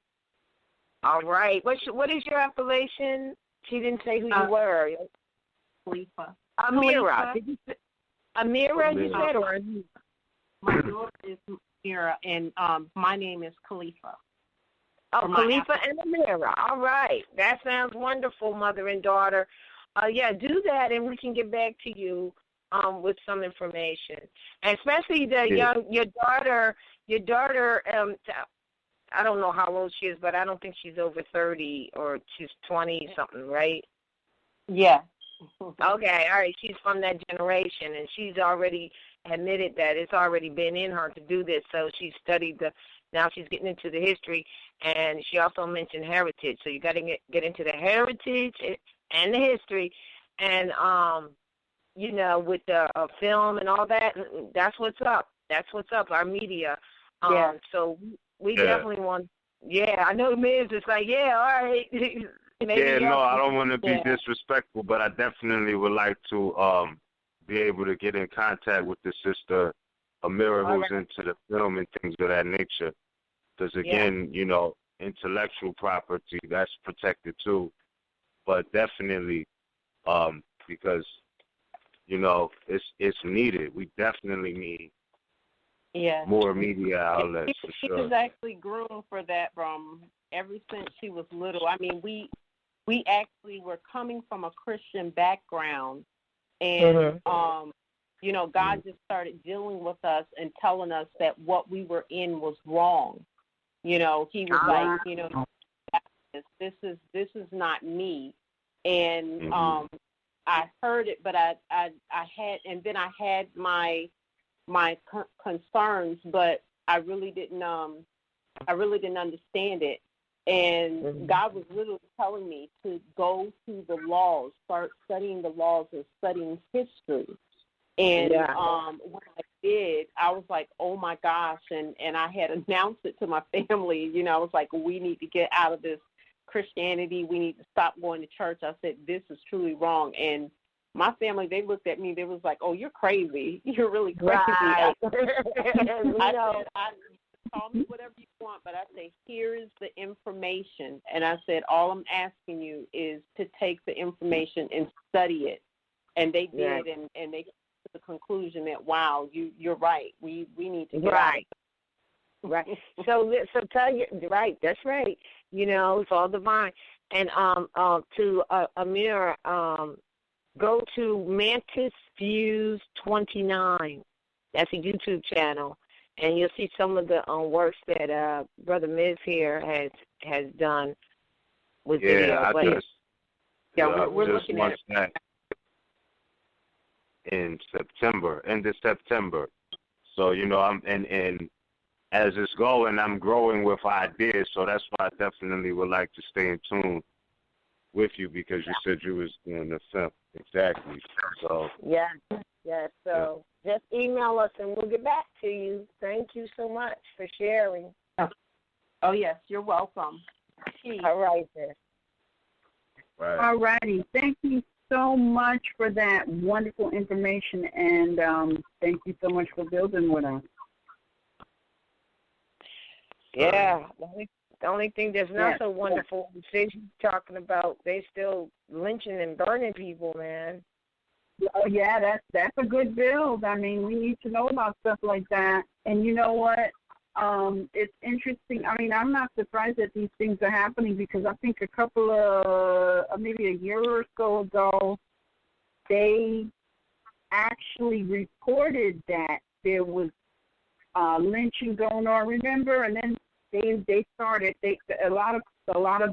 Speaker 4: All right. What is your appellation? She didn't say who you were.
Speaker 6: Khalifa.
Speaker 4: Amira. Did you say Amira? You said, or
Speaker 6: my daughter is Amira, and my name is Khalifa.
Speaker 4: Oh, Khalifa and Amira. All right. That sounds wonderful, mother and daughter. Yeah, do that, and we can get back to you with some information, and especially your daughter. I don't know how old she is, but I don't think she's over 30, or she's 20 something, right?
Speaker 6: Yeah.
Speaker 4: Okay, all right. She's from that generation, and she's already admitted that it's already been in her to do this. So she studied now she's getting into the history, and she also mentioned heritage. So you got to get into the heritage and the history, and you know, with the film and all that. That's what's up. That's what's up. Our media.
Speaker 6: Yeah.
Speaker 4: So we definitely want. Yeah, I know Miz is like, yeah, all right. Maybe
Speaker 3: I don't want to be disrespectful, but I definitely would like to be able to get in contact with the sister Amira, who's into the film and things of that nature. Because again, you know, intellectual property, that's protected too. But definitely, because you know, it's needed. We definitely need more media outlets for sure.
Speaker 6: She was actually groomed for that from ever since she was little. I mean, we actually were coming from a Christian background, and you know, God just started dealing with us and telling us that what we were in was wrong. You know, He was like, you know, this is not me, and I heard it, but I had my concerns, but I really didn't understand it. And God was literally telling me to go to the laws, start studying the laws and studying history. And when I did, I was like, oh my gosh, and I had announced it to my family. You know, I was like, we need to get out of this Christianity. We need to stop going to church. I said, this is truly wrong. And my family, they looked at me. They was like, oh, you're crazy. You're really crazy.
Speaker 4: Right.
Speaker 6: I call me whatever you want, but I say, here is the information. And I said, all I'm asking you is to take the information and study it. And they did, and they came to the conclusion that, wow, you're right. We need to get out of it.
Speaker 4: Right. So tell you, right, that's right. You know, it's all divine. And to Amir, go to Mantis Views 29. That's a YouTube channel, and you'll see some of the works that Brother Miz here has done with video.
Speaker 6: We're looking at it
Speaker 3: in September, end of September. So, you know, I'm and as it's going, I'm growing with ideas. So that's why I definitely would like to stay in tune with you, because you said you was doing the film. Exactly. So
Speaker 4: yes. So just email us and we'll get back to you. Thank you so much for sharing.
Speaker 6: Oh yes, you're welcome.
Speaker 4: All right then.
Speaker 3: Right.
Speaker 2: All righty. Thank you so much for that wonderful information, and thank you so much for building with us.
Speaker 4: Yeah. The only thing that's not so wonderful is you're talking about they still lynching and burning people, man.
Speaker 2: Oh yeah, that's a good build. I mean, we need to know about stuff like that. And you know what? It's interesting. I mean, I'm not surprised that these things are happening, because I think a couple of maybe a year or so ago, they actually reported that there was lynching going on. Remember? And then they started. A lot of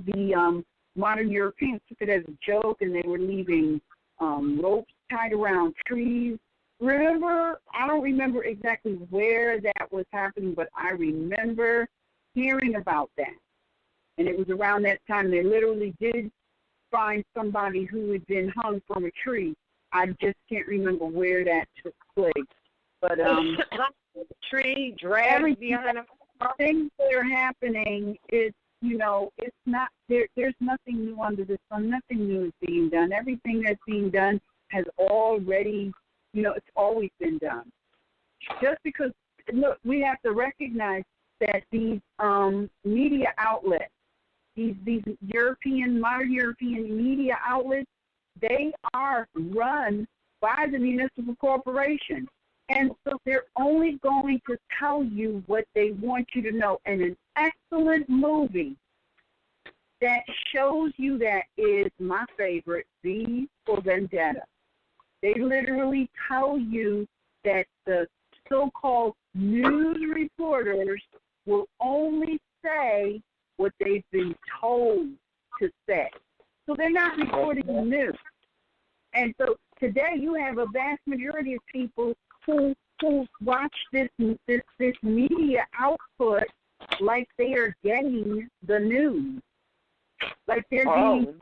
Speaker 2: the modern Europeans took it as a joke, and they were leaving ropes tied around trees. Remember? I don't remember exactly where that was happening, but I remember hearing about that. And it was around that time they literally did find somebody who had been hung from a tree. I just can't remember where that took place. But
Speaker 4: tree dragged behind a
Speaker 2: things that are happening is, you know, it's not there's nothing new under the sun. Nothing new is being done. Everything that's being done has already, you know, it's always been done. Just because, look, we have to recognize that these media outlets, these modern European media outlets, they are run by the municipal corporation. And so they're only going to tell you what they want you to know. And an excellent movie that shows you that is my favorite, V for Vendetta. They literally tell you that the so-called news reporters will only say what they've been told to say. So they're not reporting the news. And so today you have a vast majority of people who watch this media output like they are getting the news, like they're being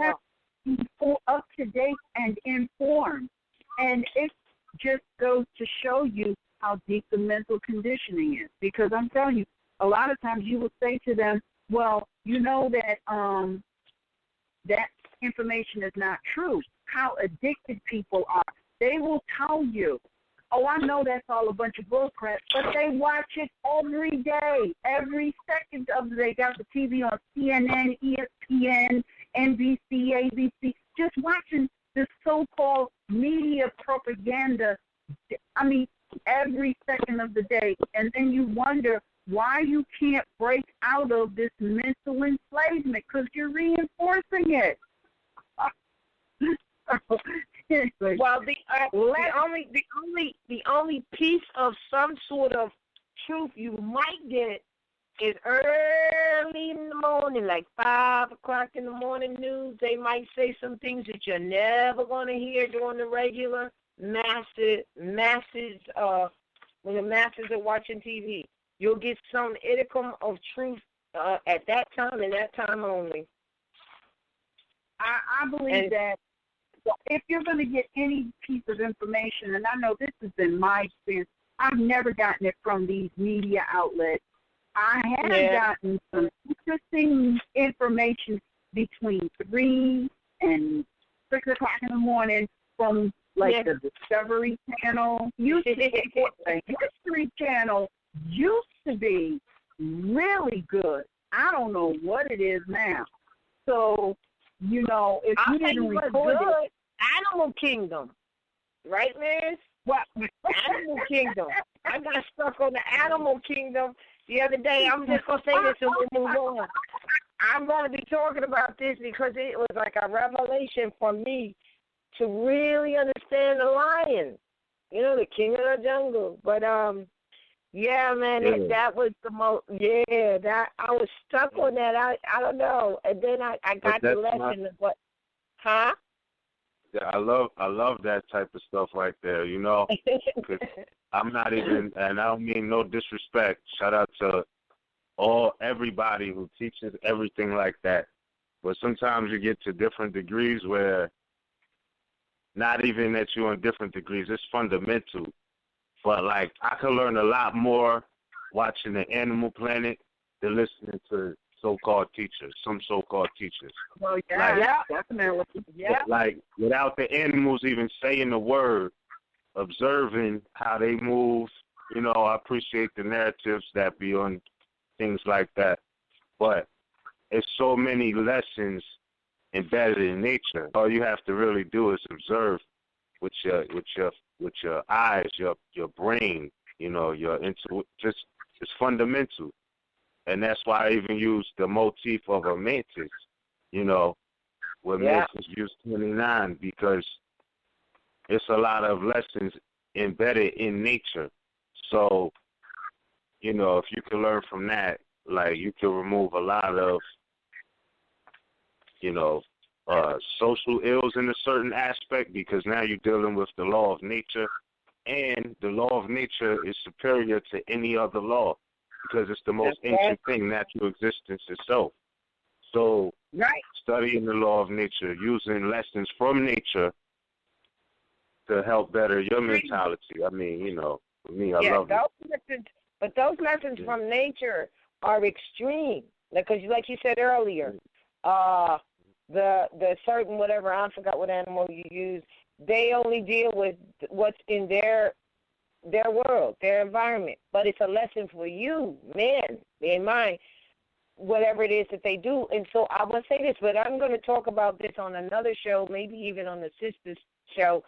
Speaker 2: up to date and informed. And it just goes to show you how deep the mental conditioning is. Because I'm telling you, a lot of times you will say to them, well, you know that that information is not true. How addicted people are. They will tell you, oh, I know that's all a bunch of bullcrap, but they watch it every day, every second of the day. Got the TV on CNN, ESPN, NBC, ABC, just watching this so-called media propaganda, I mean, every second of the day. And then you wonder why you can't break out of this mental enslavement, because you're reinforcing it.
Speaker 4: Well, the only piece of some sort of truth you might get is early in the morning, like 5 o'clock in the morning news. They might say some things that you're never going to hear during the regular masses. When the masses are watching TV, you'll get some idiom of truth at that time and that time only.
Speaker 2: I believe that if you're going to get any piece of information, and I know this has been my experience, I've never gotten it from these media outlets. I have gotten some interesting information between 3 and 6 o'clock in the morning from the Discovery Channel. The History Channel used to be really good. I don't know what it is now. So, if you didn't record it.
Speaker 4: Animal Kingdom. Right, Liz?
Speaker 2: What?
Speaker 4: Animal Kingdom. I got stuck on the Animal Kingdom the other day. I'm just going to say this and we'll move on. I'm going to be talking about this because it was like a revelation for me to really understand the lion, the king of the jungle. But, yeah, man, that was the most, that I was stuck on that. I don't know. And then I got the lesson of what, huh?
Speaker 3: Yeah, I love that type of stuff right there, because I'm not even, and I don't mean no disrespect. Shout out to everybody who teaches everything like that. But sometimes you get to different degrees where not even that you're on different degrees, it's fundamental. But, I could learn a lot more watching the Animal Planet than listening to so-called teachers, some so-called teachers.
Speaker 2: Well, definitely. Yeah.
Speaker 3: Without the animals even saying the word, observing how they move, I appreciate the narratives that be on things like that. But it's so many lessons embedded in nature. All you have to really do is observe with your eyes, your brain, your just it's fundamental. And that's why I even use the motif of a mantis, where mantis use 29, because it's a lot of lessons embedded in nature. So, if you can learn from that, you can remove a lot of, social ills in a certain aspect, because now you're dealing with the law of nature, and the law of nature is superior to any other law, because it's the most ancient thing, natural existence itself. So studying the law of nature, using lessons from nature to help better your mentality. I mean, for me, I love it.
Speaker 4: But those lessons from nature are extreme, because like you said earlier, the certain whatever, I forgot what animal you use, they only deal with what's in their world, their environment. But it's a lesson for you, men, in mind, whatever it is that they do. And so I will say this, but I'm going to talk about this on another show, maybe even on the Sisters show,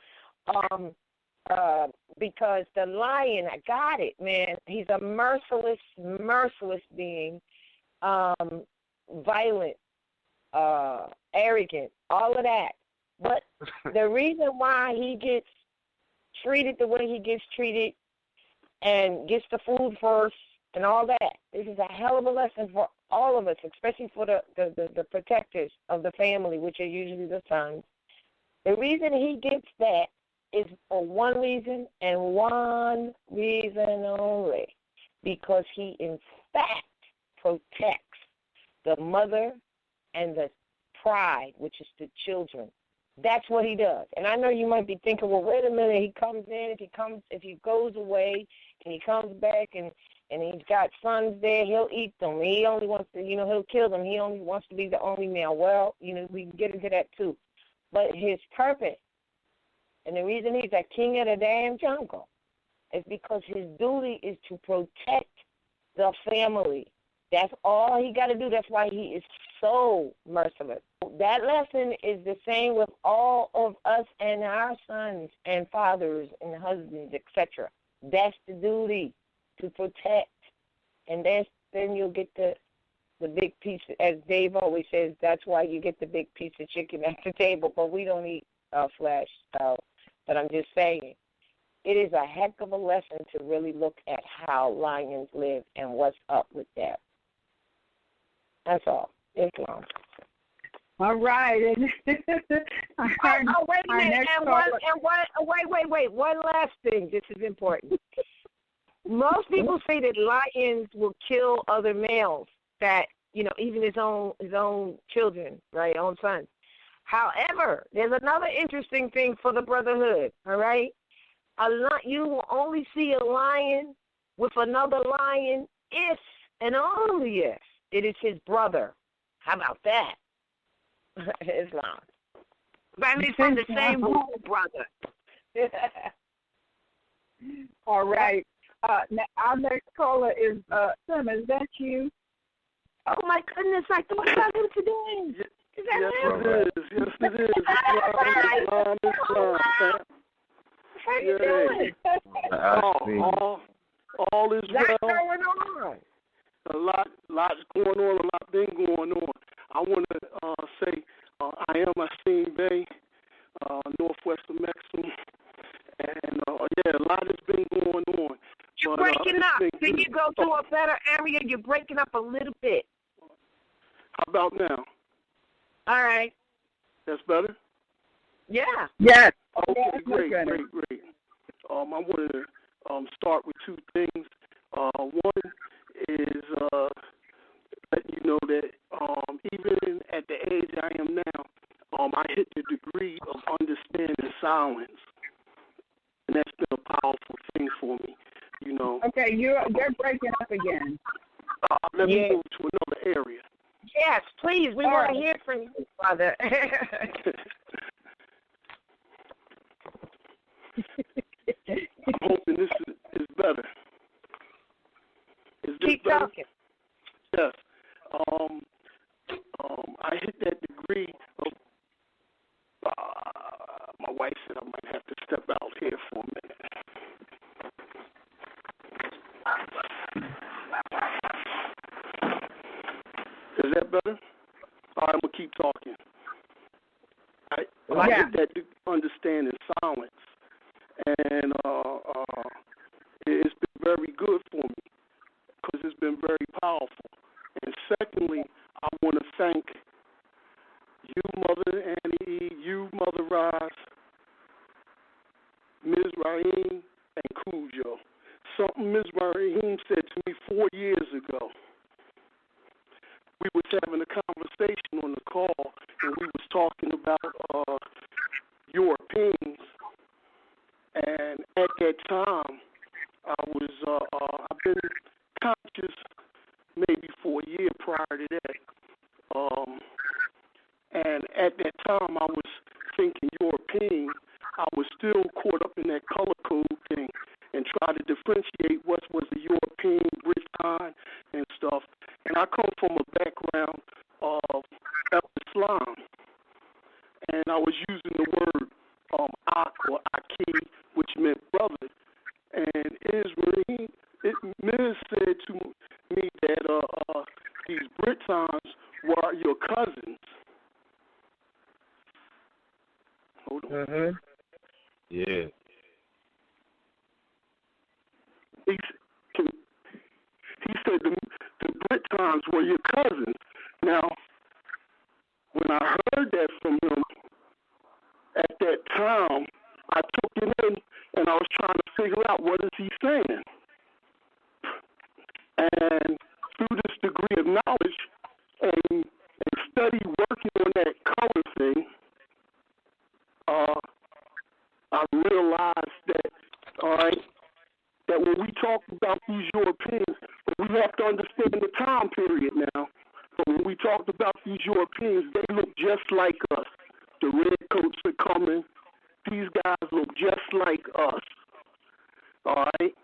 Speaker 4: because the lion, I got it, man. He's a merciless being, violent, arrogant, all of that. But the reason why he gets treated the way he gets treated and gets the food first and all that, this is a hell of a lesson for all of us, especially for the protectors of the family, which are usually the sons. The reason he gets that is for one reason and one reason only, because he in fact protects the mother and the pride, which is the children. That's what he does. And I know you might be thinking, well, wait a minute, he comes in, if he goes away and he comes back and he's got sons there, he'll eat them. He only wants to, he'll kill them. He only wants to be the only male. Well, we can get into that too. But his purpose, and the reason he's a king of the damn jungle, is because his duty is to protect the family. That's all he got to do. That's why he is so merciless. That lesson is the same with all of us and our sons and fathers and husbands, etc. That's the duty, to protect. And then you'll get the big piece, as Dave always says, that's why you get the big piece of chicken at the table, but we don't eat flesh. But I'm just saying, it is a heck of a lesson to really look at how lions live and what's up with that. That's all. Islam.
Speaker 2: All right.
Speaker 4: Wait a minute. Wait. One last thing. This is important. Most people say that lions will kill other males, that, even his own children, right, own sons. However, there's another interesting thing for the brotherhood, all right? You will only see a lion with another lion if and only if it is his brother. How about that? Islam. Family from the same brother.
Speaker 2: All right. Now our next caller is Sim. Is that you?
Speaker 4: Oh my goodness! I thought about him today. Is that him?
Speaker 8: Yes, it is. Islam.
Speaker 4: How you doing?
Speaker 8: All is well.
Speaker 4: What's going on?
Speaker 8: A lot's going on. A lot been going on. I want to say I am Asim Bay, northwest of Mexico, and a lot has been going on.
Speaker 4: You're breaking up. Can you go to a better area? You're breaking up a little bit.
Speaker 8: How about now?
Speaker 4: All right.
Speaker 8: That's better?
Speaker 2: Yeah. Yes.
Speaker 8: Okay, great. I wanted to start with two things. One is let you know that even at the age I am now, I hit the degree of understanding silence, and that's been a powerful thing for me. You know.
Speaker 2: Okay, you're breaking up again.
Speaker 8: Let me move to another area.
Speaker 4: Yes, please. We want to hear from you, Father.
Speaker 8: I'm hoping this is better. Is this
Speaker 4: Keep
Speaker 8: better?
Speaker 4: talking.
Speaker 8: Yes. I hit that degree of. My wife said I might have to step out here for a minute. Is that better? All right, I'm going to keep talking. I hit that understanding silence, and it's been very good for me because it's been very powerful. And secondly, I want to thank you, Mother Annie, you, Mother Roz, Ms. Raheem, and Cujo. Something Ms. Raheem said to me 4 years ago. We was having a conversation on the call, and we was talking about Europeans. And at that time, I've been conscious maybe for a year prior to that. And at that time, I was thinking European. I was still caught up in that color code thing and try to differentiate what was the European, Britain, and stuff. And I come from a background of Islam, and I was using the word ak or aki, which meant brother. And Ms. said to me that these Britons were your cousins. Hold on.
Speaker 3: Mm-hmm. Yeah.
Speaker 8: He said the Britons were your cousins. Now, when I heard that from him, at that time, I took it in and I was trying to figure out what is he saying. And through this degree of knowledge and study working on that color thing, I realized that, that when we talk about these Europeans, we have to understand the time period now. But when we talked about these Europeans, they look just like us. The redcoats are coming. These guys look just like us. All right?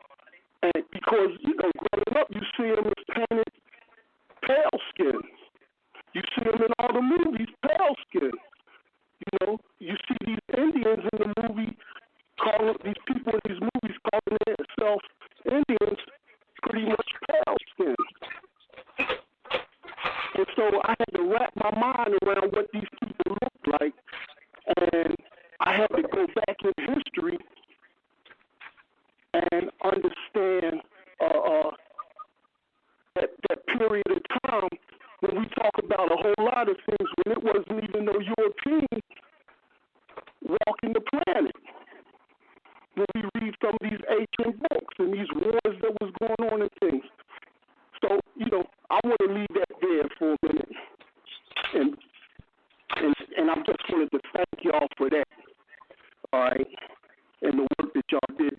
Speaker 8: And because, growing up, you see them as painted pale skin. You see them in all the movies, pale skin. You see these Indians in the movie, these people in these movies calling themselves Indians, pretty much pale skin. And so I had to wrap my mind around what these people looked like, and I had to go back in history and understand that period of time when we talk about a whole lot of things when it wasn't even no European walking the planet. When we read some of these ancient books and these wars that was going on and things. So, I want to leave that there for a minute. And I just wanted to thank y'all for that. All right. And the work that y'all did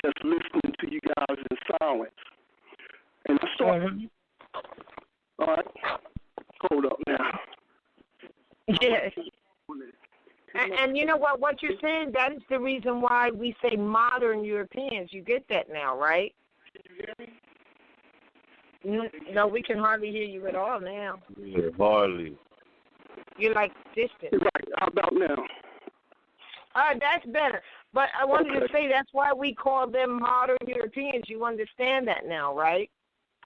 Speaker 8: just listening to you guys in silence. And I started, all right, hold up now.
Speaker 4: Yes. And you know what you're saying, that is the reason why we say modern Europeans. You get that now, right?
Speaker 8: Can you hear me?
Speaker 4: No, we can hardly hear you at all now.
Speaker 3: Yeah, hardly.
Speaker 4: You're like distant.
Speaker 8: Right, how about now?
Speaker 4: That's better. But I wanted to say that's why we call them modern Europeans. You understand that now, right?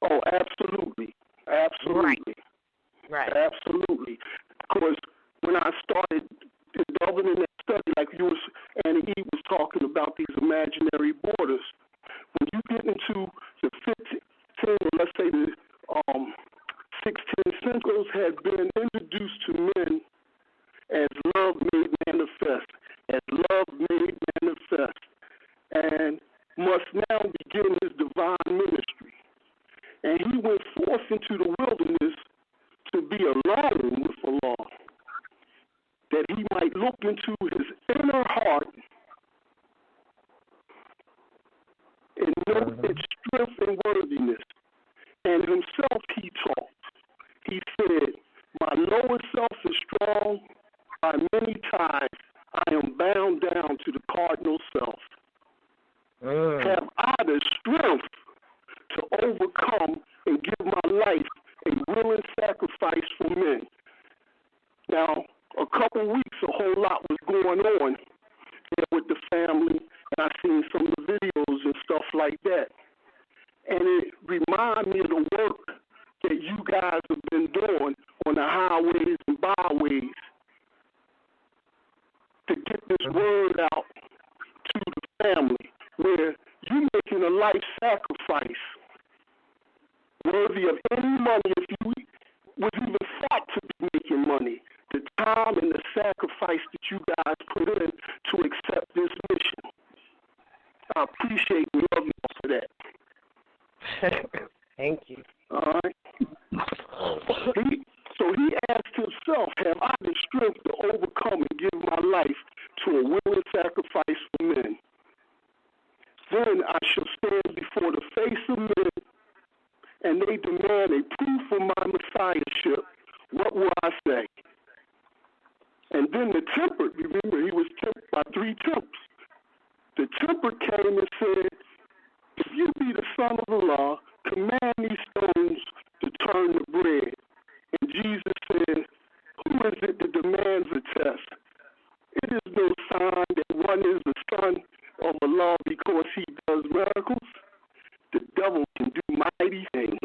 Speaker 8: Oh, absolutely. Absolutely.
Speaker 4: Right.
Speaker 8: Absolutely. Because when I started delving in that study, like you was, Annie E was talking about these imaginary borders, when you get into the 15, or let's say the 16th centuries had been introduced to men as love made manifest, and must now begin his divine ministry. And he went forth into the wilderness to be alone with the law, that he might look into his inner heart and know its strength and worthiness. And himself he taught. He said, my lower self is strong. By many ties I am bound down to the cardinal self. Have I the strength to overcome and give my life a willing sacrifice for men? Now, a couple of weeks, a whole lot was going on there with the family, and I seen some of the videos and stuff like that. And it reminded me of the work that you guys have been doing on the highways and byways to get this word out to the family, where you're making a life sacrifice worthy of any money if you was even thought to be making money. The time and the sacrifice that you guys put in to accept this mission. I appreciate and love you for that.
Speaker 4: Thank you.
Speaker 8: All right. So he asked himself, have I the strength to overcome and give my life to a willing sacrifice for men? Then I shall stand before the face of men, and they demand a proof of my messiahship. What will I say? And then the temper, remember, he was tempted by 3 temps. The temper came and said, if you be the Son of the law, command these stones to turn to bread. And Jesus said, who is it that demands a test? It is no sign that one is the Son of the law because he does miracles. The devil can do mighty things.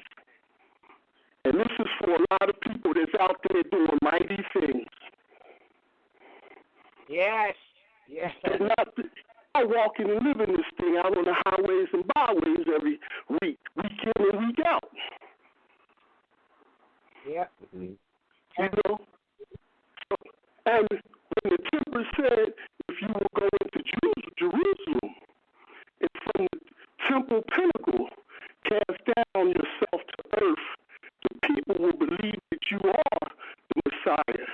Speaker 8: And this is for a lot of people that's out there doing mighty things.
Speaker 4: Yes. Yes.
Speaker 8: And I walking and living this thing out on the highways and byways every week in and week out.
Speaker 4: Yep.
Speaker 8: You know? And when the temple said, if you will go into Jerusalem, and from the temple pinnacle, cast down yourself to earth, the people will believe that you are the Messiah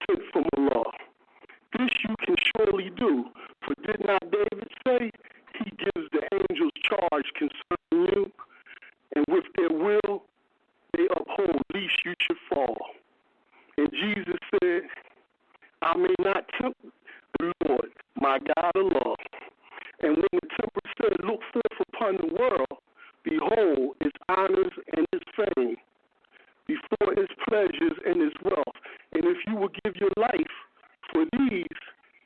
Speaker 8: sent from Allah. This you can surely do, for did not David say, he gives the angels charge concerning you, and with their will they uphold, lest you should fall. And Jesus said, I may not tempt the Lord, my God Allah. And when the temple said, look forth upon the world, behold, its honors and its fame, before its pleasures and its wealth. And if you will give your life for these,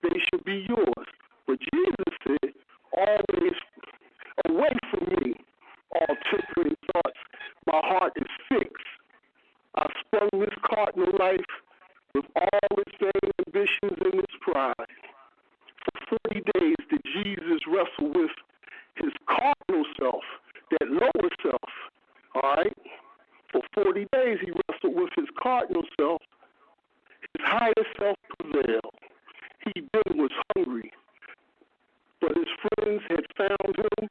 Speaker 8: they shall be yours. But Jesus said, always away from me, all tempering thoughts. My heart is fixed. I sprung this cardinal life with all its vain ambitions and its pride. For 40 days did Jesus wrestle with his cardinal self, that lower self, all right? For 40 days he wrestled with his cardinal self. His higher self prevailed. He then was hungry, but his friends had found him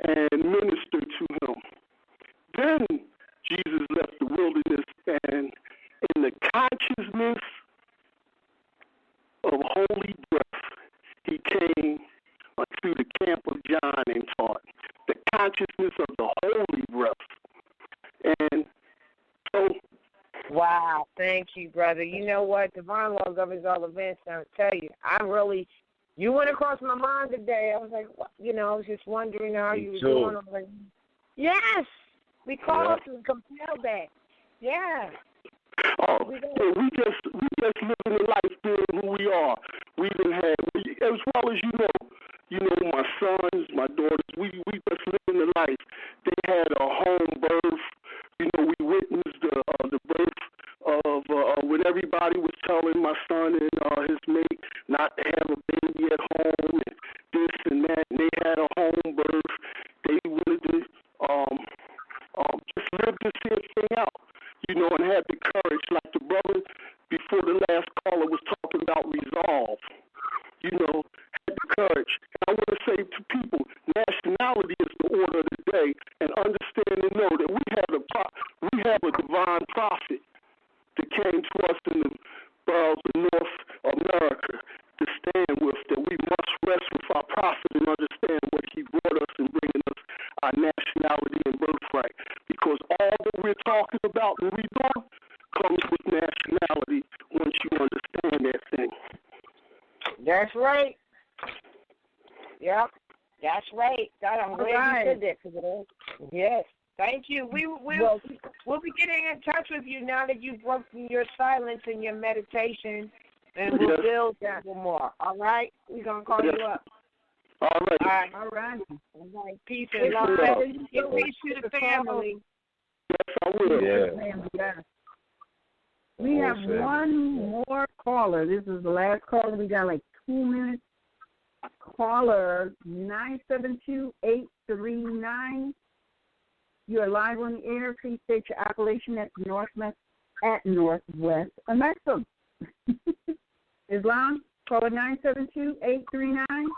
Speaker 8: and ministered to him. Then Jesus left the wilderness, and in the consciousness of holy breath, he came to the camp of John and taught. consciousness of the holy breath. And so,
Speaker 4: wow, thank you, brother. You know what? Divine law governs all events. I'll tell you, you went across my mind today. I was like, what? You know, I was just wondering how you were doing. I was like, yes, we called and compelled that. Yeah.
Speaker 8: Oh, we just living the life being who we are. We done had, as well as my sons, my daughters. We just living the life. They had a home birth. We witnessed the birth of when everybody was telling my son and his mate not to have a baby at home and this and that. And they had a home birth. They wanted to just live this here thing out. And had the courage, like the brother before the last caller was talking about resolve. Had the courage. And I want to say to people, nationality is the order of the day, and understand and know that we have a divine prophet that came to us in the boroughs of North America to stand with, that we must rest with our prophet and understand what he brought us in bringing us our nationality and birthright. Because all that we're talking about and we doing comes with nationality once you understand that thing.
Speaker 4: That's right. Yep, that's right. God, I'm glad you said that today. Yes, thank you. We'll be getting in touch with you now that you've broken your silence and your meditation, and we'll build that more. All right? We're going to call you up.
Speaker 8: All right.
Speaker 4: All right. Peace and love. Give peace to the family.
Speaker 8: Yes, I will.
Speaker 1: Yeah. We have one more caller. This is the last caller. We got like 2 minutes. Caller 972-839. You are live on the air. Please state your appellation at Northwest Alexa. Islam, caller 972-839.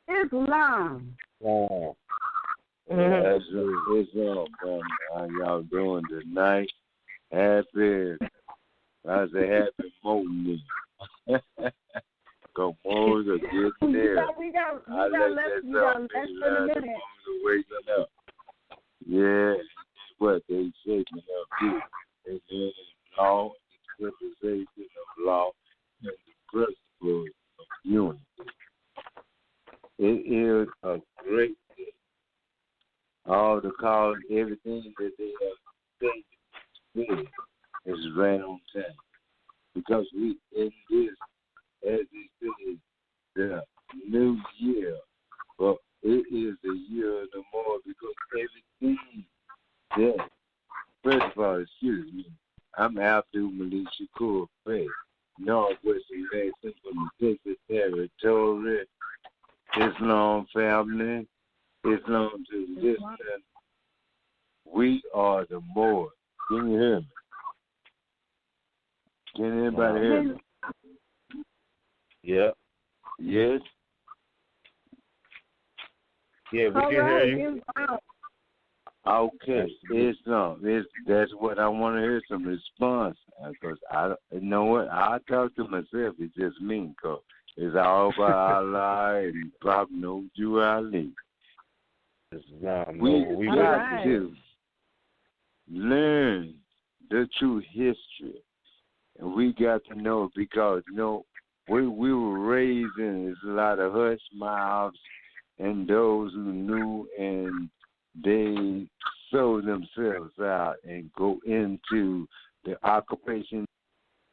Speaker 1: Islam.
Speaker 9: Wow. That's Islam. How y'all doing tonight? Happy. I say happy morning. Go Moors are getting there.
Speaker 1: We got less than a minute.
Speaker 9: Waking up. Yeah, what they shaking up here. They learning law, interpretation of law, and the principles of unity. It is a great day. All the calls, everything that they have said is right on time. Because we in this, as they say, the new year, but it is the year of the Moor because everything that, first of all, excuse me, I'm Abdul Malik Shakur Faye, Northwestern Nation from the Texas Territory, Islam family, Islam to the listener. We are the Moor. Can you hear me? Can anybody hear me?
Speaker 3: Yeah.
Speaker 9: Yes?
Speaker 3: Yeah, we can hear you.
Speaker 9: Okay, that's what I want to hear, some response. Because you know what? I talk to myself. It's just me. Cause it's all about Allah and Prophet Noju Ali. We got to learn the true history. And we got to know because, we were raised in there's a lot of hush mouths and those who knew and they sold themselves out and go into the occupation